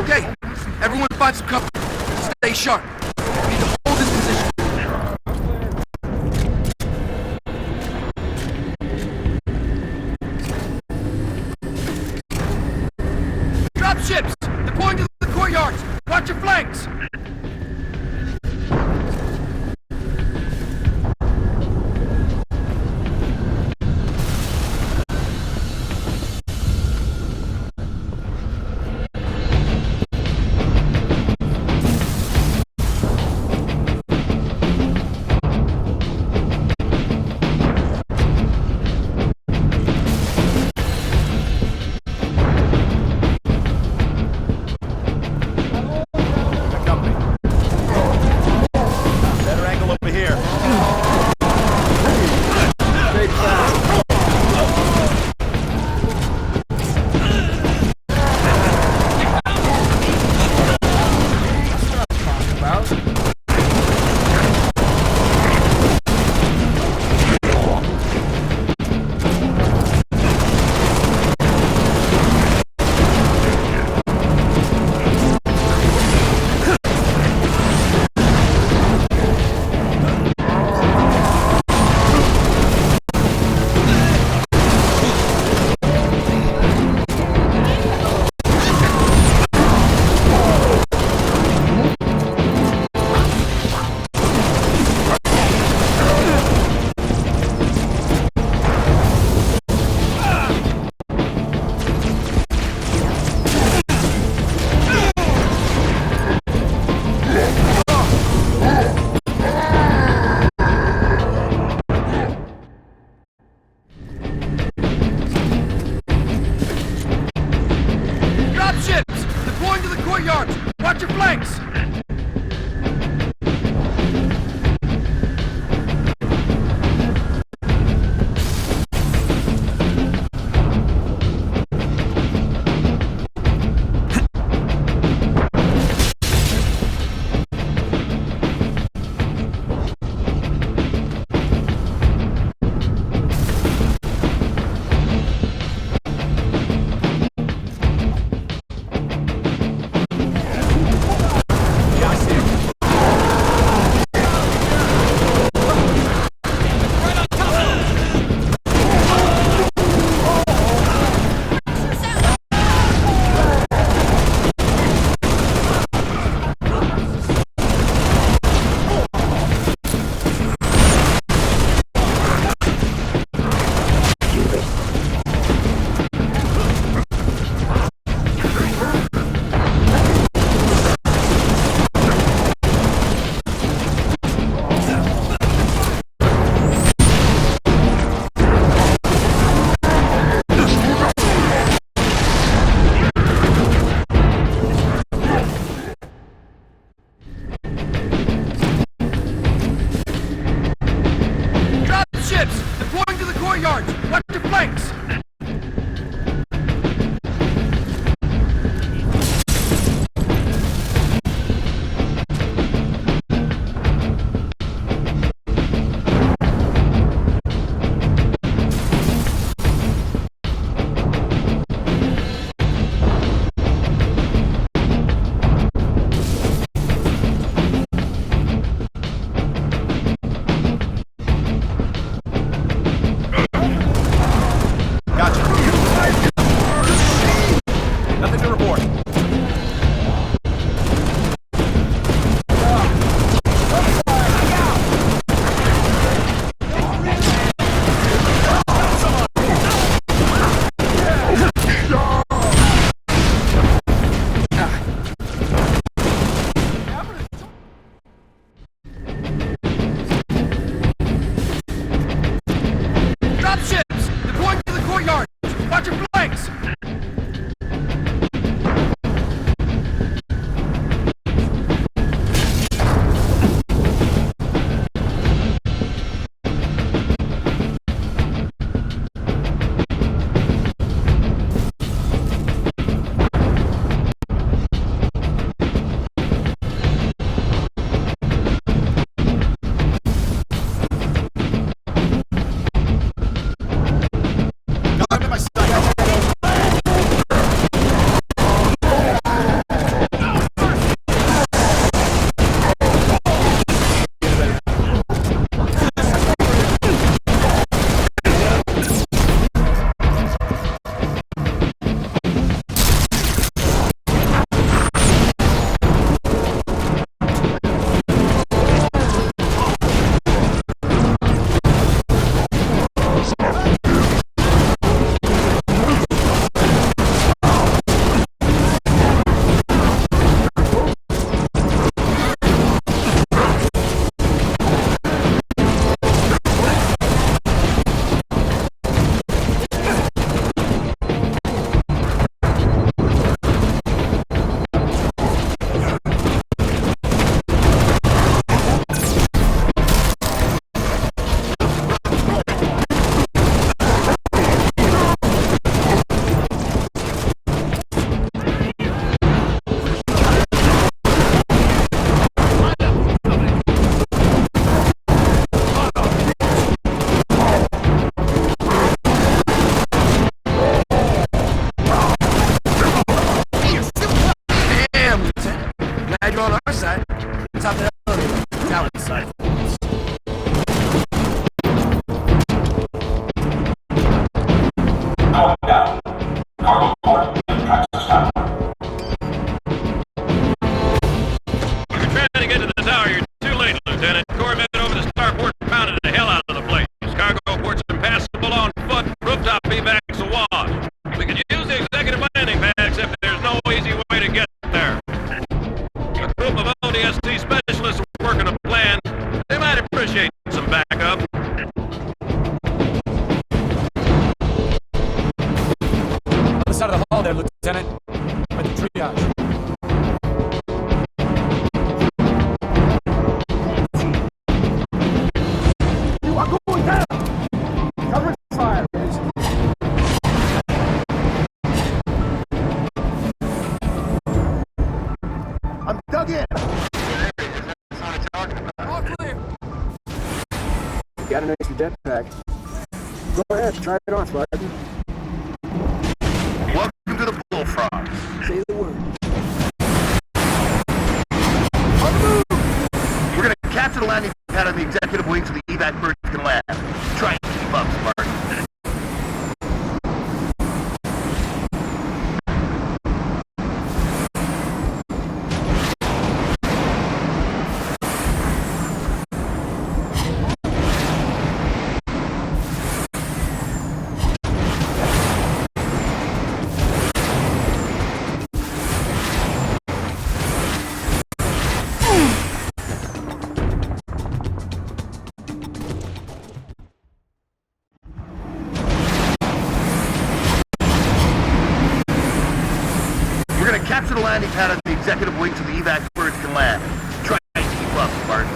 Okay, everyone find some cover. Stay sharp. We need to hold this position. Drop ships! Deploying to the courtyards! Watch your flanks! courtyards! Watch your flanks! Deploying to the courtyards! Watch your flanks! Nothing to report. Dropships! Deploying to the courtyards! Watch your flanks! got an extra jetpack. Go ahead, try it on, Spartan. Welcome to the Bullfrog. Say the word. On the move! We're gonna capture the landing pad on the executive wing so the evac birds can land. Try and keep up, Spartan. Capture the landing pad on the executive wing so the evac birds can land. Try and keep up, Spartan.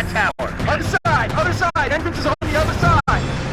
that tower. Other side! Entrance is on the other side!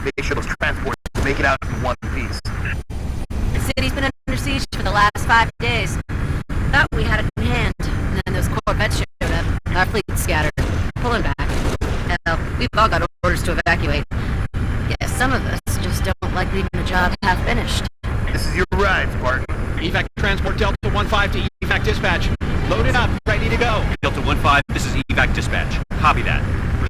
make sure those transports make it out in one piece. The city's been under siege for the last 5 days. Thought we had it in hand, and then those Corvettes showed up. Our fleet scattered, pulling back. Hell, we've all got orders to evacuate. Yeah, some of us just don't like leaving the job half finished. This is your ride, Spartan. Evac transport Delta 1-5 to evac dispatch. Loaded up, ready to go. Delta 1-5, this is evac dispatch. Copy that.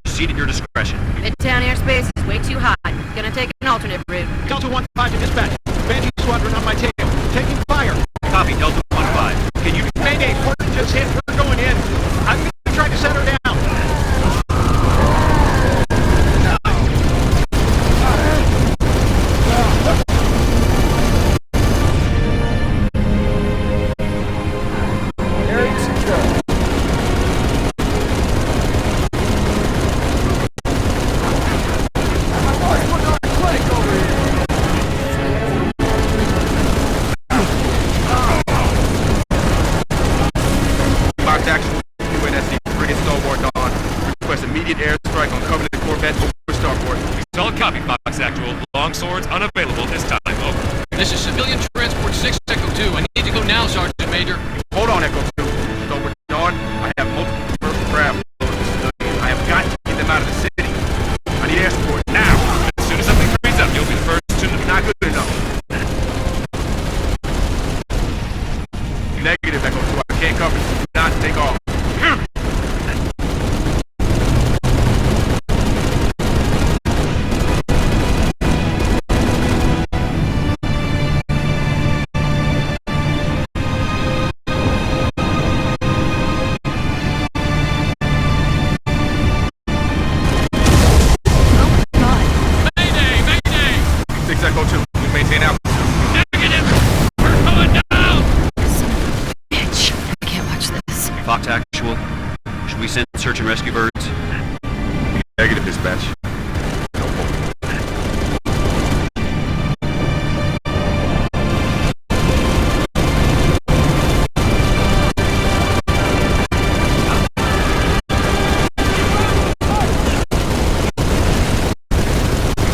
Proceed at your discretion. Midtown airspace is way too hot. Gonna take an alternate route. Delta 1-5 to dispatch. Banshee squadron on my tail. Taking fire. Copy, Delta 1-5. Can you... Mayday, Portland just hit. We're going in. I'm gonna try to set her down. Longswords unavailable this time. Over. This is civilian transport 6 Echo 2. I need to go now, Sergeant Major. Hold on, Echo 2. It's over, Dawn. I have multiple first craft. I have got to get them out of the city. I need air support now. As soon as something frees up, you'll be the first to... Not good enough. Negative, Echo 2. I can't cover you. Do not take off. Fox Actual, should we send search and rescue birds? Negative, dispatch.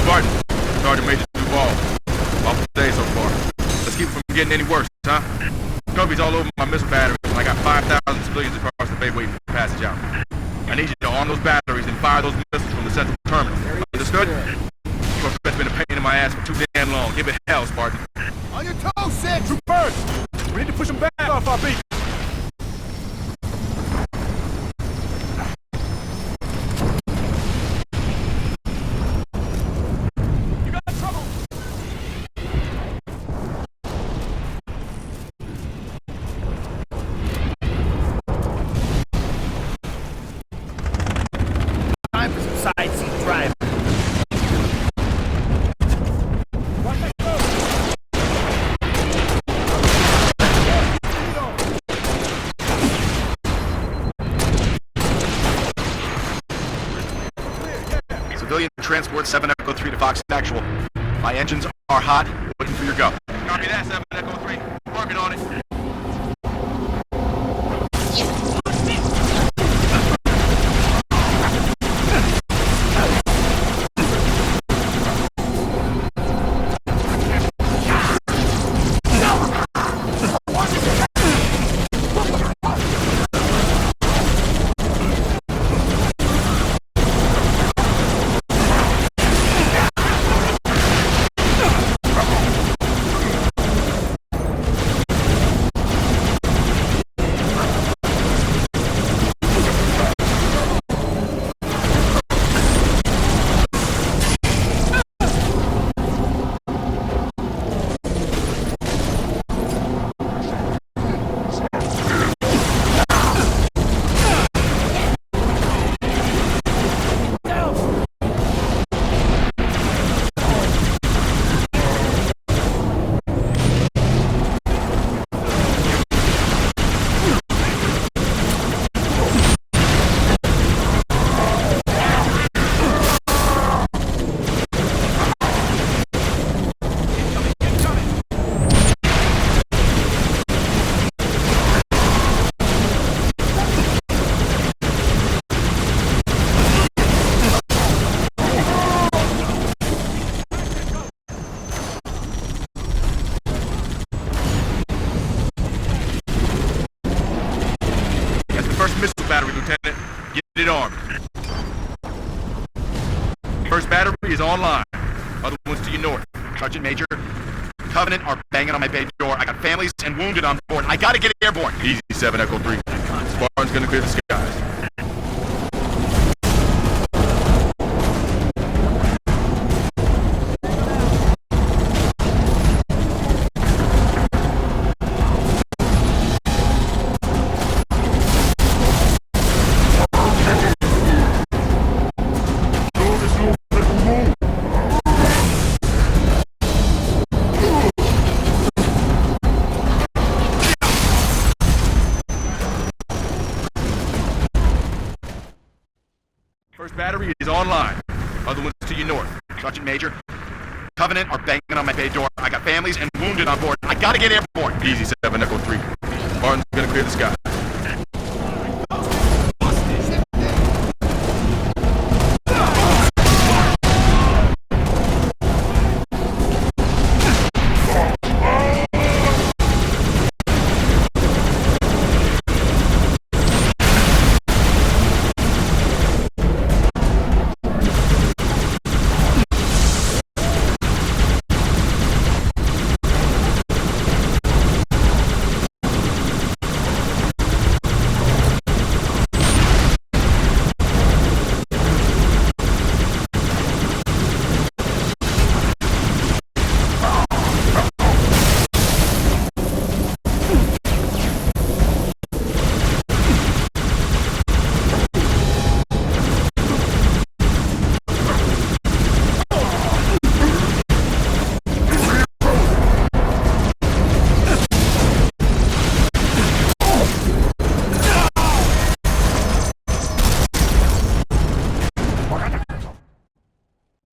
Spartan, Sergeant Major Duval. Awful day so far. Let's keep it from getting any worse, huh? Coverage all over my missile batteries, and I got 5,000 civilians across the bay waiting for passage out. I need you to arm those batteries and fire those missiles from the central terminal. Understood? Corvette's been a pain in my ass for too damn long. Give it hell, Spartan. On your toes, 6! Troopers! We need to push them back off our beat. You got trouble! Time for some side seat driving. Civilian transport 7 Echo 3 to Fox Actual. My engines are hot, looking for your go. Copy that, 7 Echo 3. Working on it. armed. First battery is online. Other ones to your north. Sergeant Major, Covenant are banging on my bay door. I got families and wounded on board. I gotta get airborne. Easy, 7 Echo 3. Spartan's gonna clear the skies. First battery is online. Other ones to your north. Sergeant Major, Covenant are banging on my bay door. I got families and wounded on board. I gotta get airborne. Easy, 7 Echo 3. Spartan's gonna clear the sky.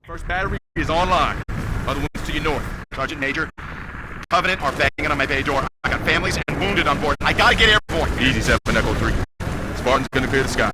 First battery is online. Other ones to your north. Sergeant Major, Covenant are banging on my bay door. I got families and wounded on board. I gotta get airborne. Easy, 7 Echo 3. Spartan's gonna clear the skies.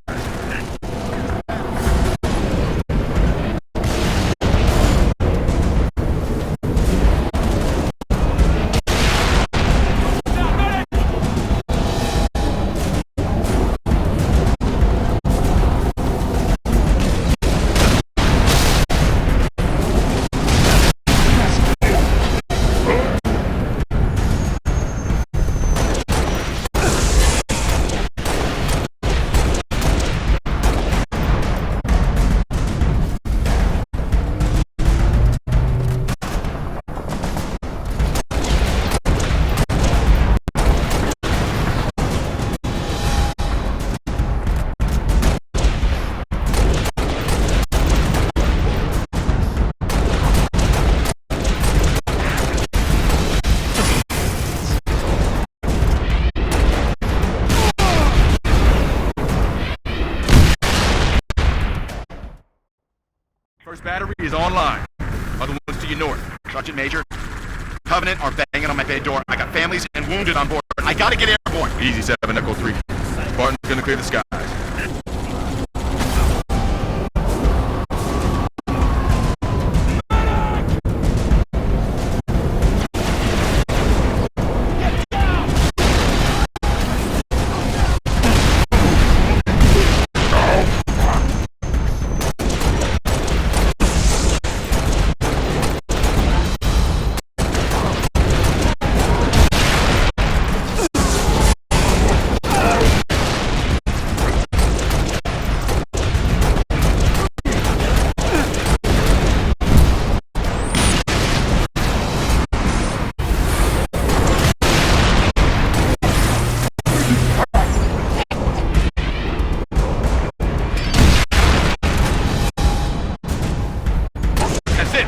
First battery is online. Other ones to your north. Sergeant Major, Covenant are banging on my bay door. I got families and wounded on board. I gotta get airborne. Easy, 7 Echo 3. Spartan's gonna clear the skies.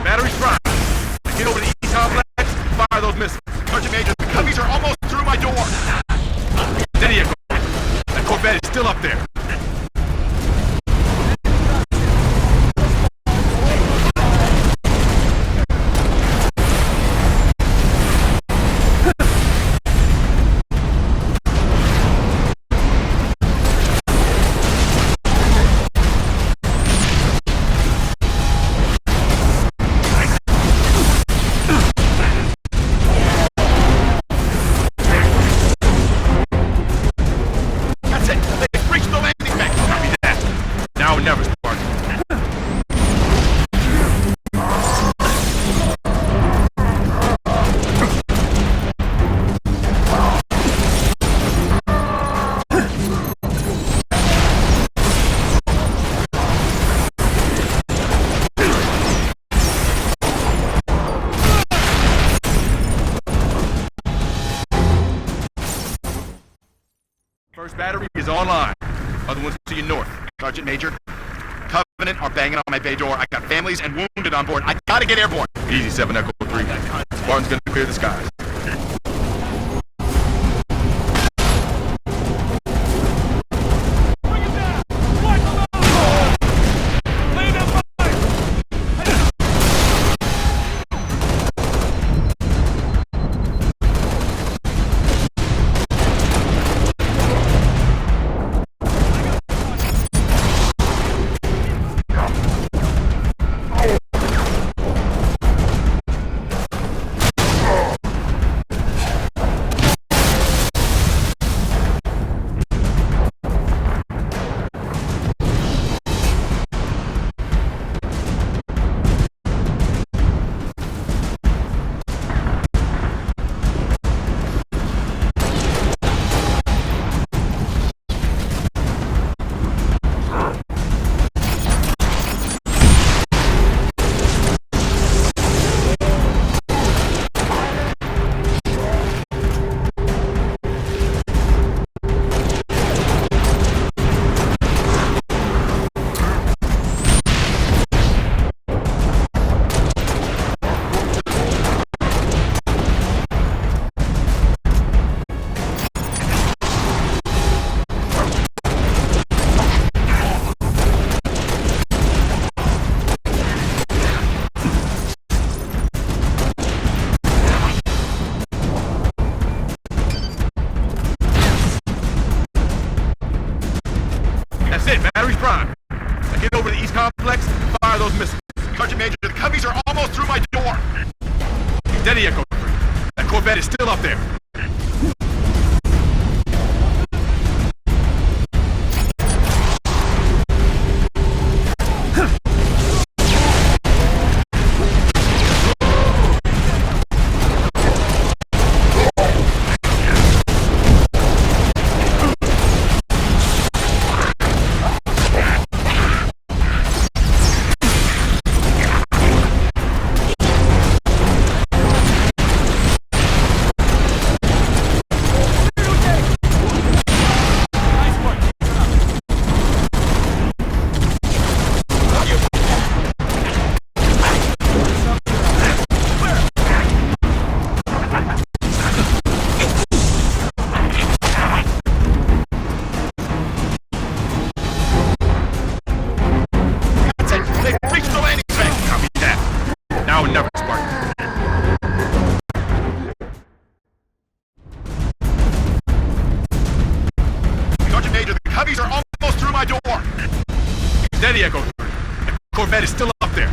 Battery's prime. Get over the east complex, fire those missiles. Sergeant Major, the Cubbies are almost through my door. Steady, Echo. That Corvette is still up there. That's it! They've reached the land! never, Spartan. First battery is online. Other ones to your north. Sergeant Major, Covenant are banging on my bay door. I got families and wounded on board. I gotta get airborne. Easy, 7 Echo 3. Spartan's gonna clear the skies. Battery's prime. Now get over to the east complex and fire those missiles. Sergeant Major, the Coveys are almost through my door. Steady, Echo 3. That Corvette is still up there. Steady, Echo 3. The Corvette is still up there.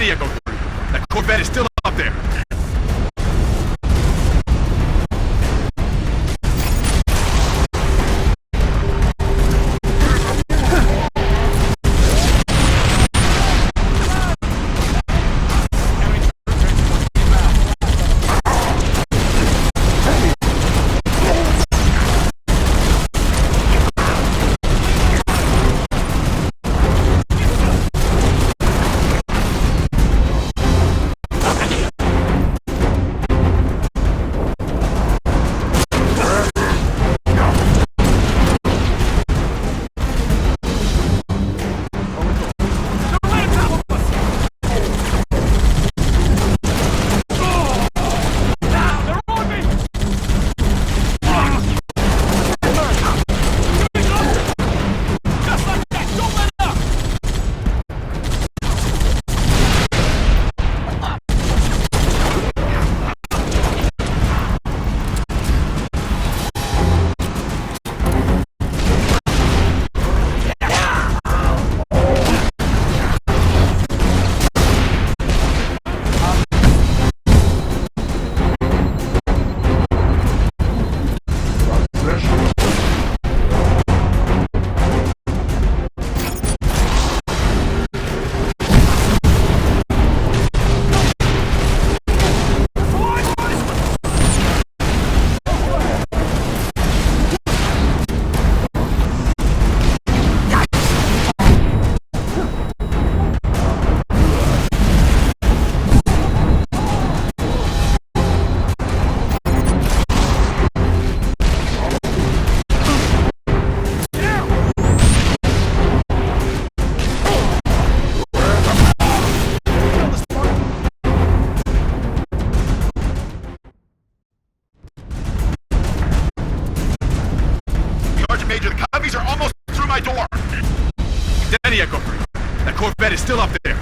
Steady, Echo 3. That Corvette is still up there. Major, the Coveys are almost through my door. Steady, Echo 3. That Corvette is still up there.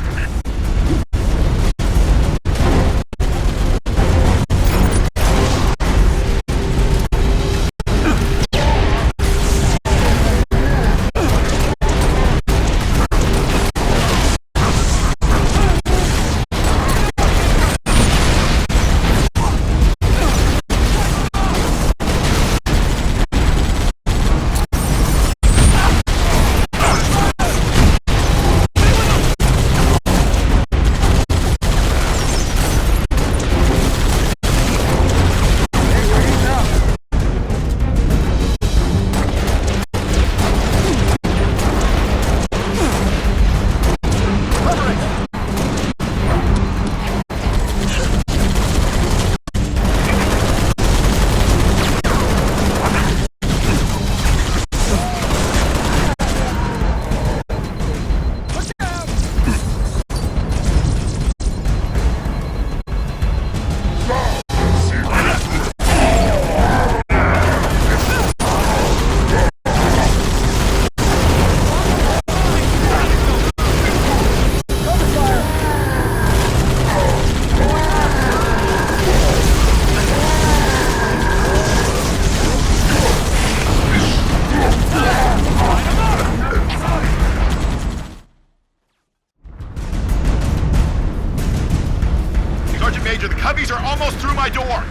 Major, the Coveys are almost through my door.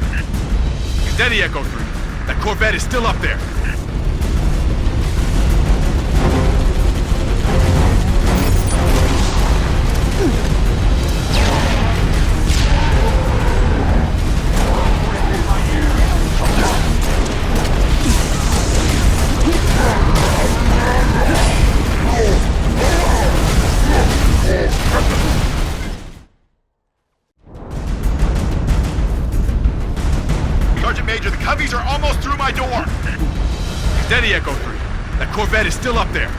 Steady, Echo 3. That Corvette is still up there. Major, the Coveys are almost through my door. Steady, Echo 3. That Corvette is still up there.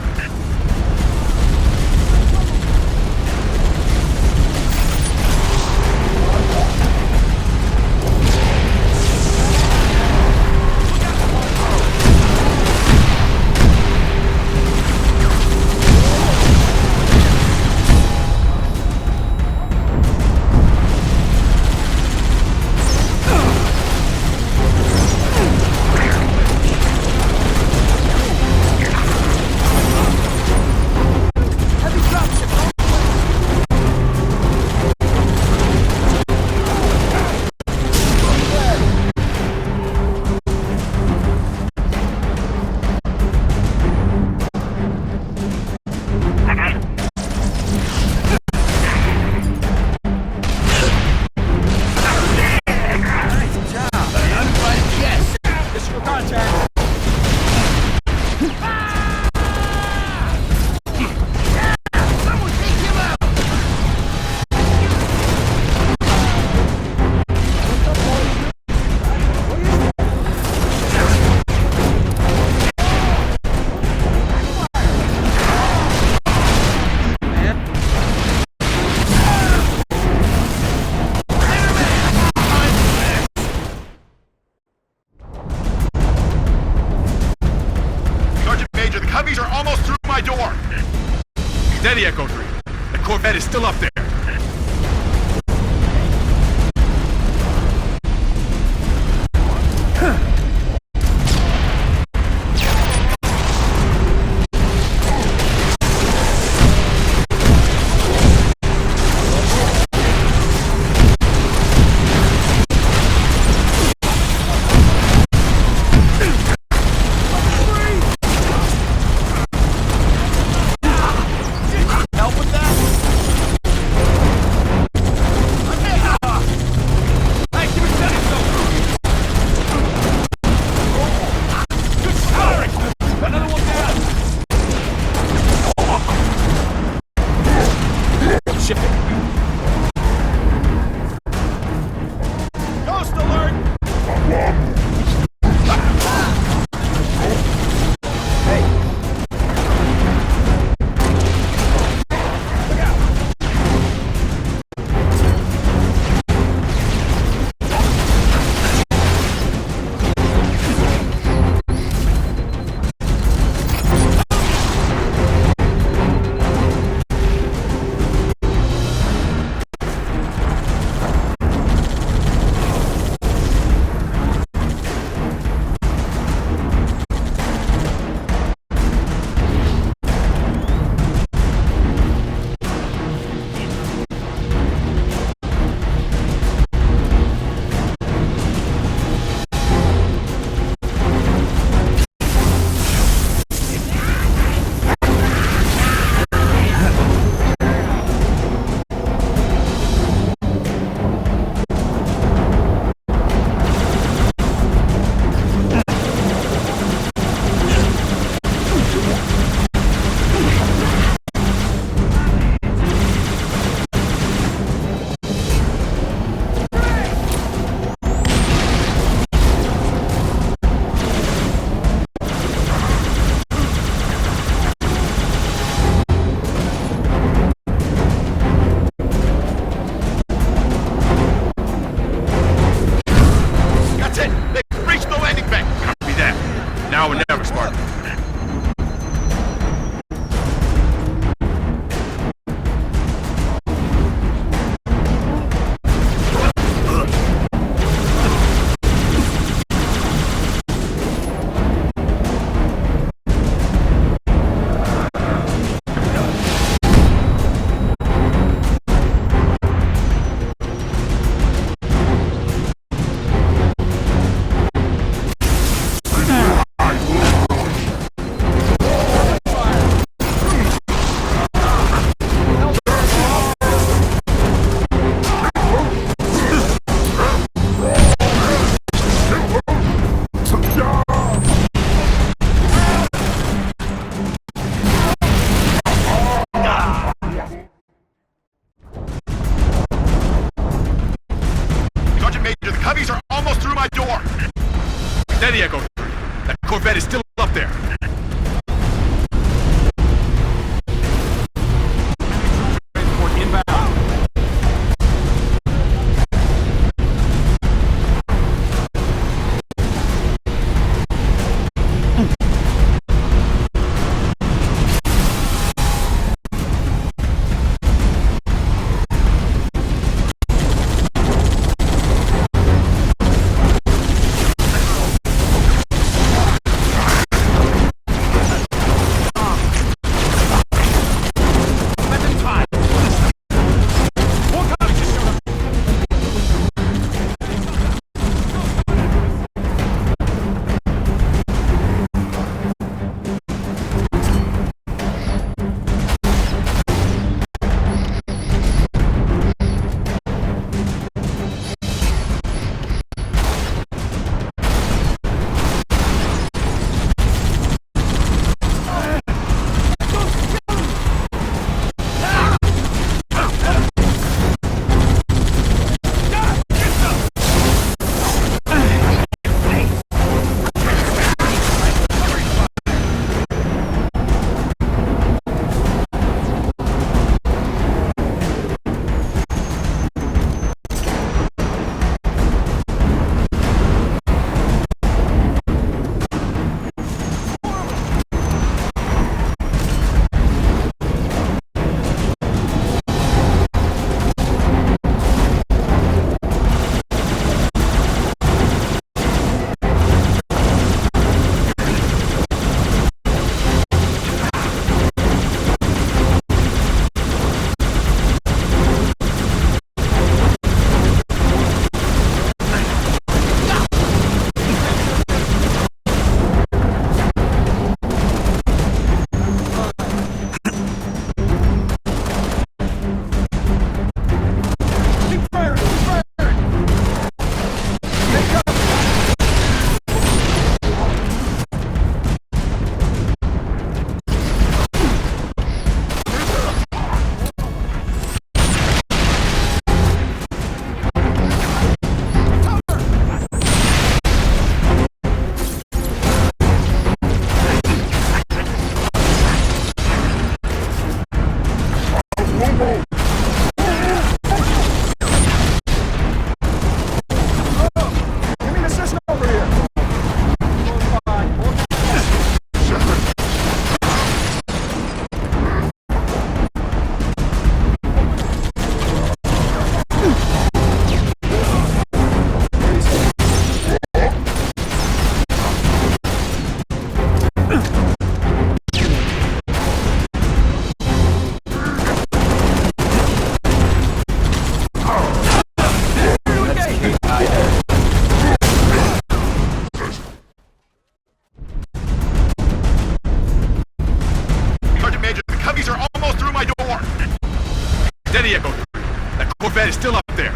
Corvette is still up there. Now or never, Spartan. Cubbies are almost through my door! Steady, Echo 3. That Corvette is still up there. Transport inbound. the Echo 3. That Corvette is still up there.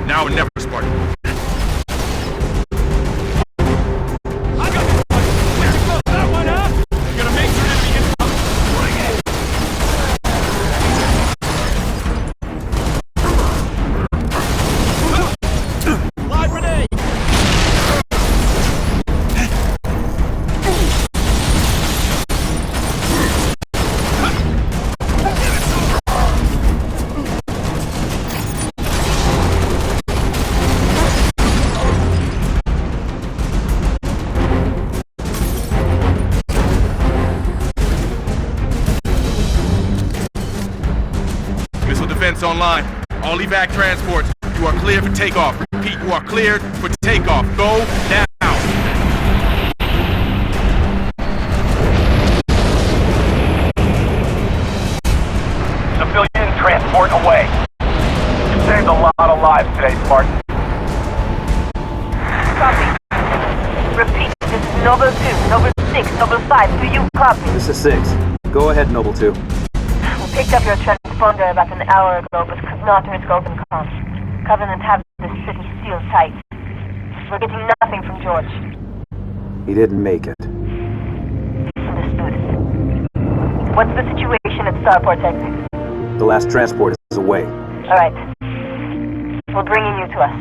Now or never, Spartan. Defense online. All evac transports, you are cleared for takeoff. Repeat, you are cleared for takeoff. Go now. Civilian transport away. You saved a lot of lives today, Spartan. Copy. Repeat, this is Noble 2, Noble 6, Noble 5. Do you copy? This is 6. Go ahead, Noble 2. We picked up your transponder about an hour ago, but could not risk open comms. Covenant have the city sealed tight. We're getting nothing from George. He didn't make it. Understood. What's the situation at Starport exit? The last transport is away. Alright. We're bringing you to us.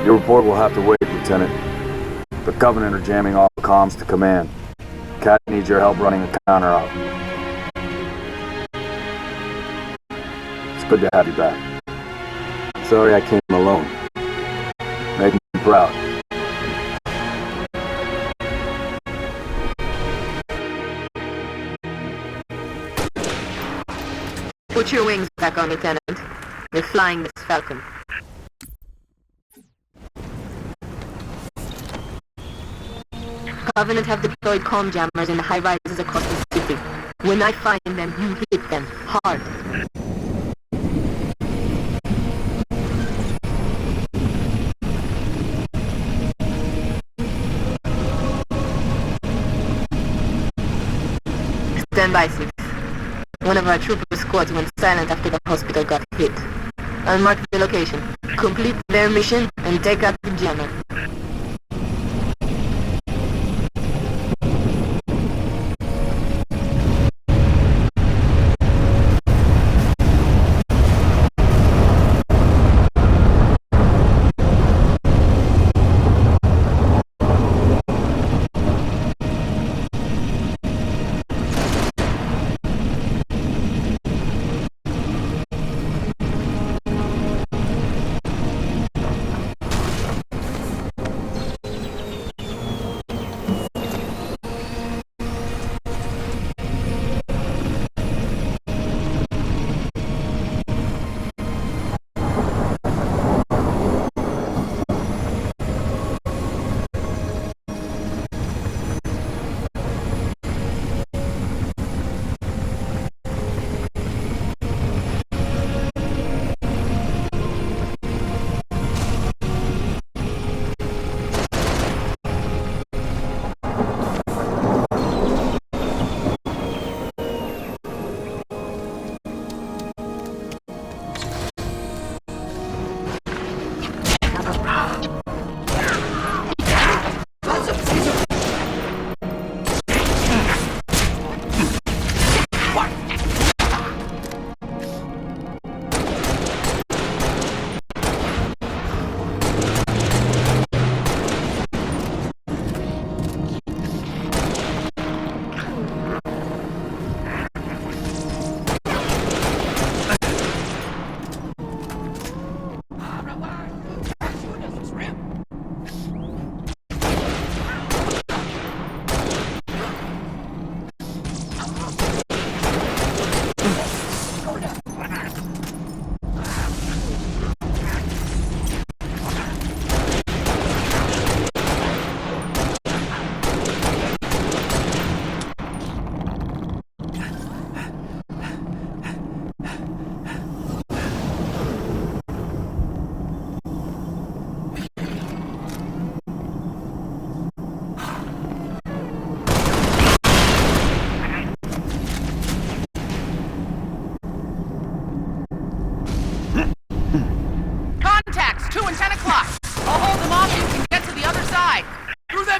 Your report will have to wait, Lieutenant. The Covenant are jamming all comms to command. Cat needs your help running a counter out. It's good to have you back. Sorry I came alone. Make me proud. Put your wings back on, Lieutenant. We're flying this Falcon. Covenant have deployed comm jammers in the high rises across the city. When I find them, you hit them hard. Stand by, 6. One of our trooper squads went silent after the hospital got hit. I'll mark the location. Complete their mission and take out the jammer.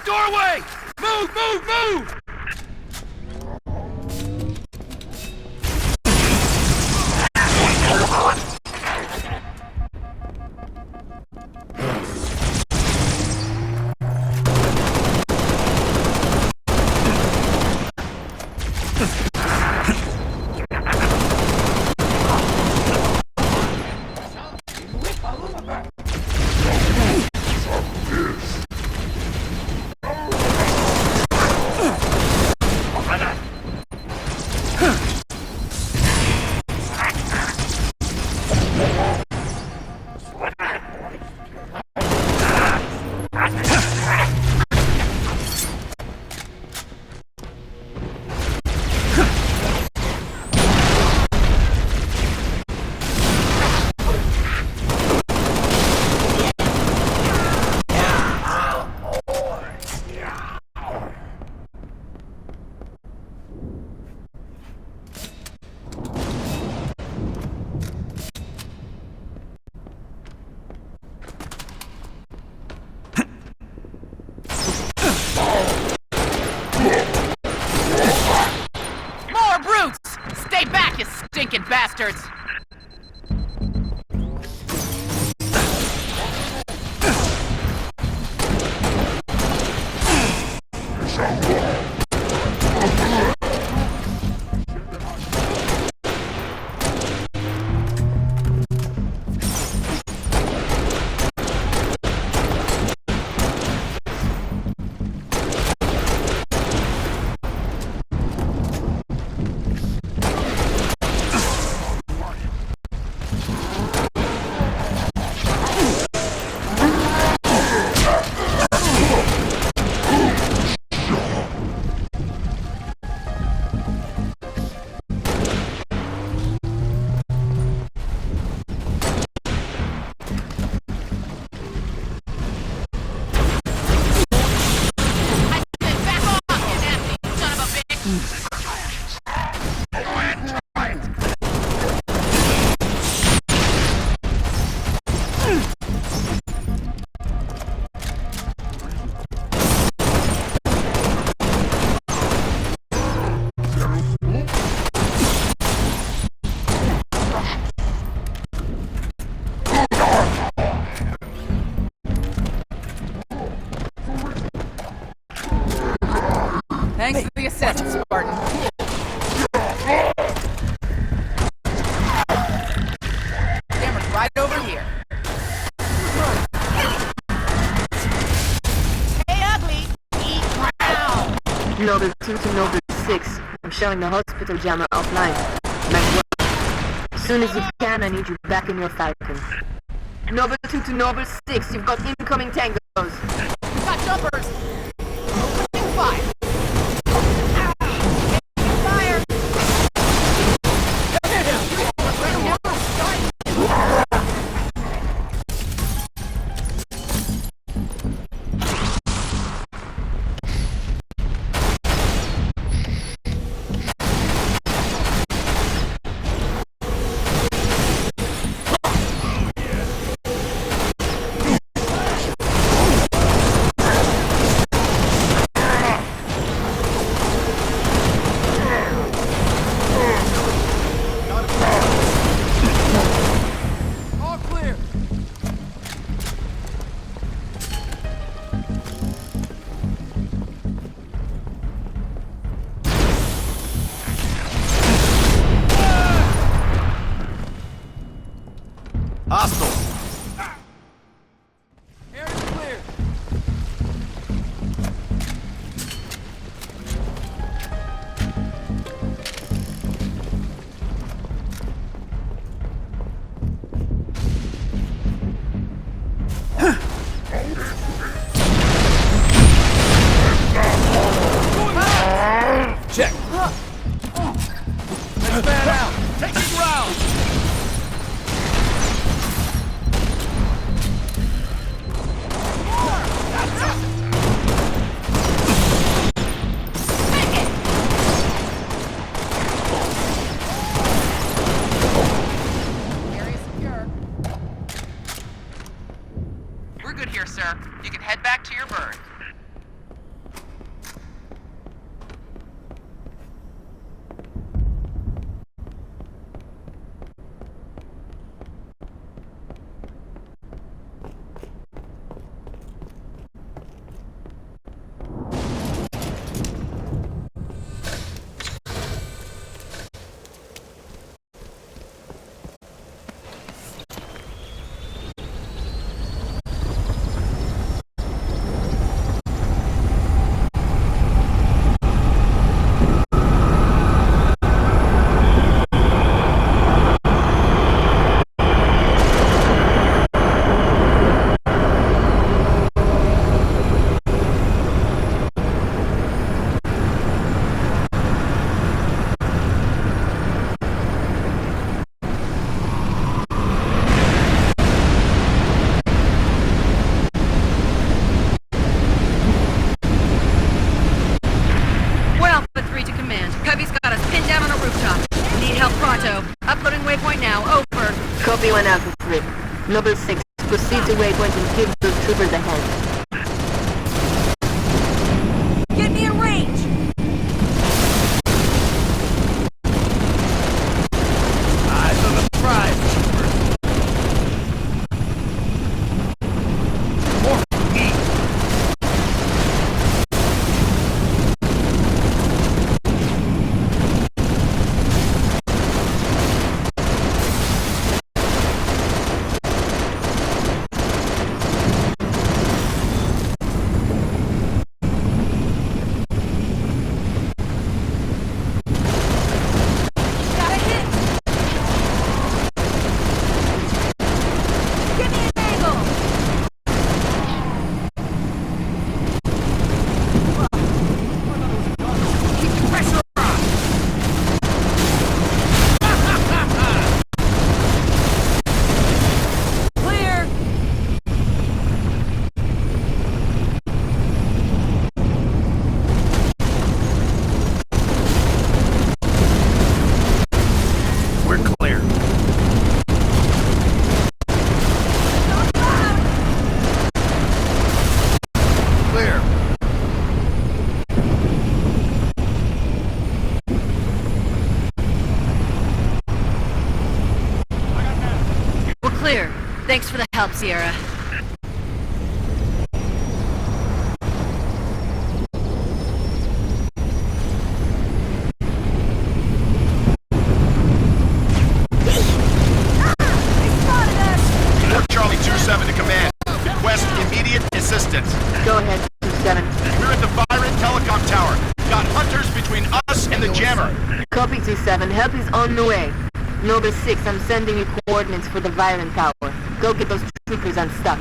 Doorway! Move, move, move! Stinking bastards! Thanks for the assist, Spartan. Camera's right over here. Hey, ugly! Eat now! Noble 2 to Noble 6. I'm showing the hospital jammer offline. Nice work. As soon as you can, I need you back in your Falcon. Noble 2 to Noble 6. You've got incoming tangos. We've got jumpers! Opening fire! Hostile! Area clear. Check! Let's fan out. Taking rounds. Area secure. We're good here, sir. You can head back to your bird. Copy 1 Alpha 3. Noble 6, proceed to waypoint and give those troopers a hand. Get me in range! Eyes on the prize, troopers. More for me. help, Sierra. Charlie 2-7 to command. Request immediate assistance. Go ahead, 2-7. We're at the Byron Telecom Tower. Got hunters between us and the jammer. Copy, 2-7. Help is on the way. Nova 6, I'm sending you coordinates for the Byron Tower. Go get those troopers unstuck.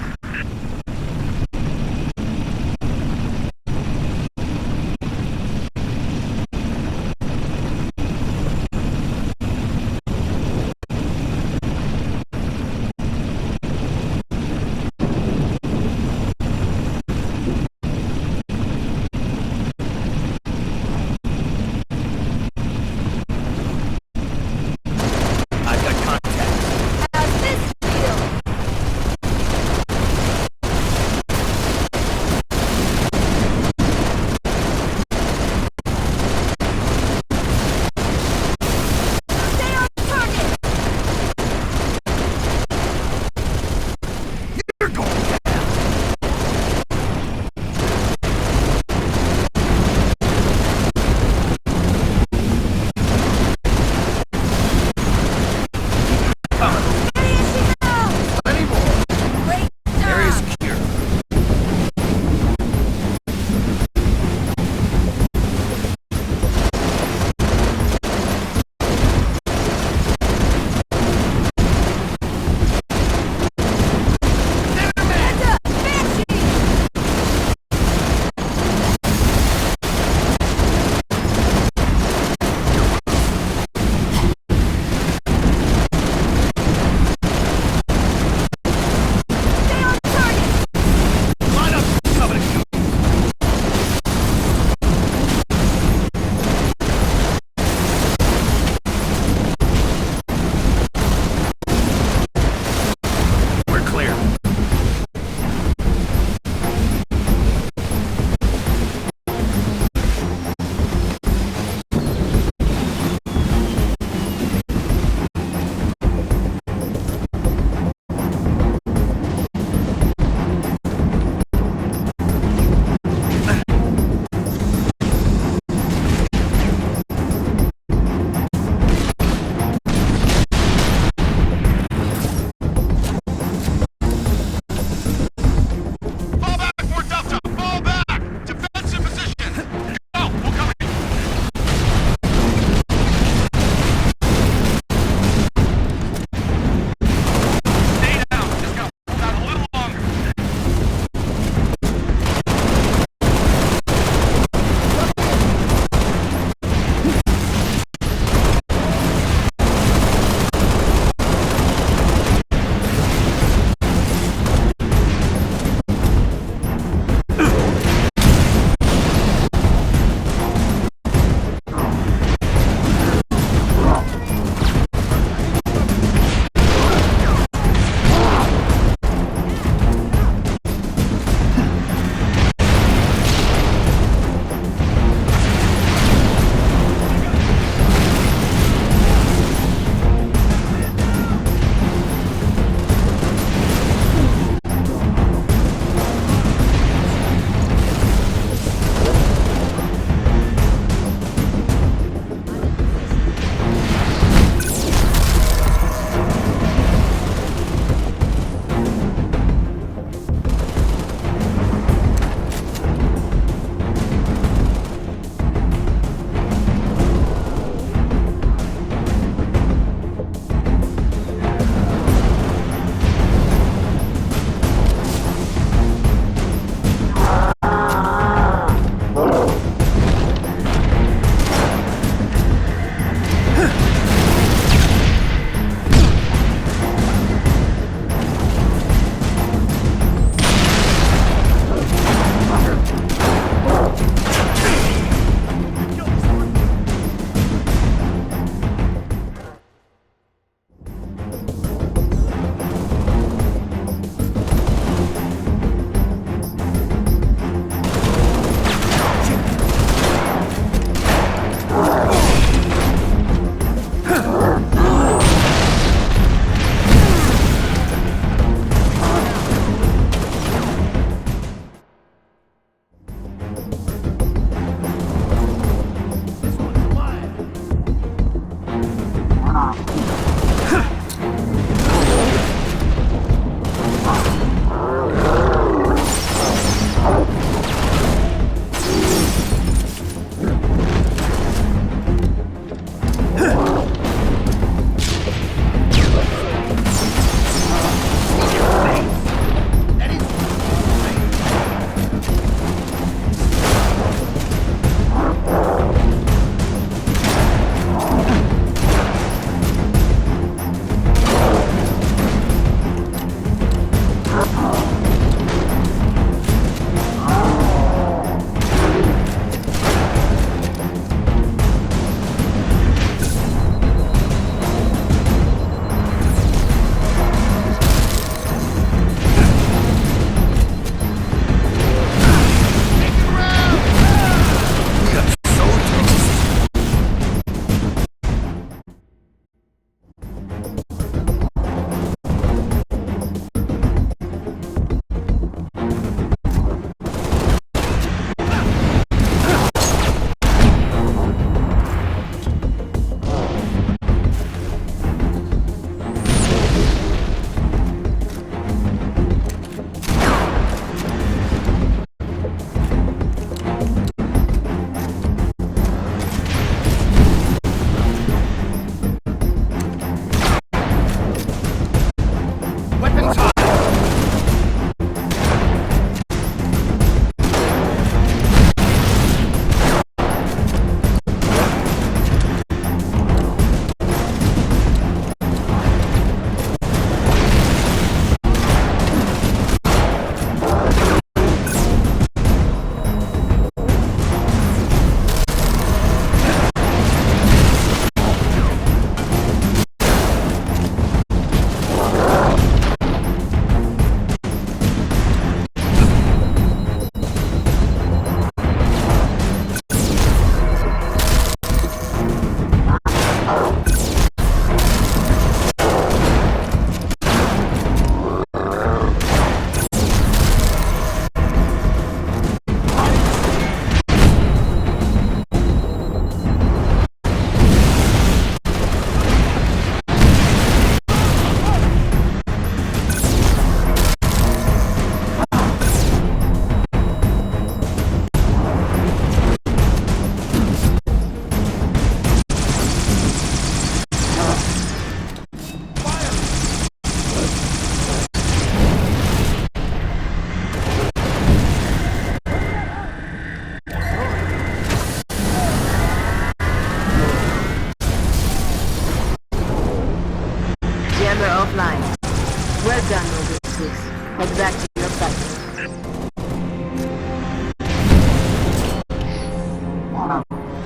Head back to your site.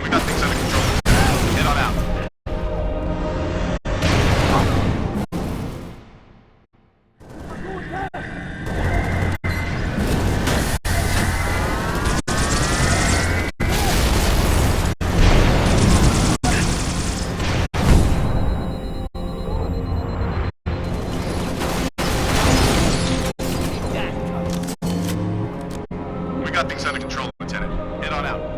We got things under control. Head on out. We got things under control, Lieutenant. Head on out.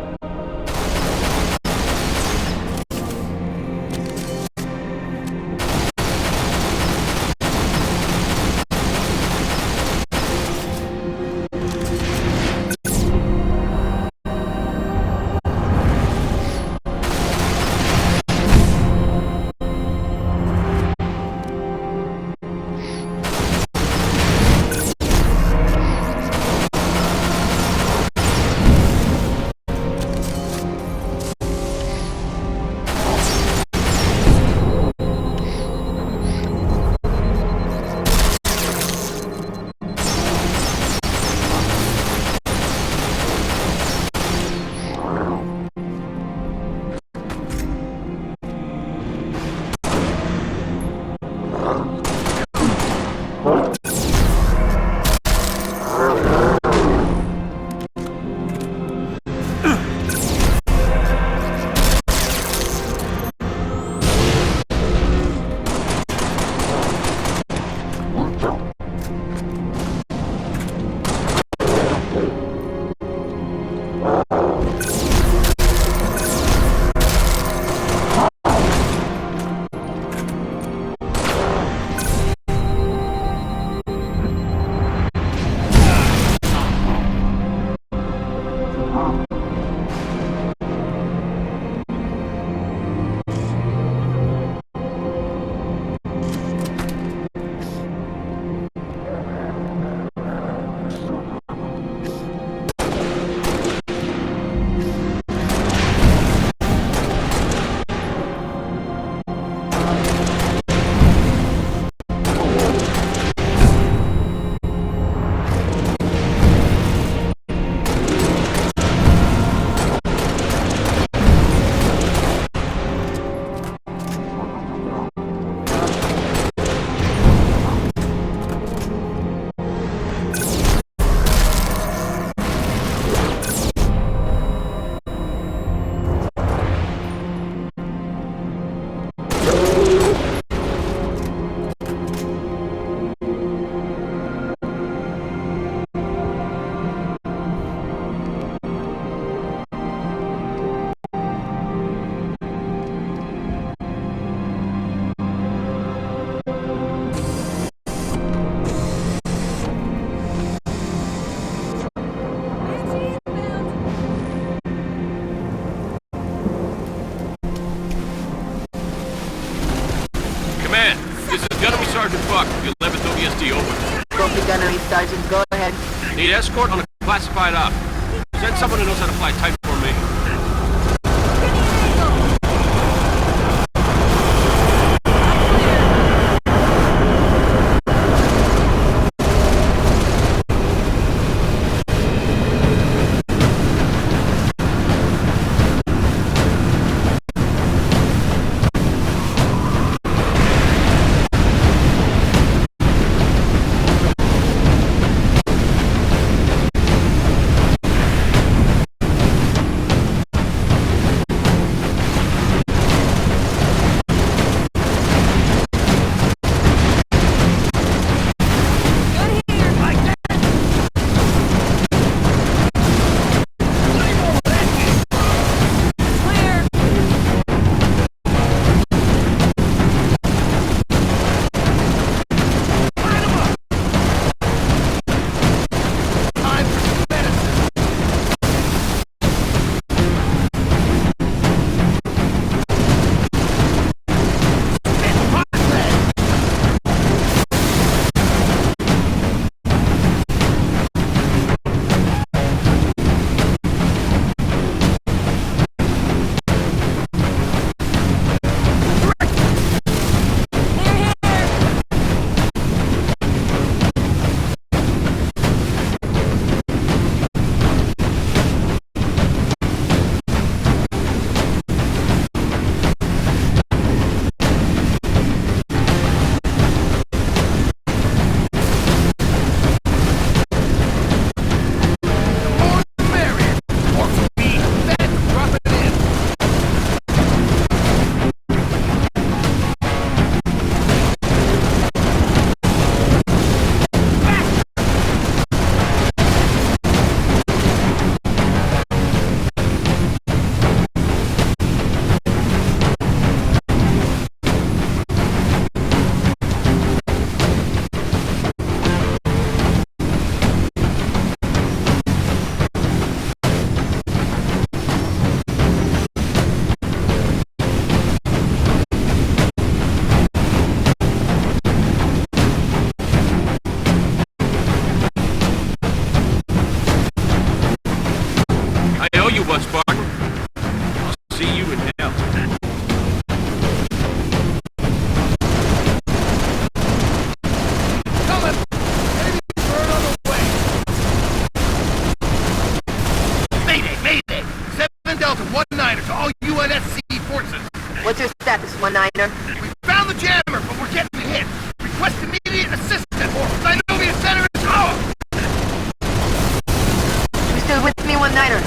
Sergeant Buck, the 11th ODST, over. Copy, Gunnery Sergeant. Go ahead. Need escort on a classified op. Send someone who knows how to fly Type for me. 1-9er. We found the jammer, but we're getting hit. Request immediate assistance. Synovia Center is power. You still with me, 1-9er?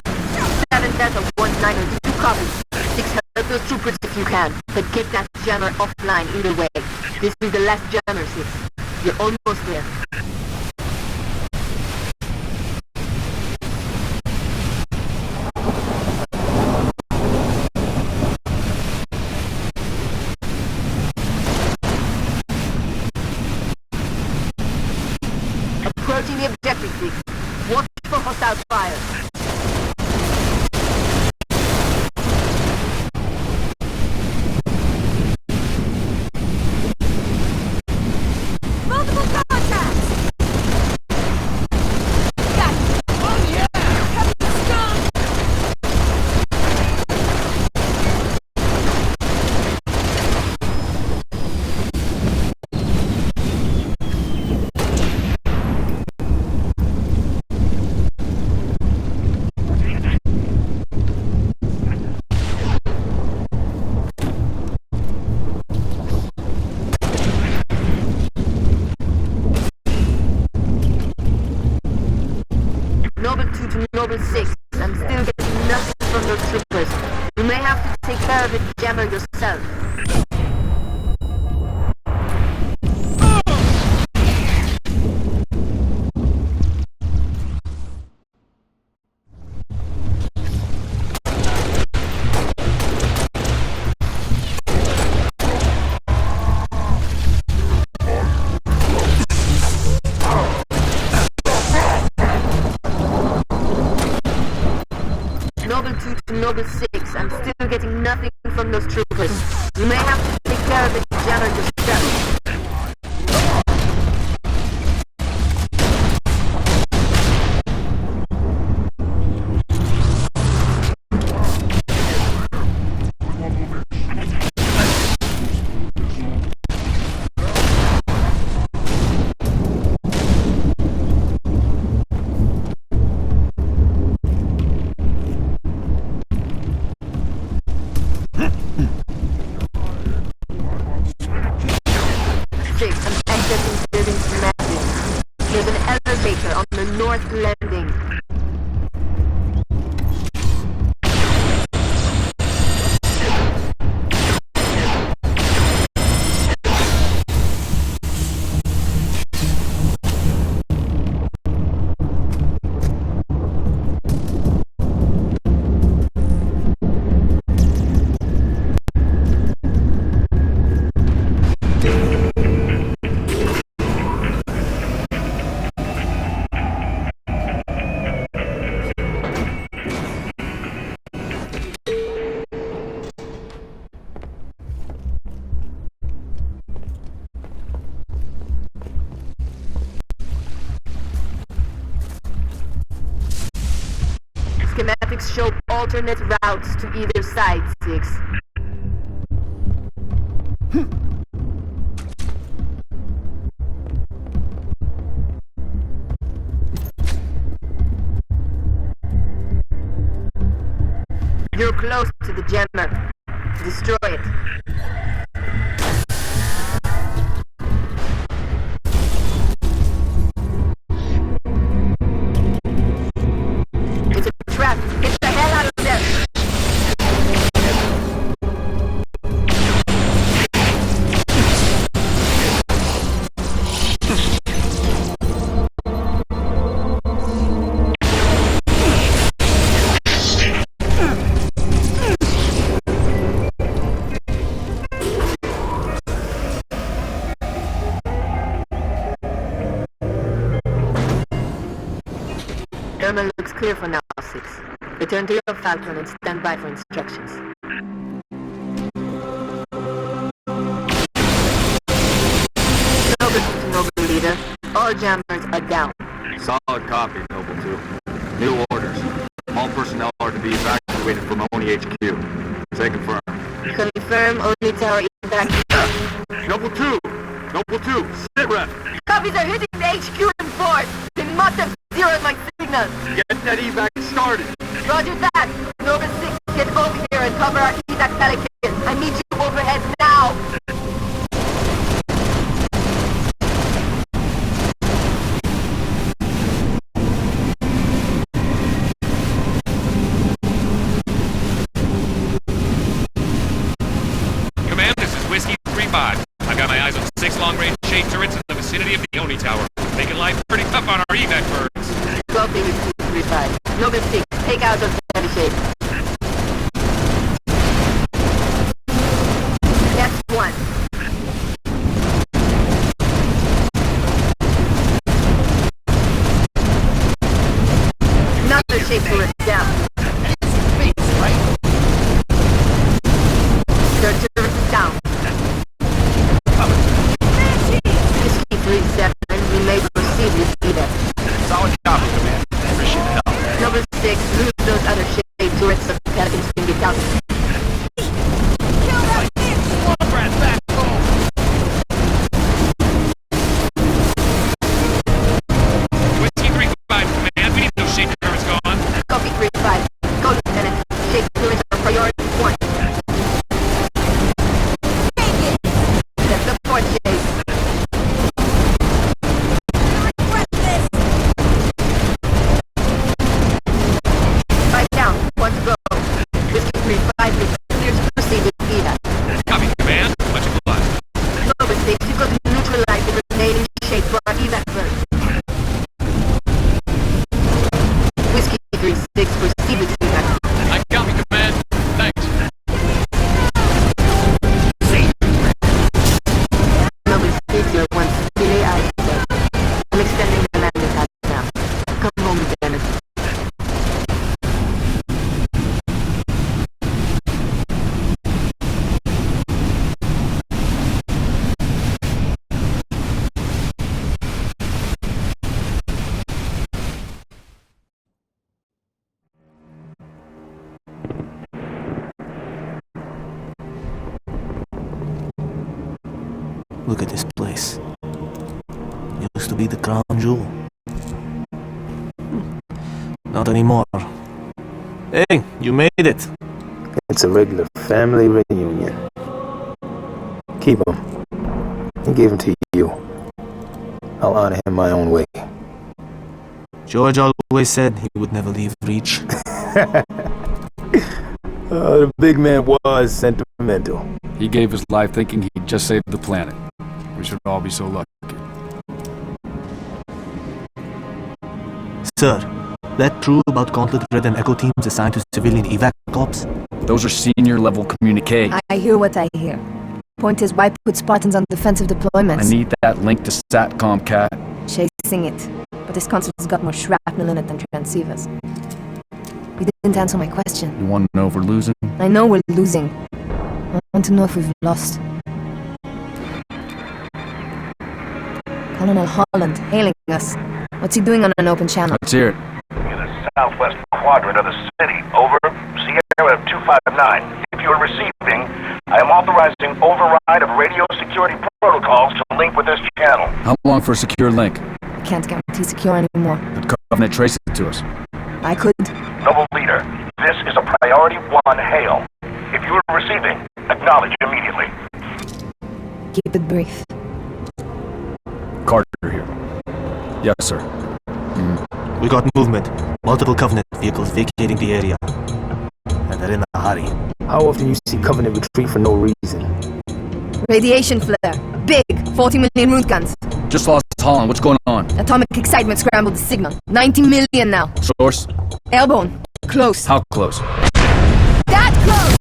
7 Delta, 1-9er, 2 copies. 6, help those troopers if you can, but get that jammer offline either way. This is the last jammer, 6. You're almost there. Approaching the objective, 6. Watch for hostile fire. Multiple contacts! Got it! Oh yeah! Heavy stun! Noble 2 to Noble 6. I'm still getting nothing from those troopers. You may have to take care of the jammer yourself. Noble 2 to Noble 6. I'm still getting nothing from those troopers. You may have to take care of the jammer yourself. There's an elevator on the north landing. Schematics show alternate routes to either side, 6. You're close to the jammer. Destroy it. It's a trap. Get the hell out of there. Terminal looks clear for now, 6. Return to your Falcon and stand by for instructions. Noble to Noble Leader. All jammers are down. Solid copy, Noble 2. New orders. All personnel are to be evacuated from Oni HQ. Say confirm. Confirm only tower impact. Noble 2! Noble 2! Sit rep! Copies are hitting the HQ in force! They must have zeroed my signal! Get that evac started! Roger that! Noble 6, get over here and cover our evac Pelican. I need you overhead now! shape turret down. Third turret is down. Whiskey 3-7, we may proceed with either. Solid copy, Command. Appreciate the help. Number 6, lose those other shape turrets so Pelicans can get out. Whiskey 3-5, Command. We need those shape turrets gone. Copy 3-5. Go, Lieutenant. Shape turrets are priority 1. Set the port chase. Five down. 1 to go. Whiskey 3-5 is clear to proceed with VITA. Copy, Command. Much obliged. Number 6, you've got to neutralize the remaining shape for our evac bird. Whiskey 3-6, proceed with evac. I copy, Command. Thanks. Number 6, you're one delay eyes. I'm extending the landing pad now. Come home, Lieutenant. Look at this place. Used to be the crown jewel. Not anymore. Hey, you made it. It's a regular family reunion. Keep him. He gave him to you. I'll honor him my own way. George always said he would never leave Reach. The big man was sentimental. He gave his life thinking he'd just saved the planet. We should all be so lucky. Sir, that true about Gauntlet Red and Echo teams assigned to civilian evac ops? Those are senior level communique. I hear what I hear. Point is, why put Spartans on defensive deployments? I need that link to SATCOM, Cat. Chasing it. But this console's got more shrapnel in it than transceivers. You didn't answer my question. You want to know if we're losing? I know we're losing. I want to know if we've lost. Colonel Holland, hailing us. What's he doing on an open channel? Let's hear it. In the southwest quadrant of the city. Over. Sierra 259. If you are receiving, I am authorizing override of radio security protocols to link with this channel. How long for a secure link? Can't guarantee secure anymore. The Covenant trace it to us. I could. Noble leader, this is a priority 1 hail. If you are receiving, acknowledge immediately. Keep it brief. Carter here. Yes, sir. We got movement. Multiple Covenant vehicles vacating the area. And they're in a hurry. How often you see Covenant retreat for no reason? Radiation flare. Big. 40 million root guns. Just lost Holland. What's going on? Atomic excitement scrambled the signal. 90 million now. Source? Airborne. Close. How close? That close!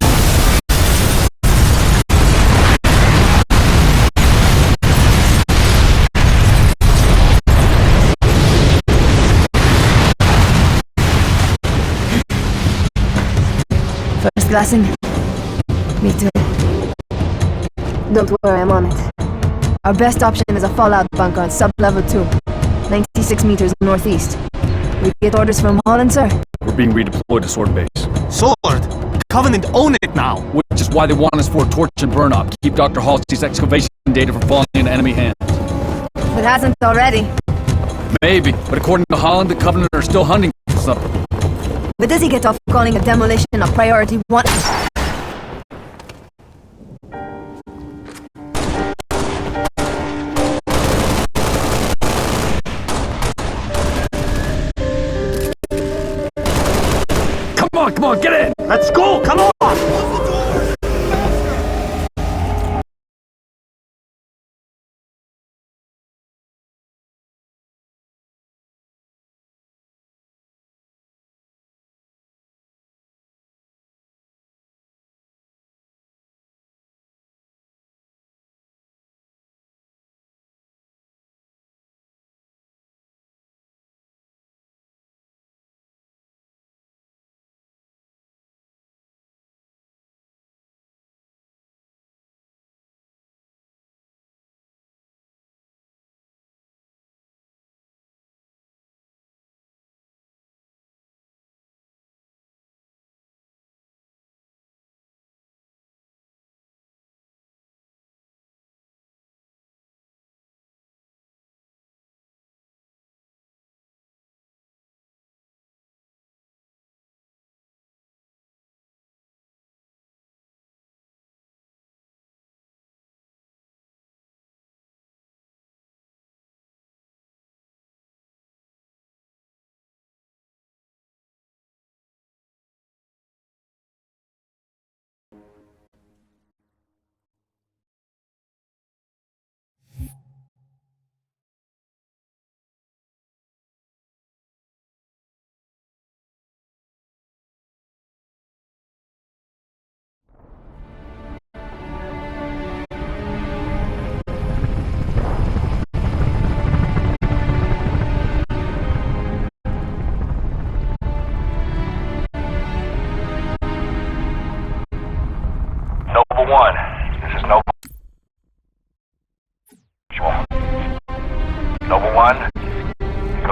First glassing. Me too. Don't worry, I'm on it. Our best option is a fallout bunker on sub-level 2. 96 meters northeast. We get orders from Holland, sir? We're being redeployed to Sword Base. Sword? Covenant own it now! Which is why they want us for torch and burn up. Keep Dr. Halsey's excavation data from falling into enemy hands. If it hasn't already. Maybe, but according to Holland, the Covenant are still hunting for something. But does he get off calling a demolition a priority 1? Come on, get in! Let's go, come on!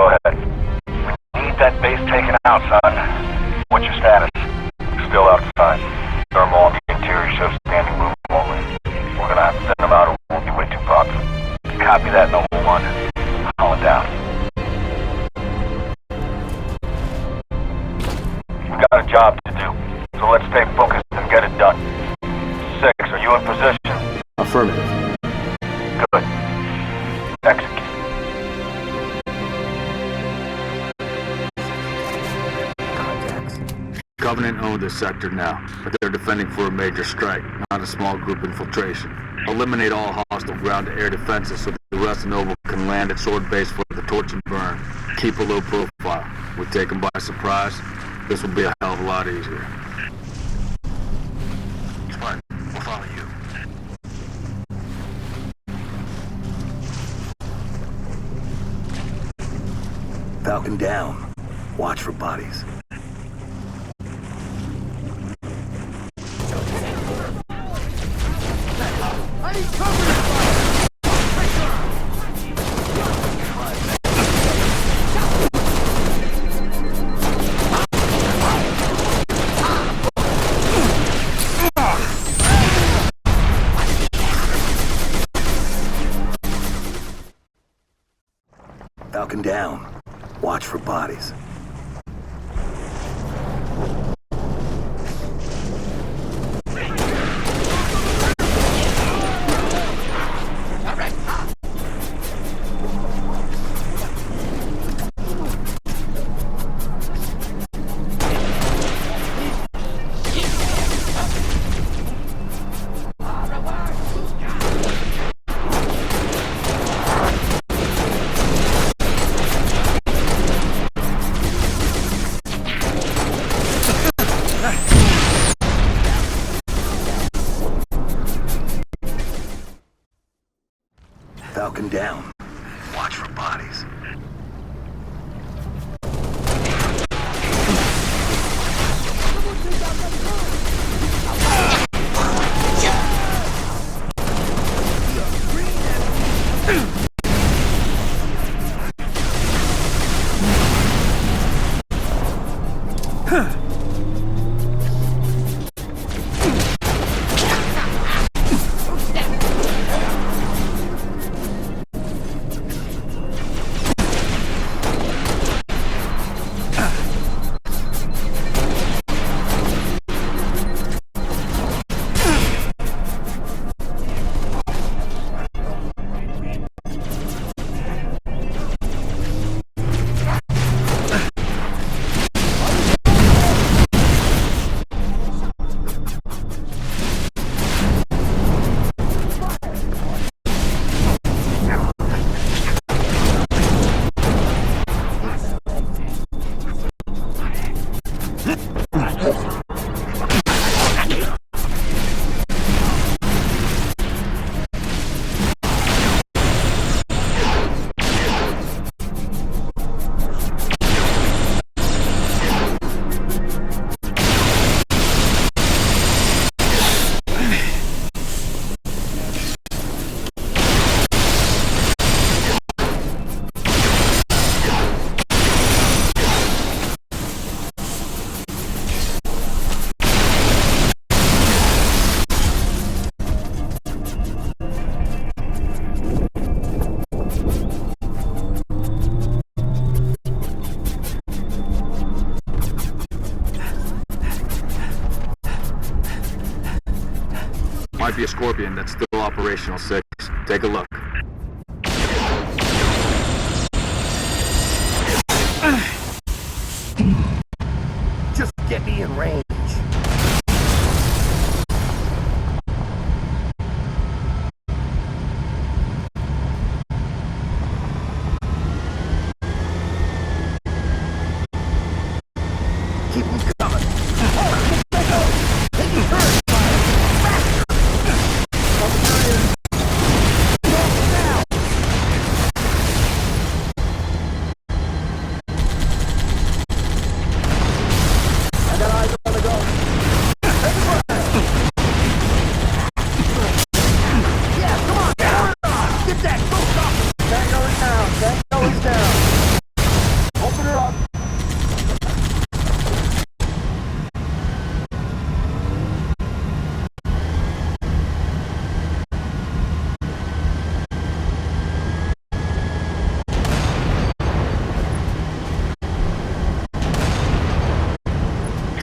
Go ahead. We need that base taken out, son. What's your status? Still outside. Thermal on the interior shows standing room only. We're gonna have to send them out or we'll be way too bucks. Copy that, Noble 1. Call it down. We've got a job to do, so let's stay focused and get it done. 6, are you in position? Affirmative. Good. Execute. Covenant own this sector now, but they're defending for a major strike, not a small group infiltration. Eliminate all hostile ground-to-air defenses so that the rest of Noble can land at Sword Base for the torch and burn. Keep a low profile. We take them by surprise. This will be a hell of a lot easier. Smart. We'll follow you. Falcon down. Watch for bodies. I need cover! Falcon down. Watch for bodies. Falcon down. Watch for bodies. Might be a Scorpion that's still operational, 6. Take a look. Just get me in range. Keep them coming.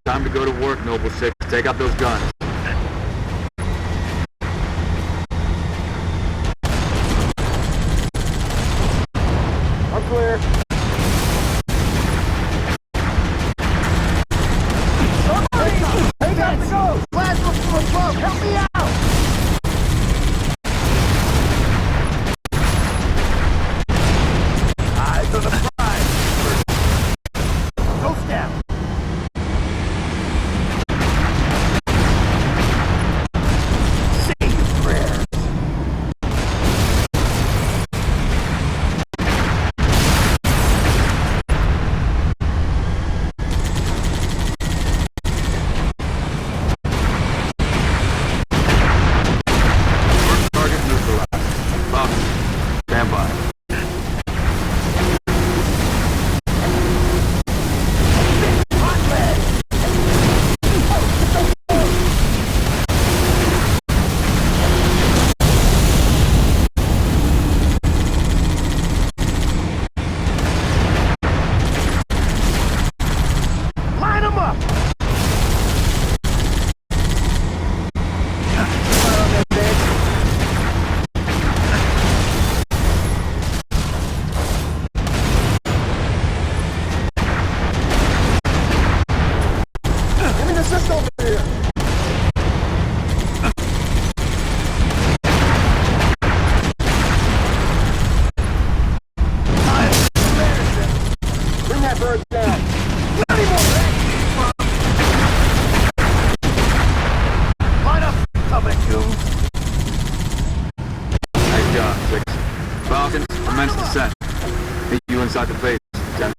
Time to go to work, Noble Six. Take out those guns. I'm clear. They got to go! Plasma from above! Help me out! Eyes on the prize! Ghost down! Say your prayers! Target neutralized. Falcon, stand by. Line them up! Give me the assist over here! Bring that bird down! Not anymore! Line up! Coming, goons! Nice job, Six. Falcons, commence descent. Meet you inside the base, Lieutenant.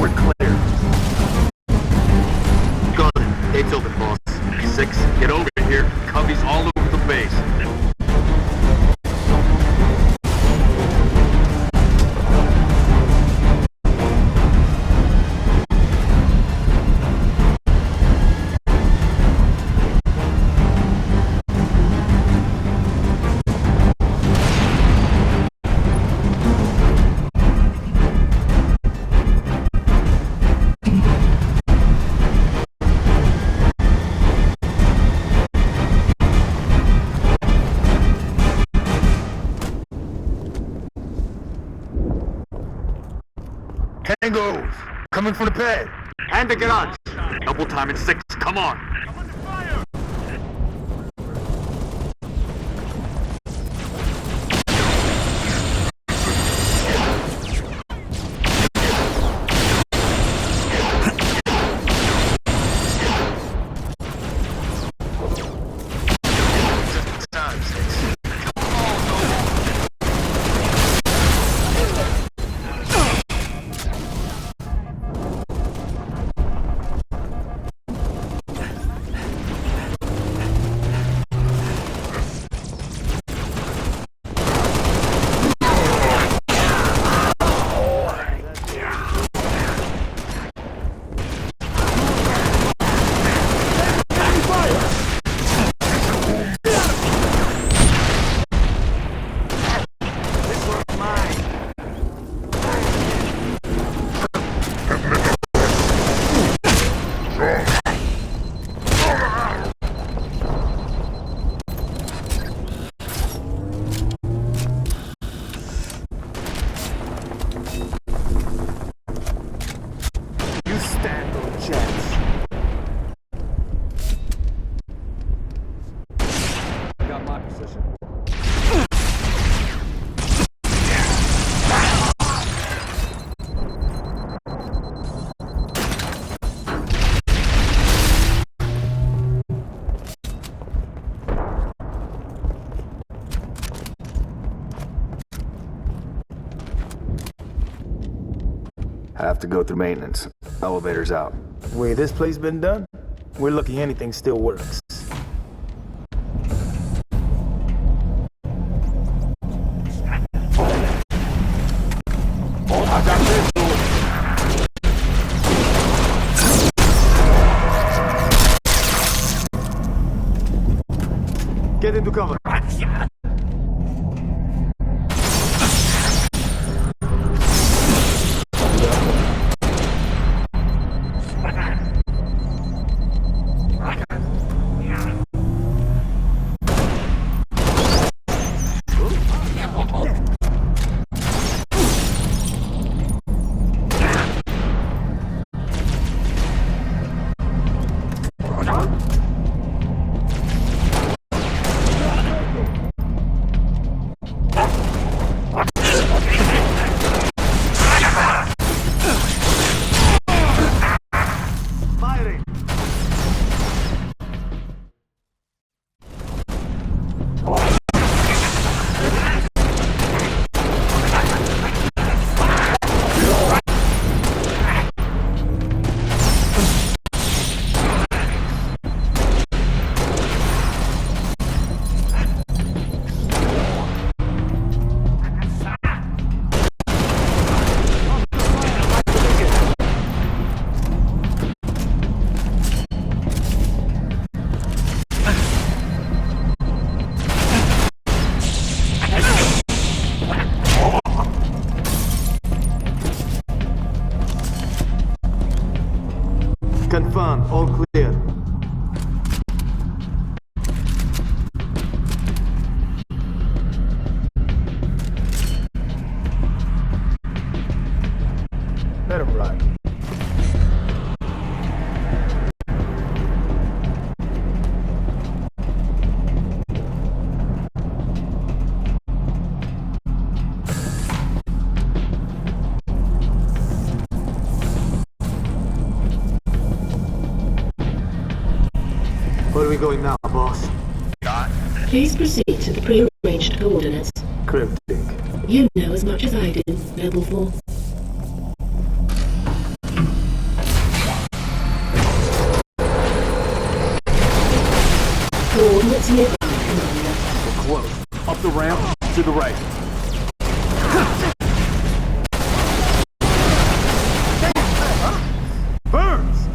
We're clear. Gun, gate's open, boss. 6, get over here. Cubbies all over the base. Tangos, coming from the pad. And the garage. Double time at 6, come on. Have to go through maintenance. Elevator's out. Way this place been done, we're lucky anything still works. Get into cover. Confirmed, all clear. Let him ride. Where are we going now, boss? Please proceed to the pre-arranged coordinates. Cryptic. You know as much as I do, Noble 4. nearby, Commander. We're close. Up the ramp, to the right. Burns!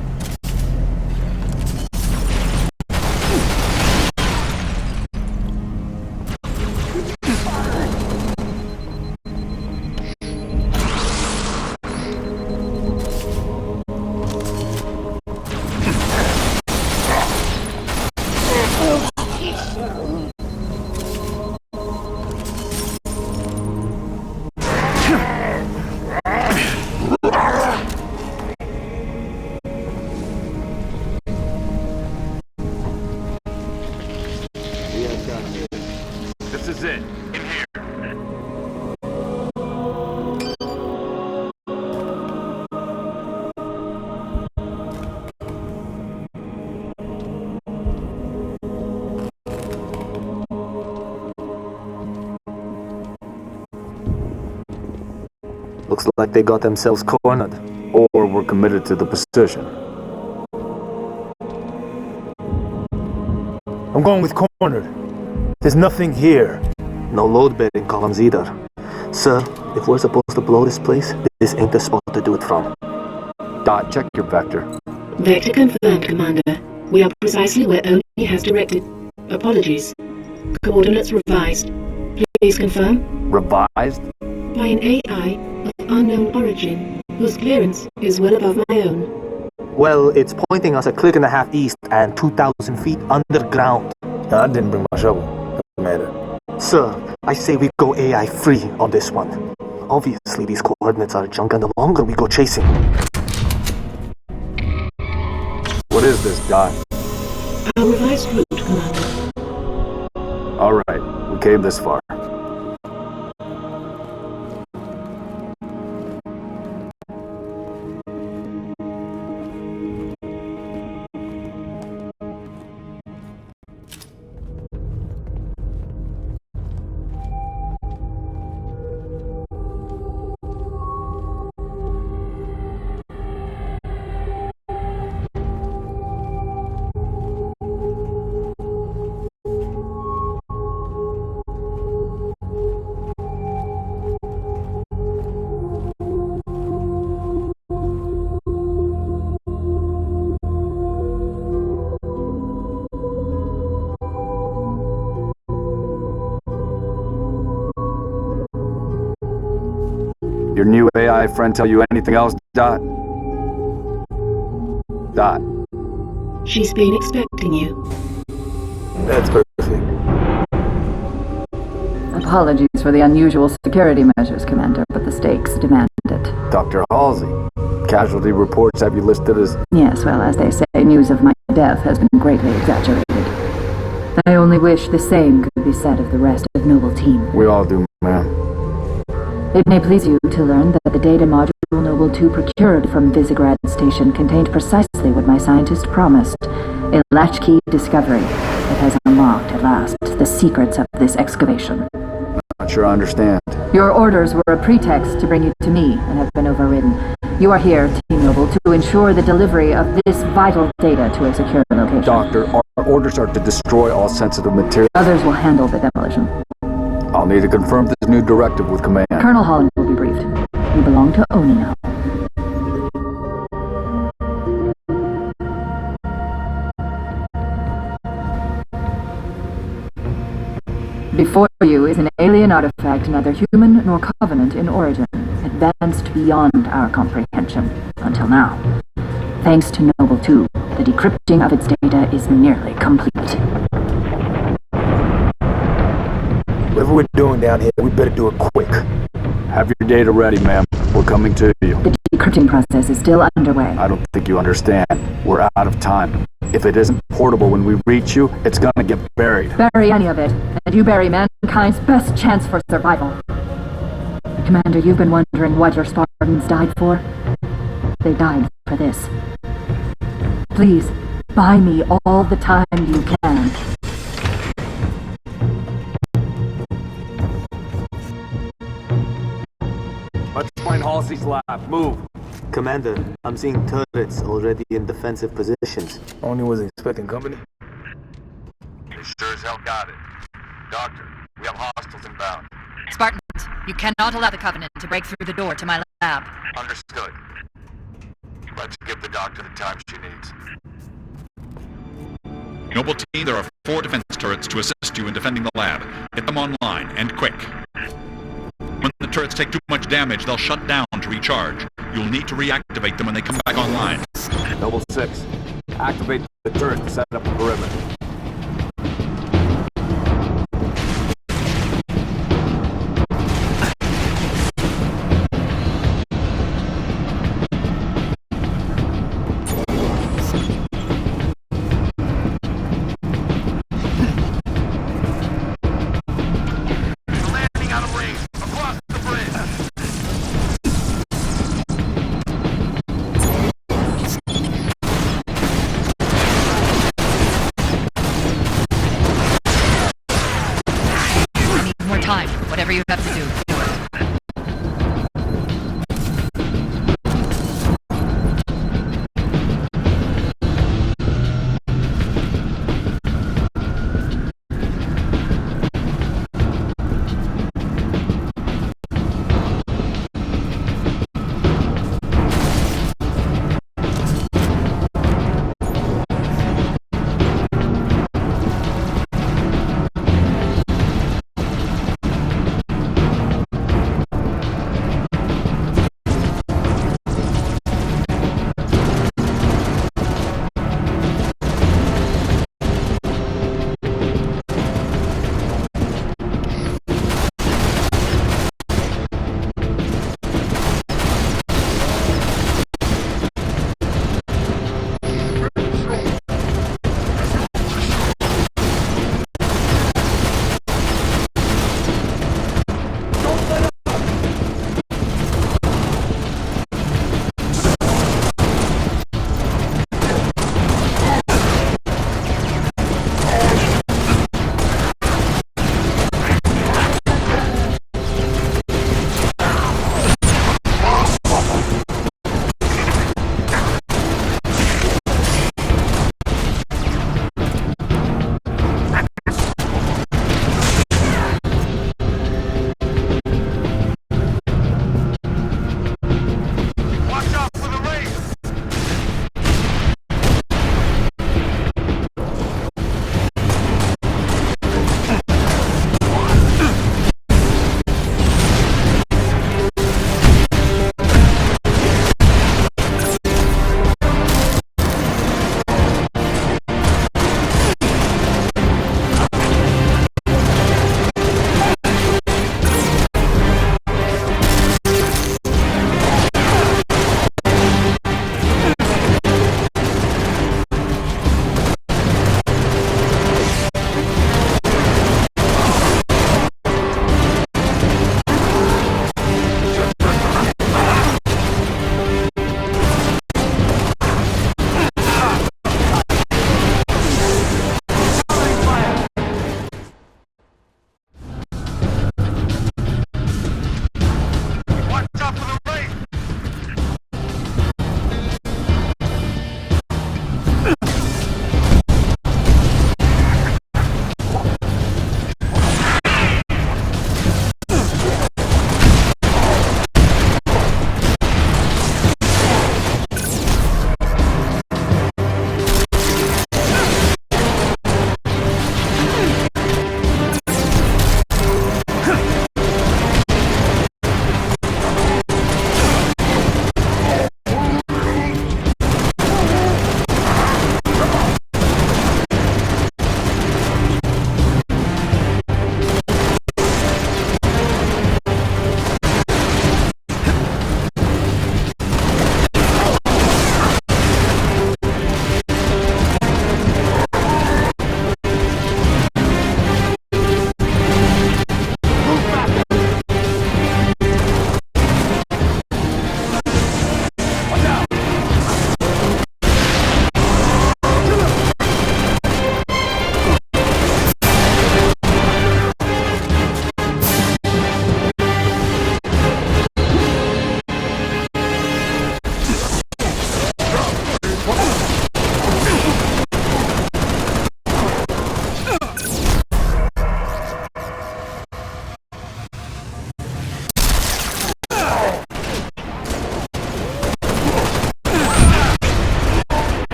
This is it. In here. Looks like they got themselves cornered. Or we're committed to the position. I'm going with cornered. There's nothing here. No load bearing columns either. Sir, if we're supposed to blow this place, this ain't the spot to do it from. Dot, check your vector. Vector confirmed, Commander. We are precisely where Oni has directed. Apologies. Coordinates revised. Please confirm? Revised? By an AI of unknown origin, whose clearance is well above my own. Well, it's pointing us a click and a half east and 2,000 feet underground. I didn't bring my shovel, Commander. Sir, I say we go AI free on this one. Obviously, these coordinates are junk, and the longer we go chasing... What is this, Dot? Our revised route, Commander. Alright, we came this far. Your new AI friend tell you anything else, Dot? Dot. She's been expecting you. That's perfect. Apologies for the unusual security measures, Commander, but the stakes demand it. Dr. Halsey. Casualty reports have you listed as... Yes, well, as they say, news of my death has been greatly exaggerated. I only wish the same could be said of the rest of Noble Team. We all do, ma'am. It may please you to learn that the data module Noble 2 procured from Visegrad Station contained precisely what my scientist promised. A latchkey discovery that has unlocked, at last, the secrets of this excavation. Not sure I understand. Your orders were a pretext to bring you to me and have been overridden. You are here, Team Noble, to ensure the delivery of this vital data to a secure location. Doctor, our orders are to destroy all sensitive material. Others will handle the demolition. I'll need to confirm this new directive with command. Colonel Holland will be briefed. You belong to Oni now. Before you is an alien artifact, neither human nor Covenant in origin, advanced beyond our comprehension, until now. Thanks to Noble 2, the decrypting of its data is nearly complete. Whatever we're doing down here, we better do it quick. Have your data ready, ma'am. We're coming to you. The decrypting process is still underway. I don't think you understand. We're out of time. If it isn't portable when we reach you, it's gonna get buried. Bury any of it, and you bury mankind's best chance for survival. Commander, you've been wondering what your Spartans died for? They died for this. Please, buy me all the time you can. Let's find Halsey's lab. Move. Commander, I'm seeing turrets already in defensive positions. Only was expecting company. We sure as hell got it. Doctor, we have hostiles inbound. Spartans, you cannot allow the Covenant to break through the door to my lab. Understood. Let's give the doctor the time she needs. Noble team, there are 4 defense turrets to assist you in defending the lab. Get them online, and quick. When the turrets take too much damage, they'll shut down to recharge. You'll need to reactivate them when they come back online. Noble 6, activate the turret to set up a perimeter. Time. Whatever you have to do, do it.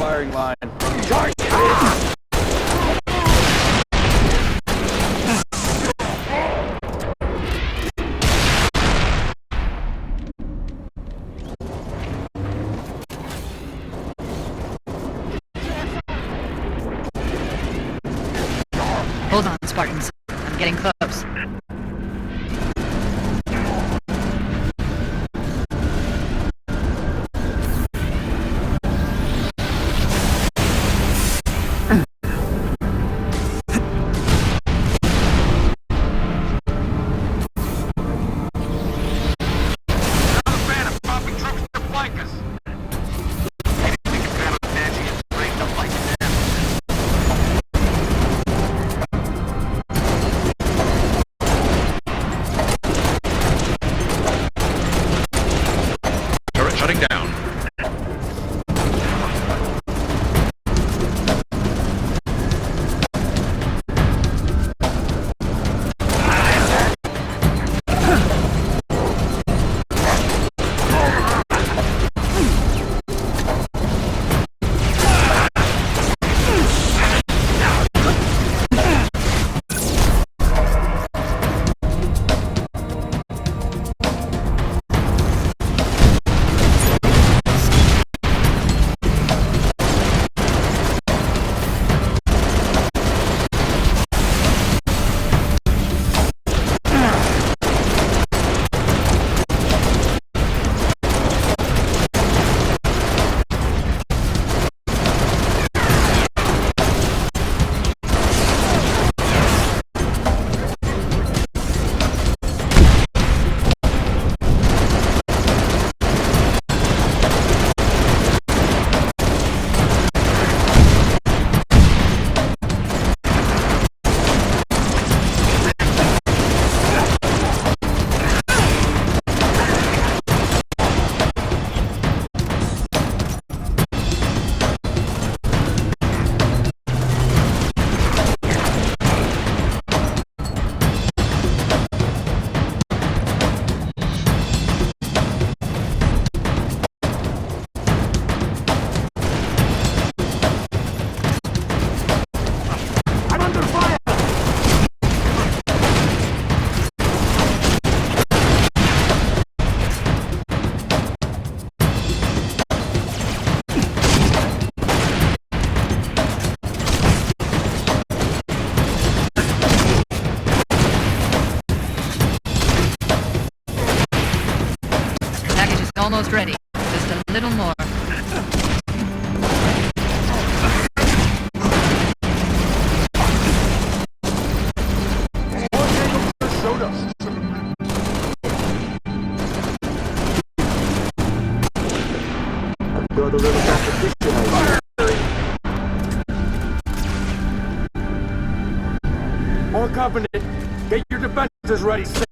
firing line. Charge! Hold on, Spartans. I'm getting close. Shutting down. Almost ready. Just a little more. Got a little competition, More Covenant. Get your defenses ready, 6.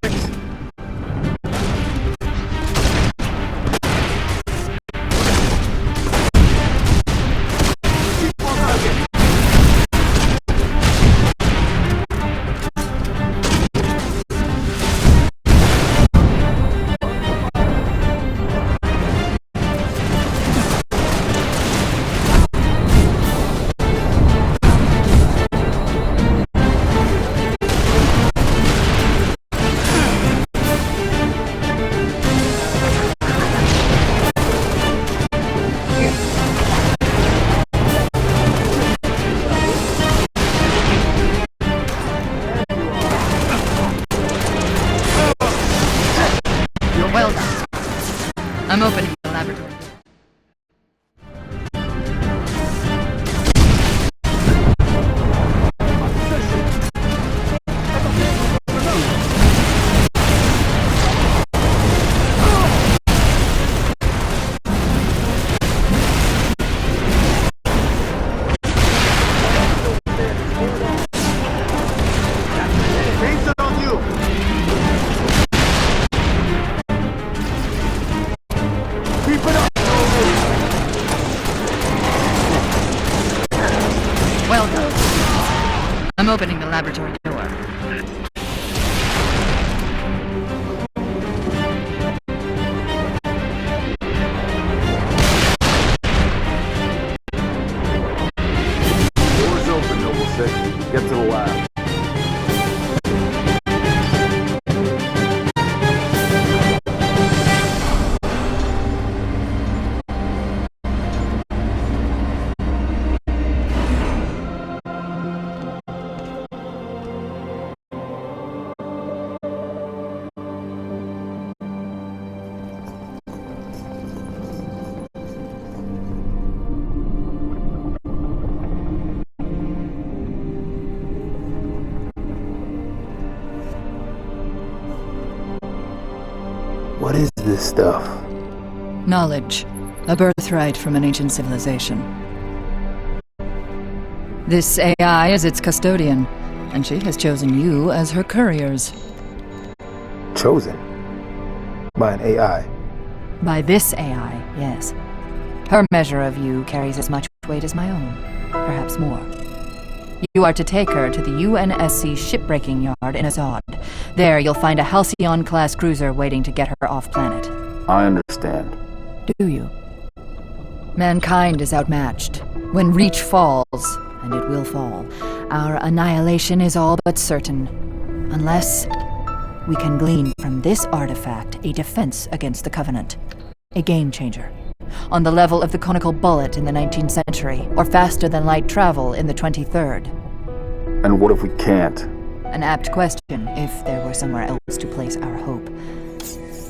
Well done. I'm opening the laboratory. Well done. I'm opening the laboratory door. What is this stuff? Knowledge. A birthright from an ancient civilization. This AI is its custodian, and she has chosen you as her couriers. Chosen? By an AI? By this AI, yes. Her measure of you carries as much weight as my own, perhaps more. You are to take her to the UNSC shipbreaking yard in Azad. There you'll find a Halcyon-class cruiser waiting to get her off-planet. I understand. Do you? Mankind is outmatched. When Reach falls, and it will fall, our annihilation is all but certain. Unless we can glean from this artifact a defense against the Covenant. A game-changer. On the level of the conical bullet in the 19th century, or faster-than-light travel in the 23rd. And what if we can't? An apt question, if there were somewhere else to place our hope.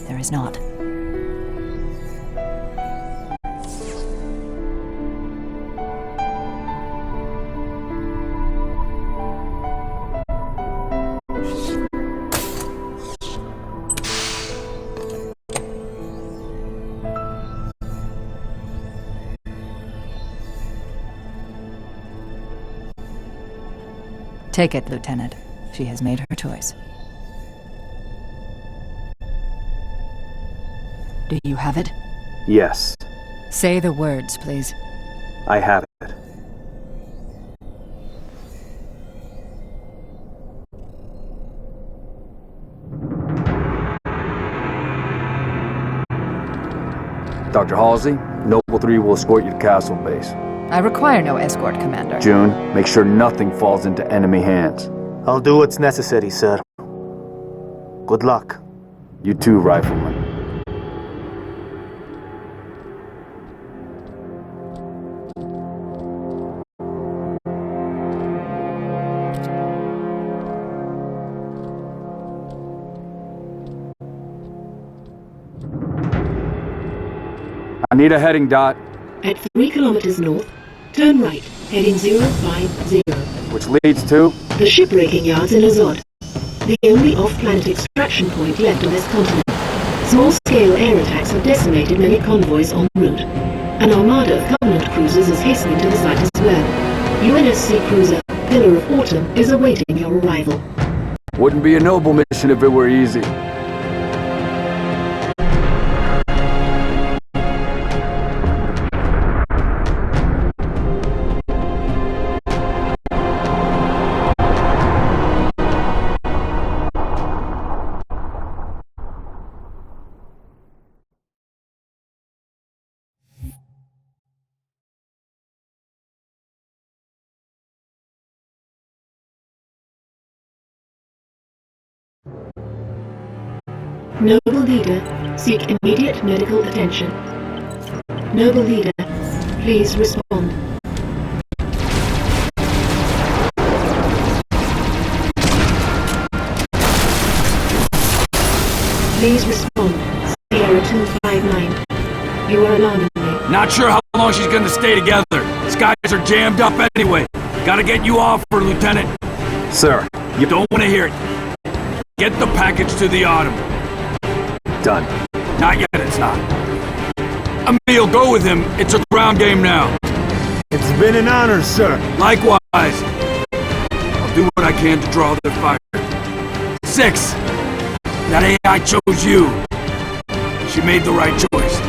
There is not. Take it, Lieutenant. She has made her choice. Do you have it? Yes. Say the words, please. I have it. Dr. Halsey, Noble 3 will escort you to Castle Base. I require no escort, Commander. June, make sure nothing falls into enemy hands. I'll do what's necessary, sir. Good luck. You too, Rifleman. I need a heading, Dot. At 3 kilometers north, turn right, heading 050. Which leads to? The shipbreaking yards in Azad. The only off-planet extraction point left on this continent. Small-scale air attacks have decimated many convoys en route. An armada of Covenant cruisers is hastening to the site as well. UNSC cruiser Pillar of Autumn is awaiting your arrival. Wouldn't be a noble mission if it were easy. Noble Leader, seek immediate medical attention. Noble Leader, please respond. Please respond. Sierra 259. You are alarming me. Not sure how long she's gonna stay together. These guys are jammed up anyway. Gotta get you off her, Lieutenant. Sir, you don't want to hear it. Get the package to the Autumn. Done. Not yet, it's not. Emil, go with him. It's a ground game now. It's been an honor, sir. Likewise. I'll do what I can to draw their fire. 6. That AI chose you. She made the right choice.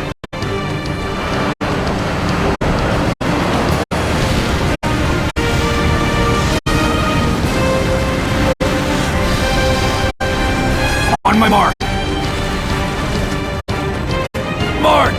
On my mark. Mark!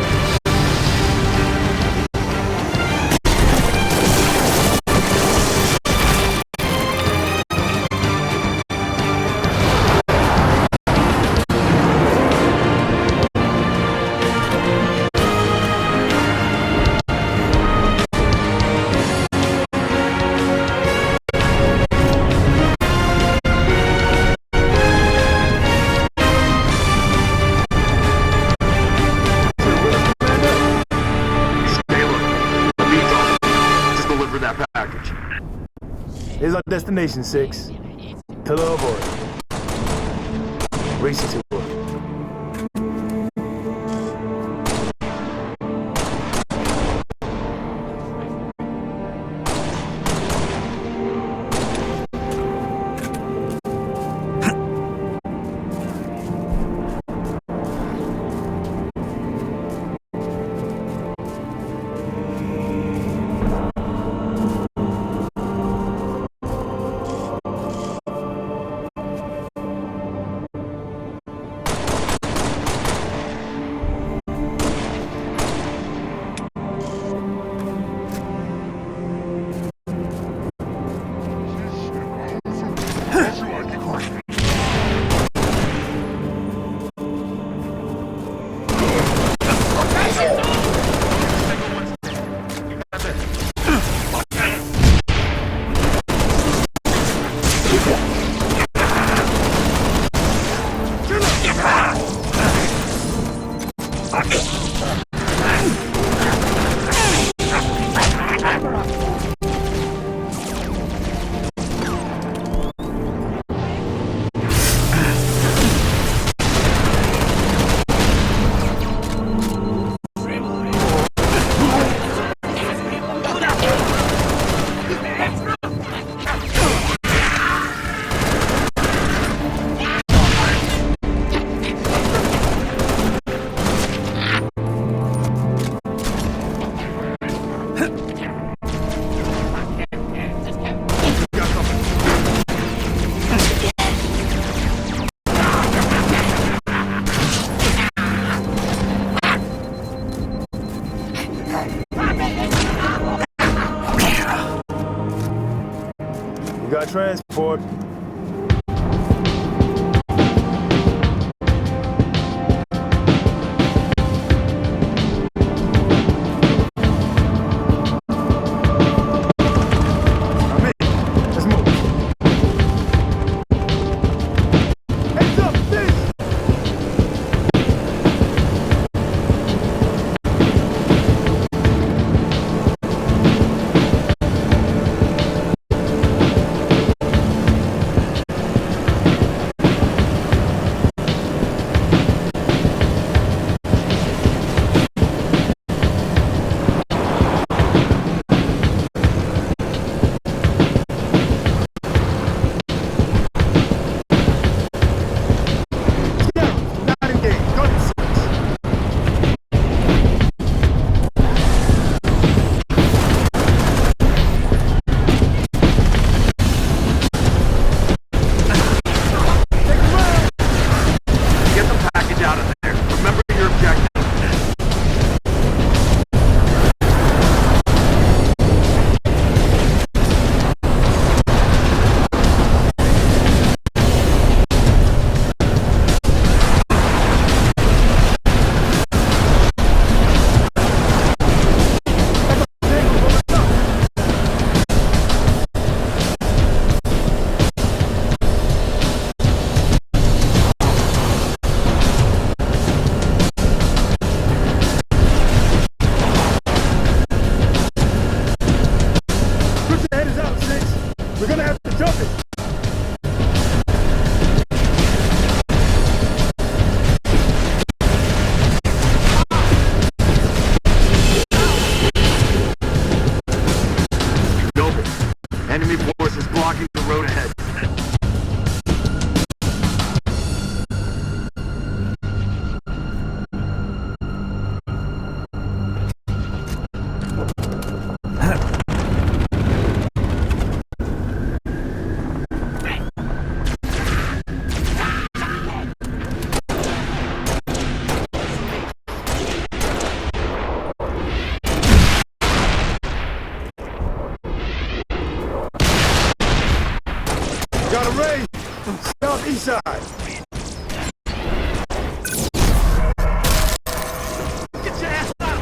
Here's our destination, 6. Pillar of Autumn. Racing to work. got transport. Enemy forces blocking the road ahead. Got a raid from southeast side. Get your ass out!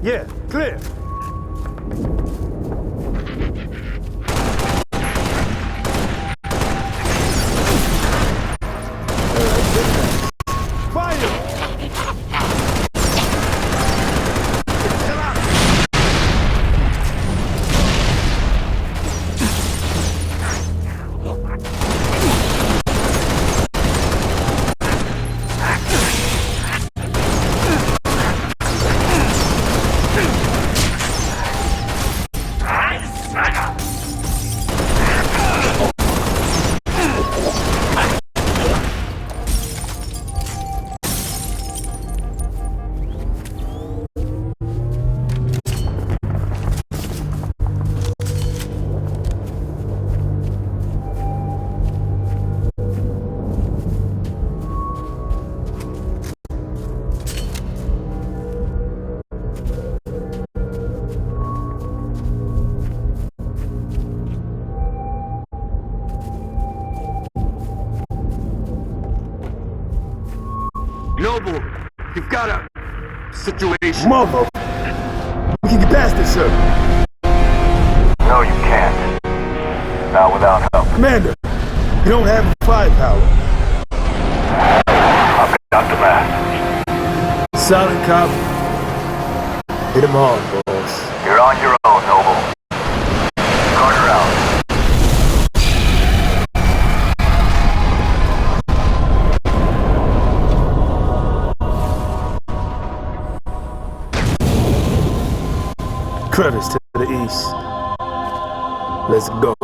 Yeah, clear. Noble, you've got a situation. Mother! We can get past this, sir. No, you can't. Not without help. Commander, you don't have the firepower. I've got the map. Solid copy. Hit him hard, boss. You're on your own, Noble. Carter out. Curtis to the east. Let's go.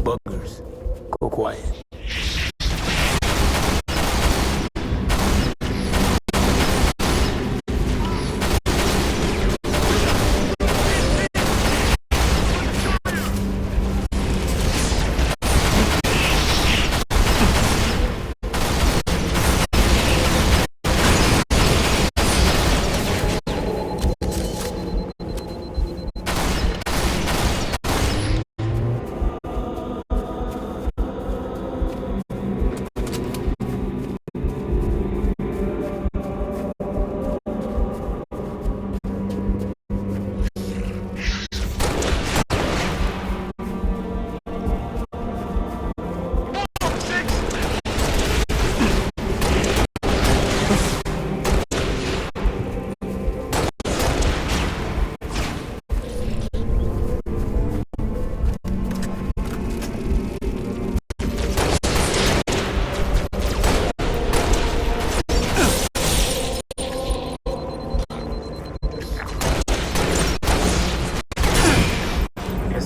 Buggers, go quiet.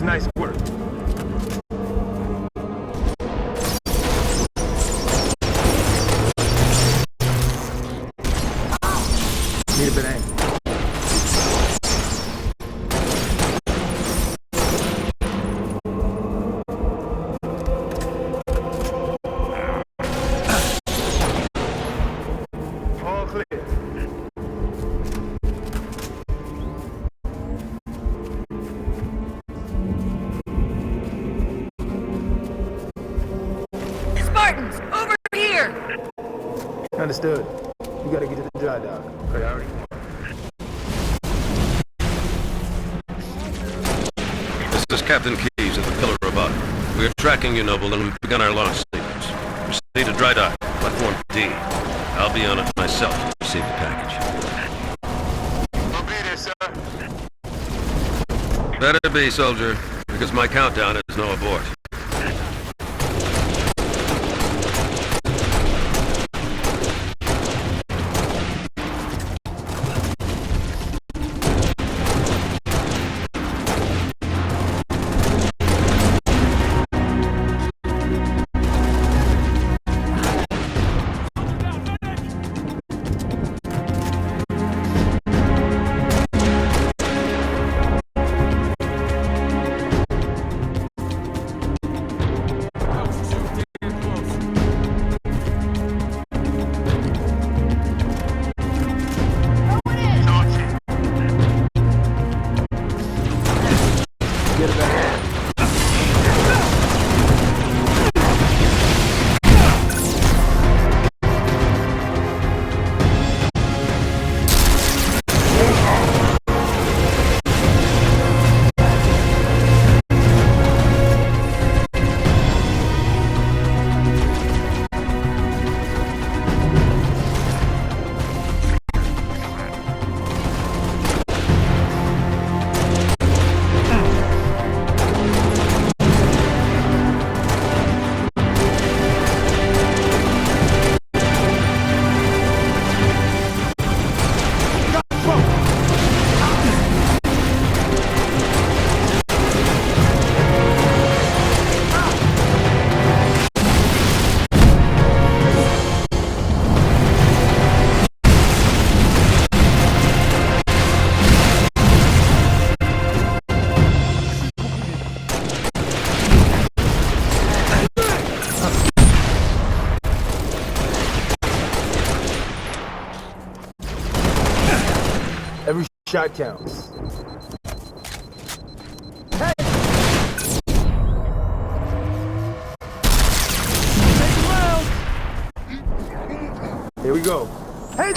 Nice work. Need a bit of angle. All clear. Over here! Understood. You gotta get to the dry dock. Priority 1. This is Captain Keyes at the Pillar above. We are tracking you, Noble, and we've begun our launch sequence. Proceed to dry dock, platform D. I'll be on it myself to receive the package. I'll be there, sir. Better be, soldier, because my countdown is no abort. Every shot counts. Here we go. Hey!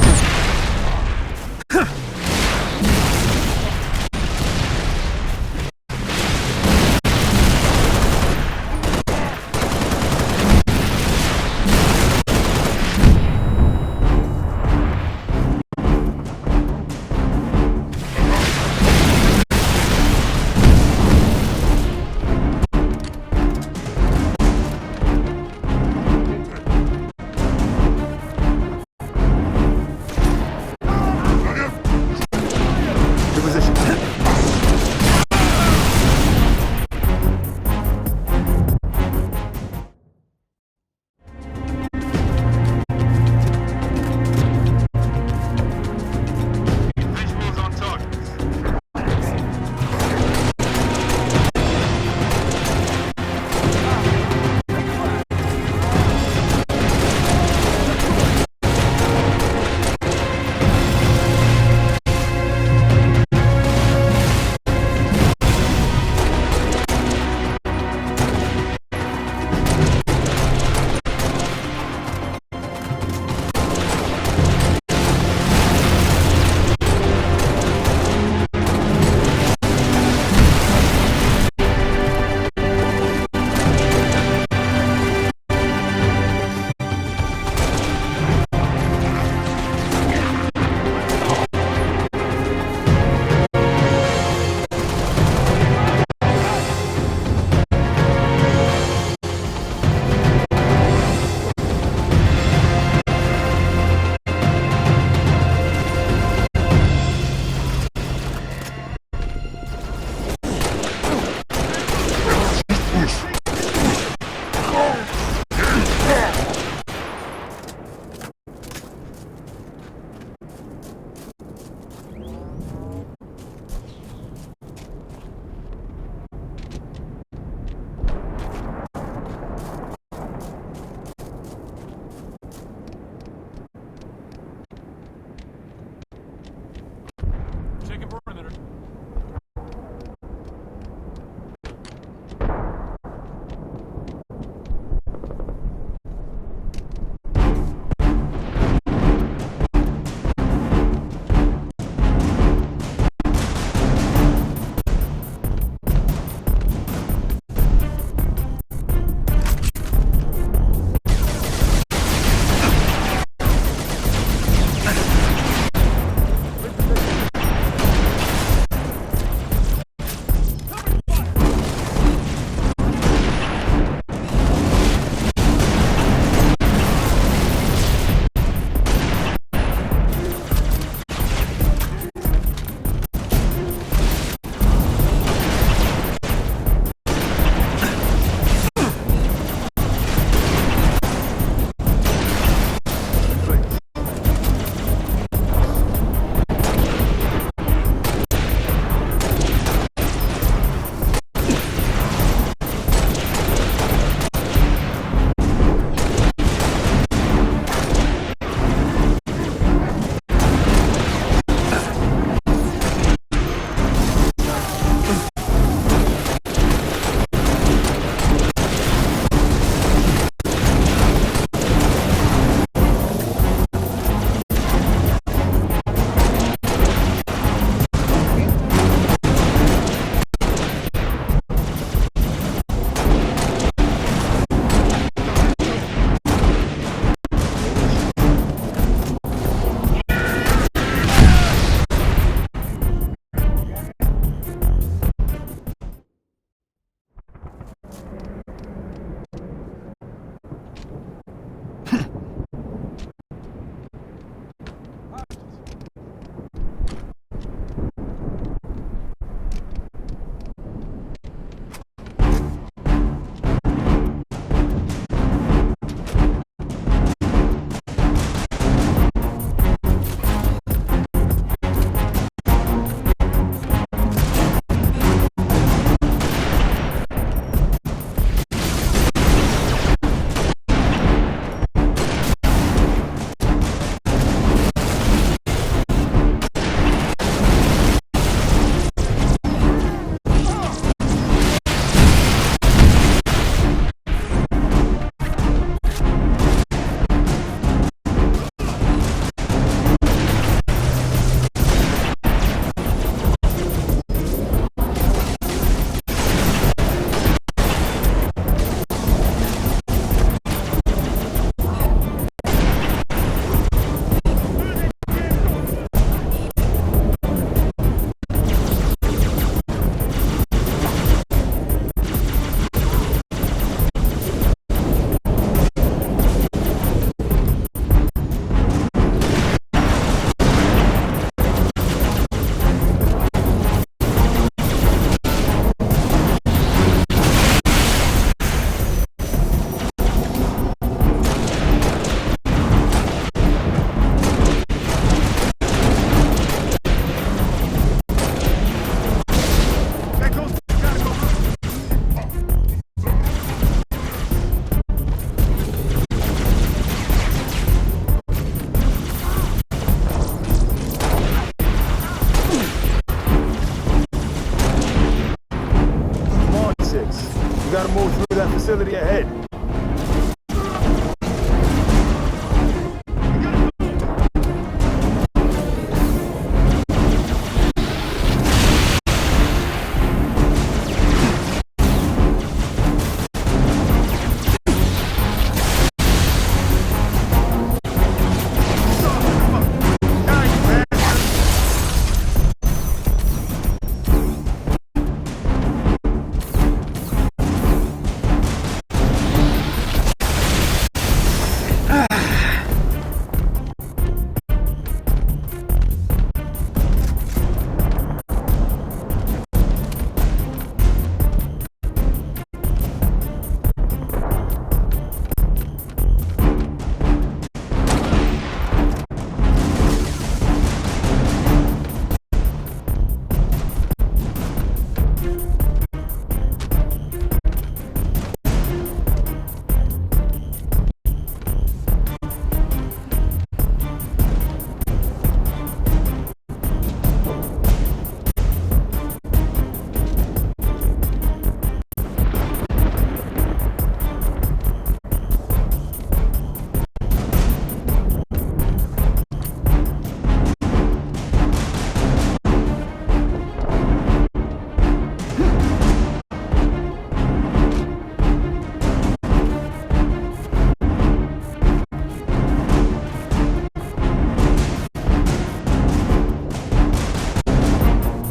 facility ahead.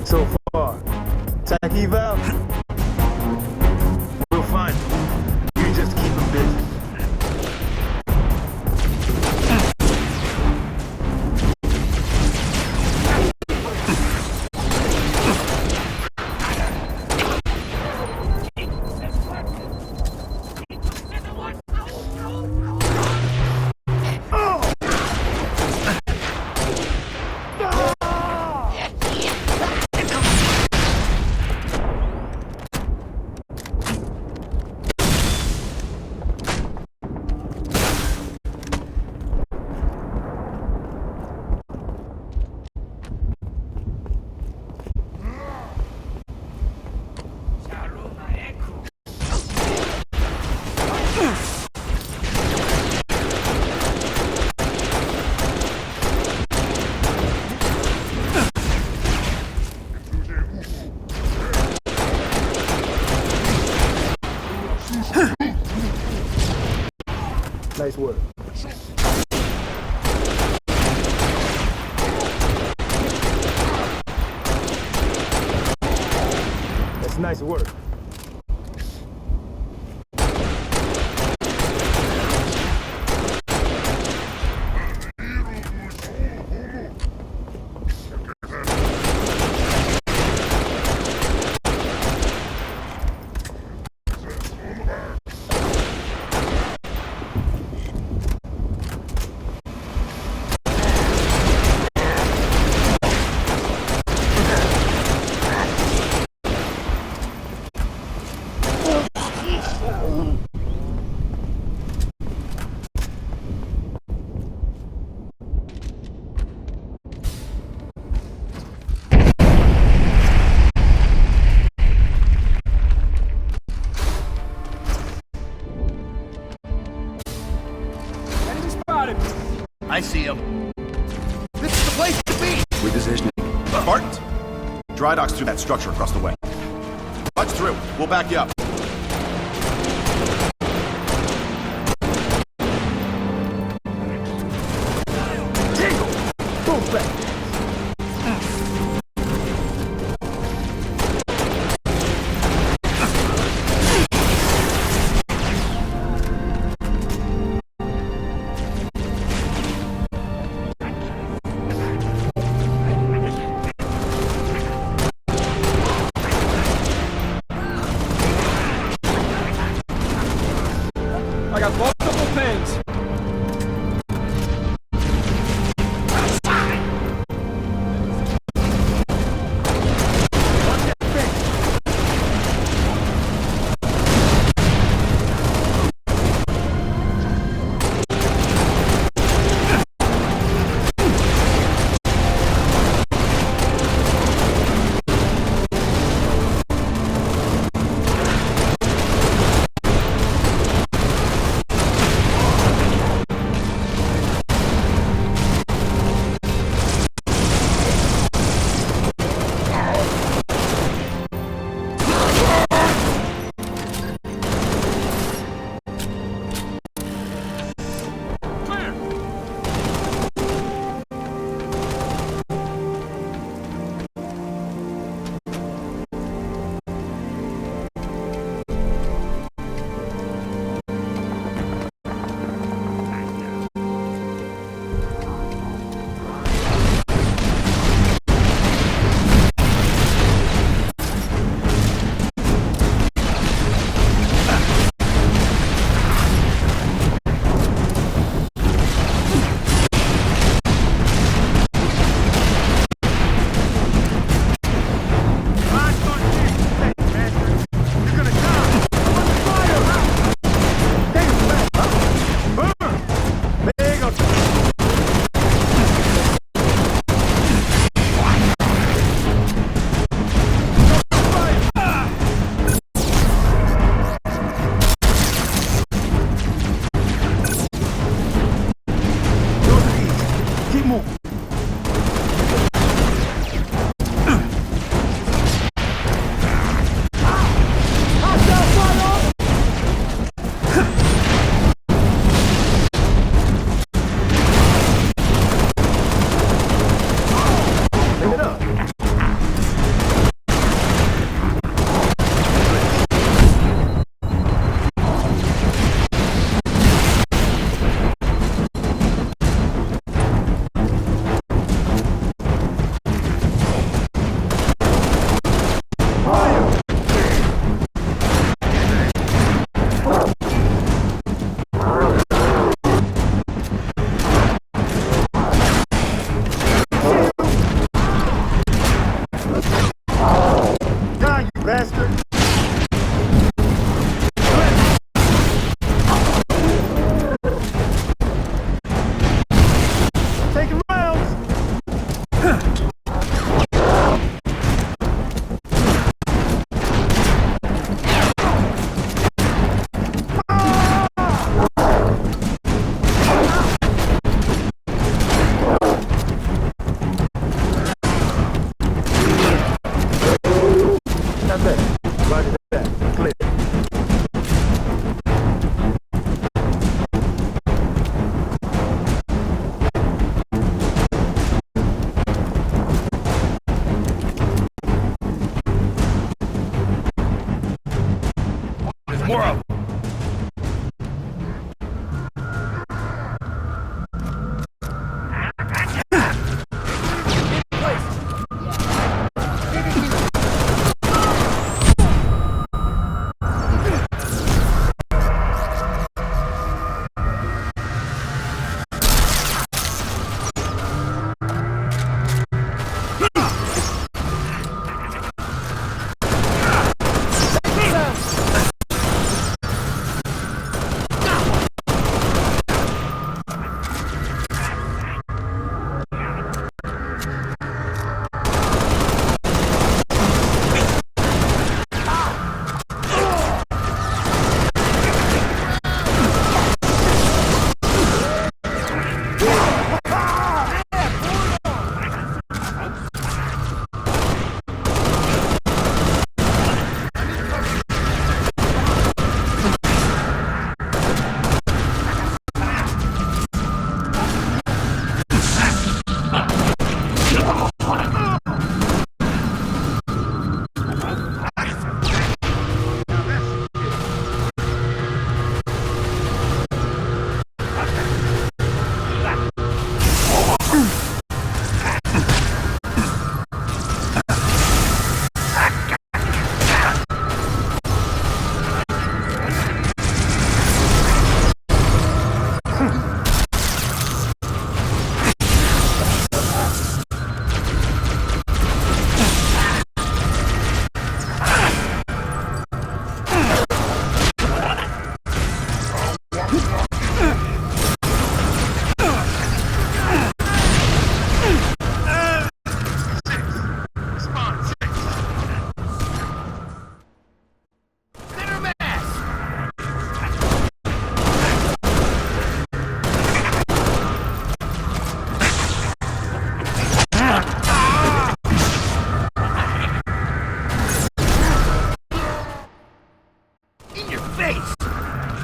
So far, Tac eval? We'll find him. You just keep him busy. Nice work. That's nice work. I see him. This is the place to be! Repositioning. Spartans! Dry docks through that structure across the way. Watch through. We'll back you up. Jingle! Move back! More of them.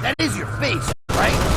That is your face, right?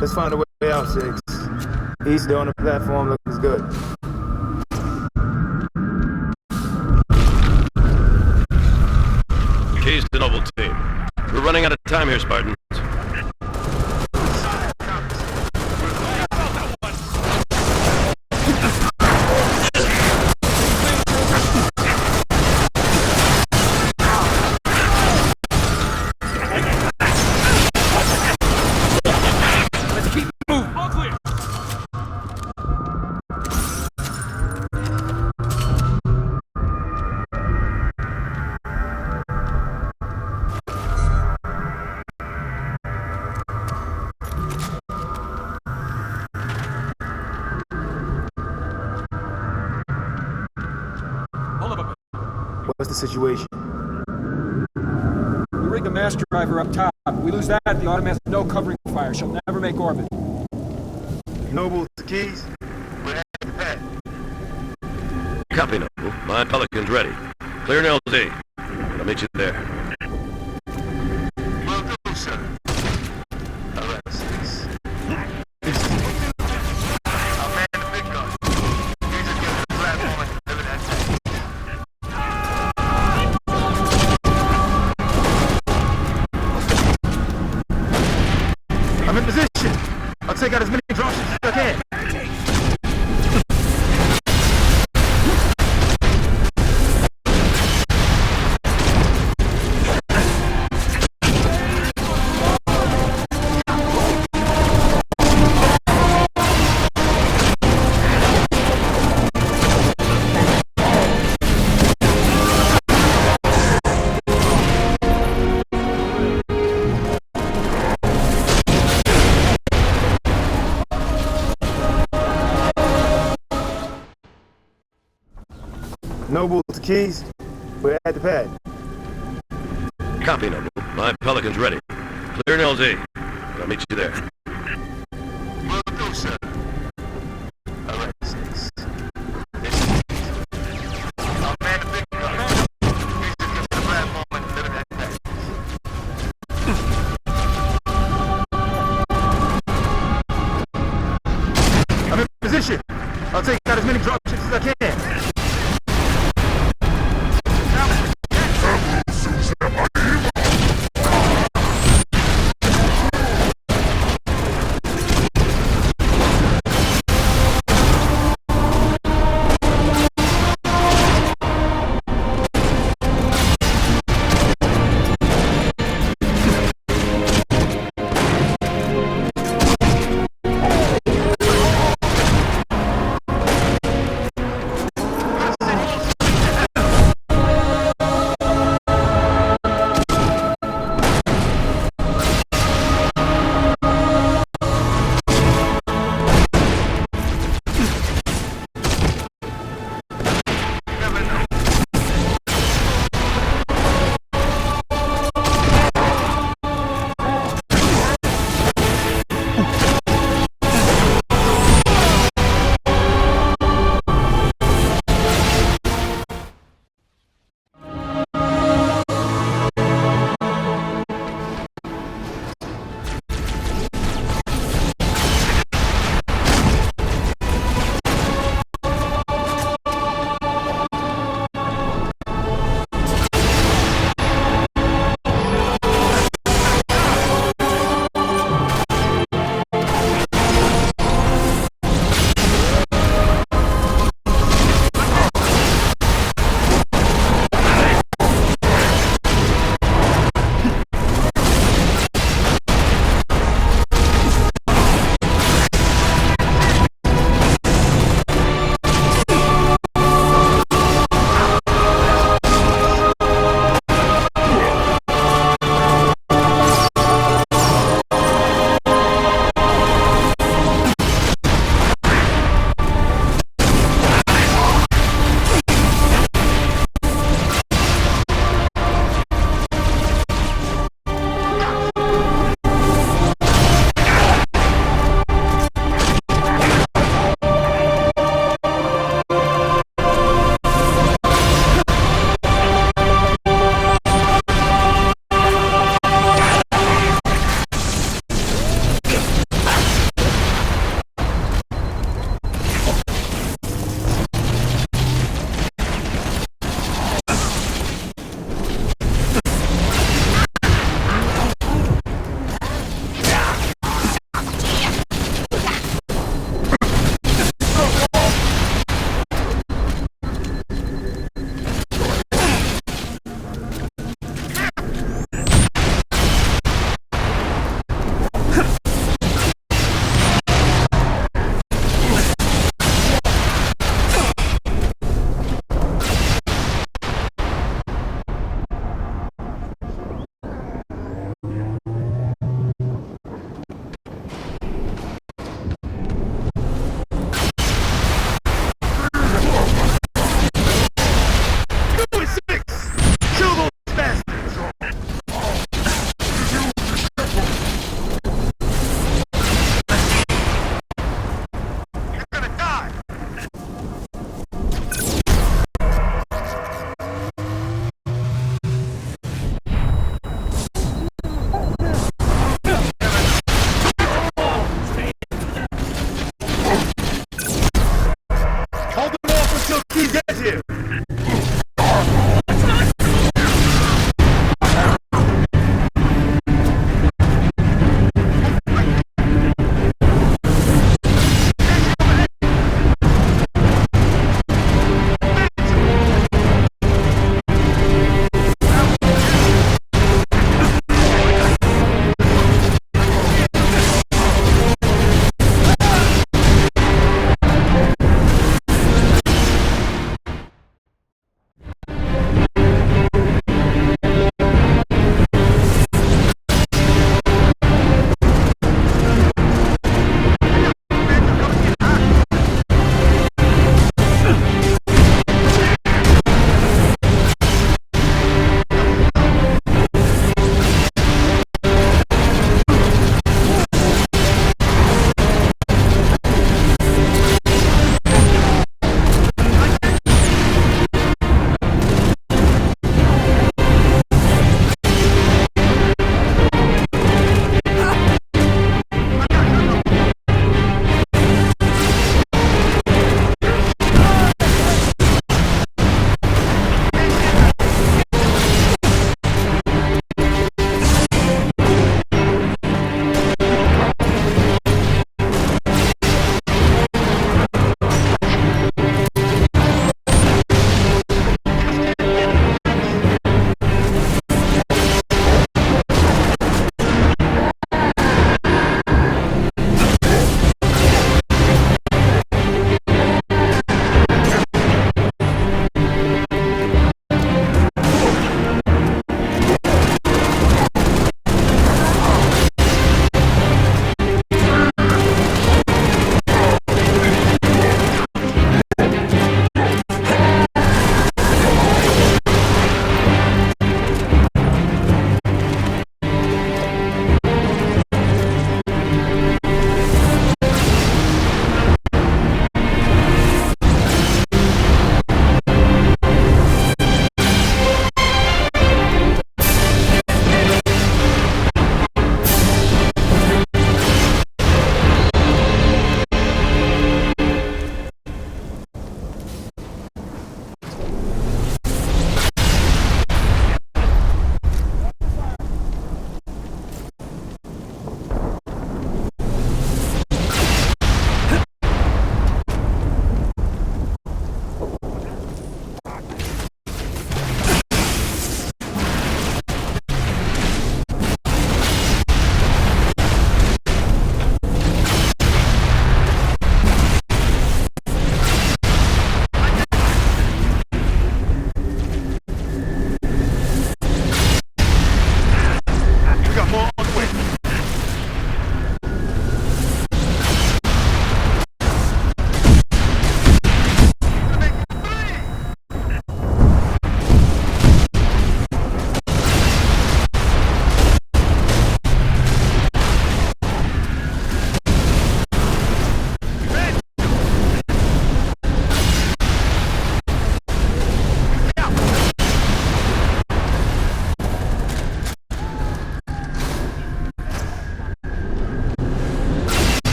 Let's find a way out, Six. East door on the platform looks good. Keys to Noble Team. We're running out of time here, Spartans. What's the situation? We rigged the mass driver up top. If we lose that, the Autumn has no covering fire. She'll never make orbit. Noble to Keys. We're at the pad. Copy, Noble. My Pelican's ready. Clear an LD. I'll meet you there. Will do, sir. All right, Six. I'll man the big gun. He's just getting the platform and deliver that tank. I'm in position. I'll take out as many dropships as I can. Noble to Keys. We're at the pad. Copy, Noble. My Pelican's ready. Clear an LD. I'll meet you there. Will do, sir. All right, Six. I'll man the big gun. He's just getting the platform and deliver that tank. I'm in position. I'll take out as many dropships as I can.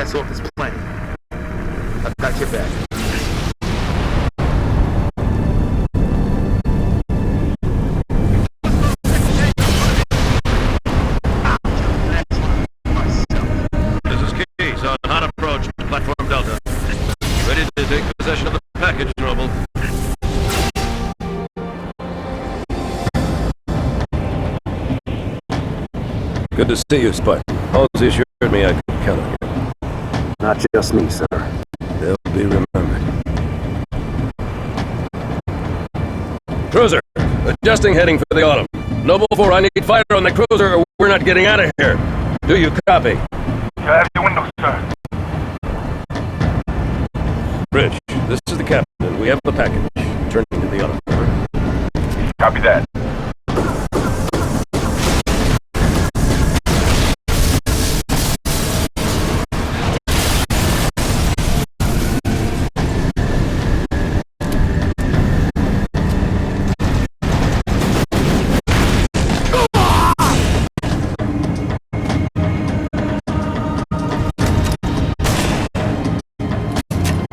ass off this plane. I've got your back. This is Keys on hot approach to Platform Delta. Ready to take possession of the package, Noble. Good to see you, Spud. Halsey assured me I could count on you. Not just me, sir. They'll be remembered. Cruiser, adjusting heading for the Autumn. Noble 4, I need fire on the cruiser or we're not getting out of here. Do you copy? I have your window, sir. Bridge, this is the captain. We have the package. Turning to the Autumn. Copy that.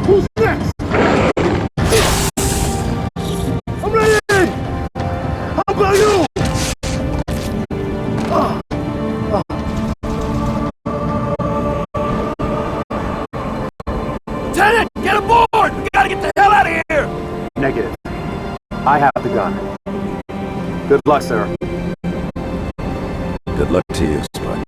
Who's next? I'm ready! How about you? Lieutenant, get aboard! We gotta get the hell out of here! Negative. I have the gun. Good luck, sir. Good luck to you, Spud.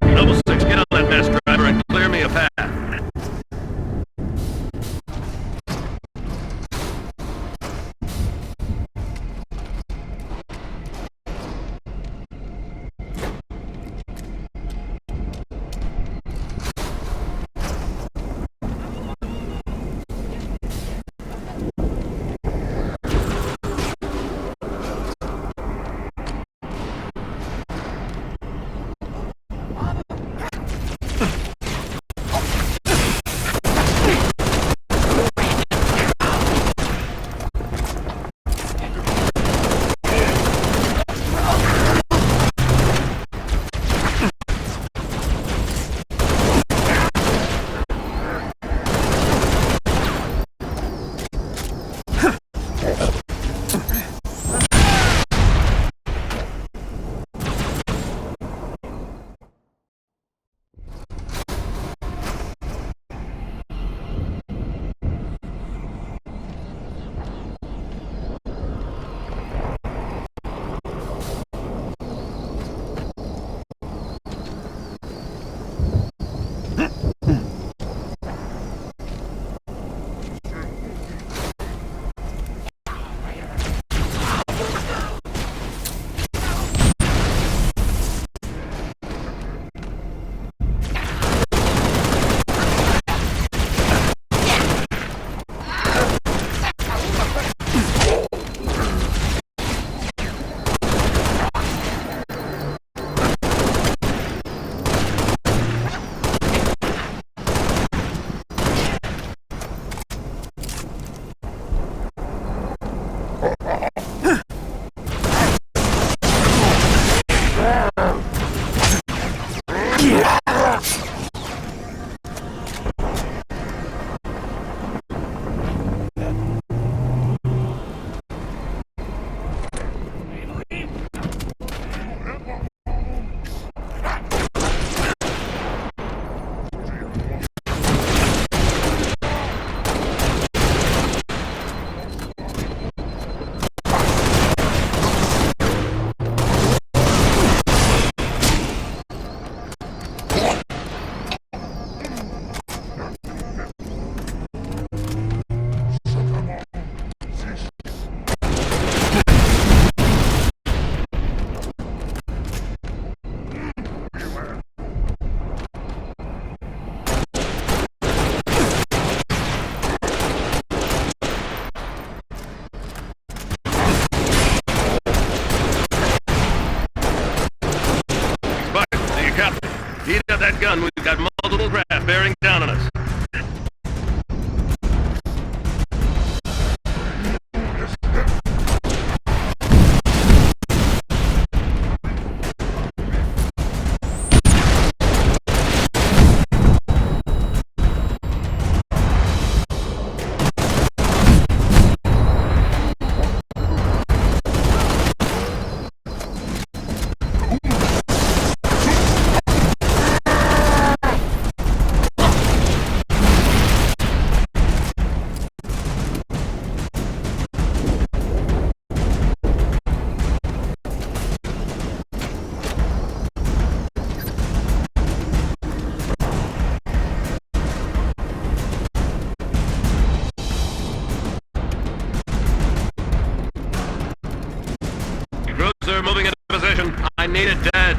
Noble 6, get on that mass driver and clear me a path. moving into position. I need it dead.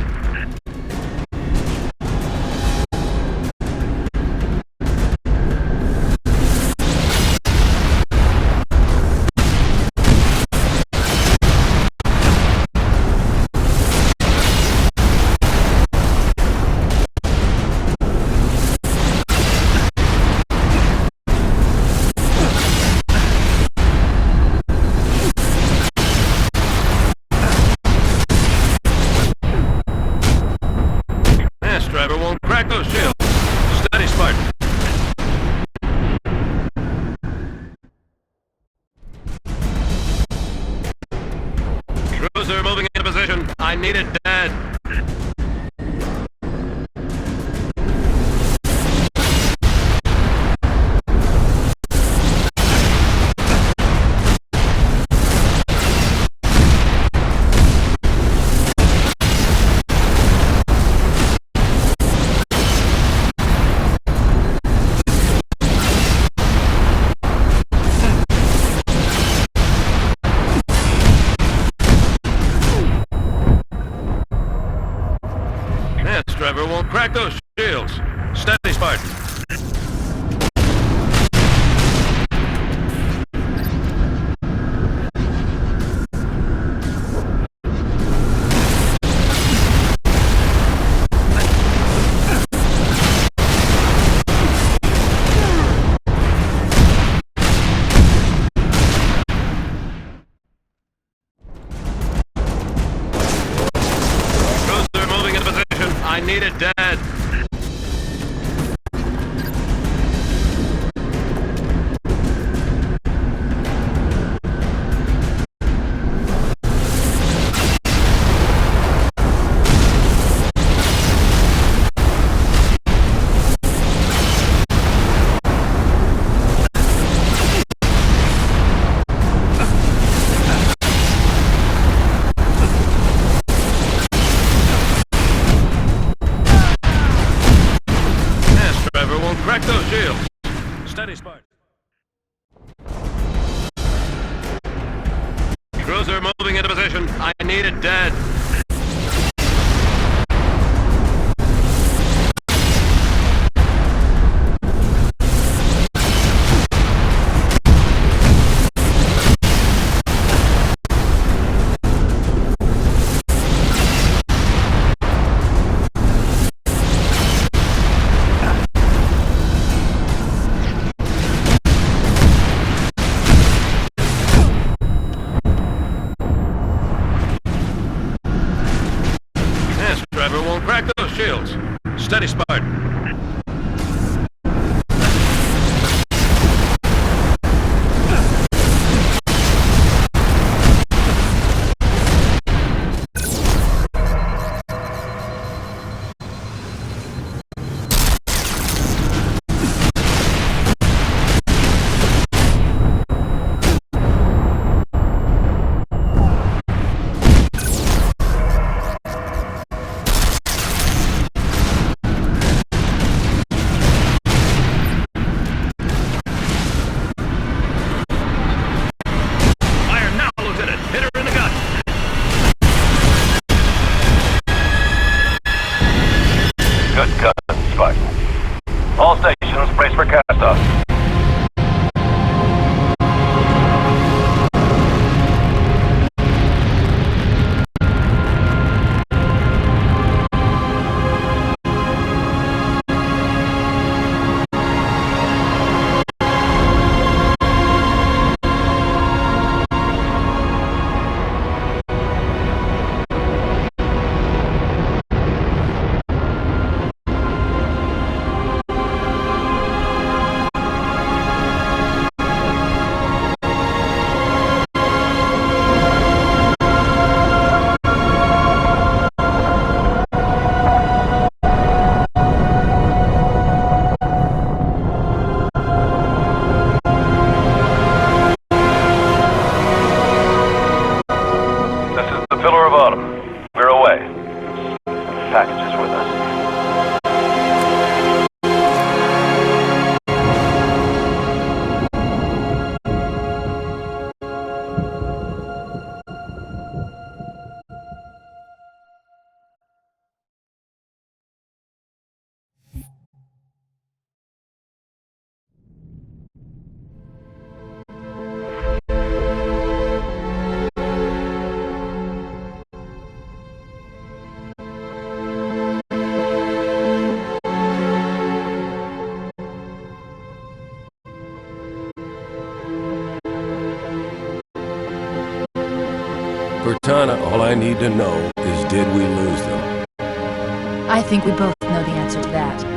Driver won't crack those shields. Steady, Spartan. Cruiser moving into position. I need it dead. Driver won't crack those shields. Steady, Spartan. Cruiser moving into position. I need it dead. Crack those shields. Steady, Spartan. Cruiser moving into position. I need it dead. Driver won't crack those shields. Steady, Spartan. Good gun, Spartan. All stations, brace for cast-off. Cortana, all I need to know is did we lose them? I think we both know the answer to that.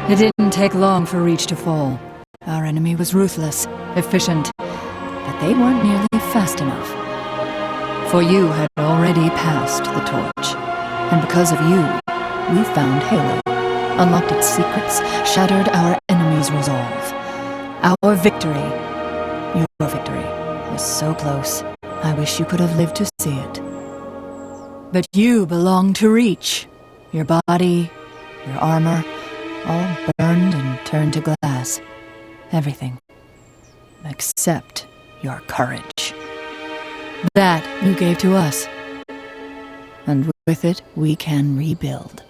It didn't take long for Reach to fall. Our enemy was ruthless, efficient, but they weren't nearly fast enough. For you had already passed the torch, and because of you, we found Halo, unlocked its secrets, shattered our enemy's resolve. Our victory, your victory, was so close. I wish you could have lived to see it. But you belong to Reach. Your body, your armor, all burned and turned to glass. Everything. Except your courage. That you gave to us. And with it, we can rebuild.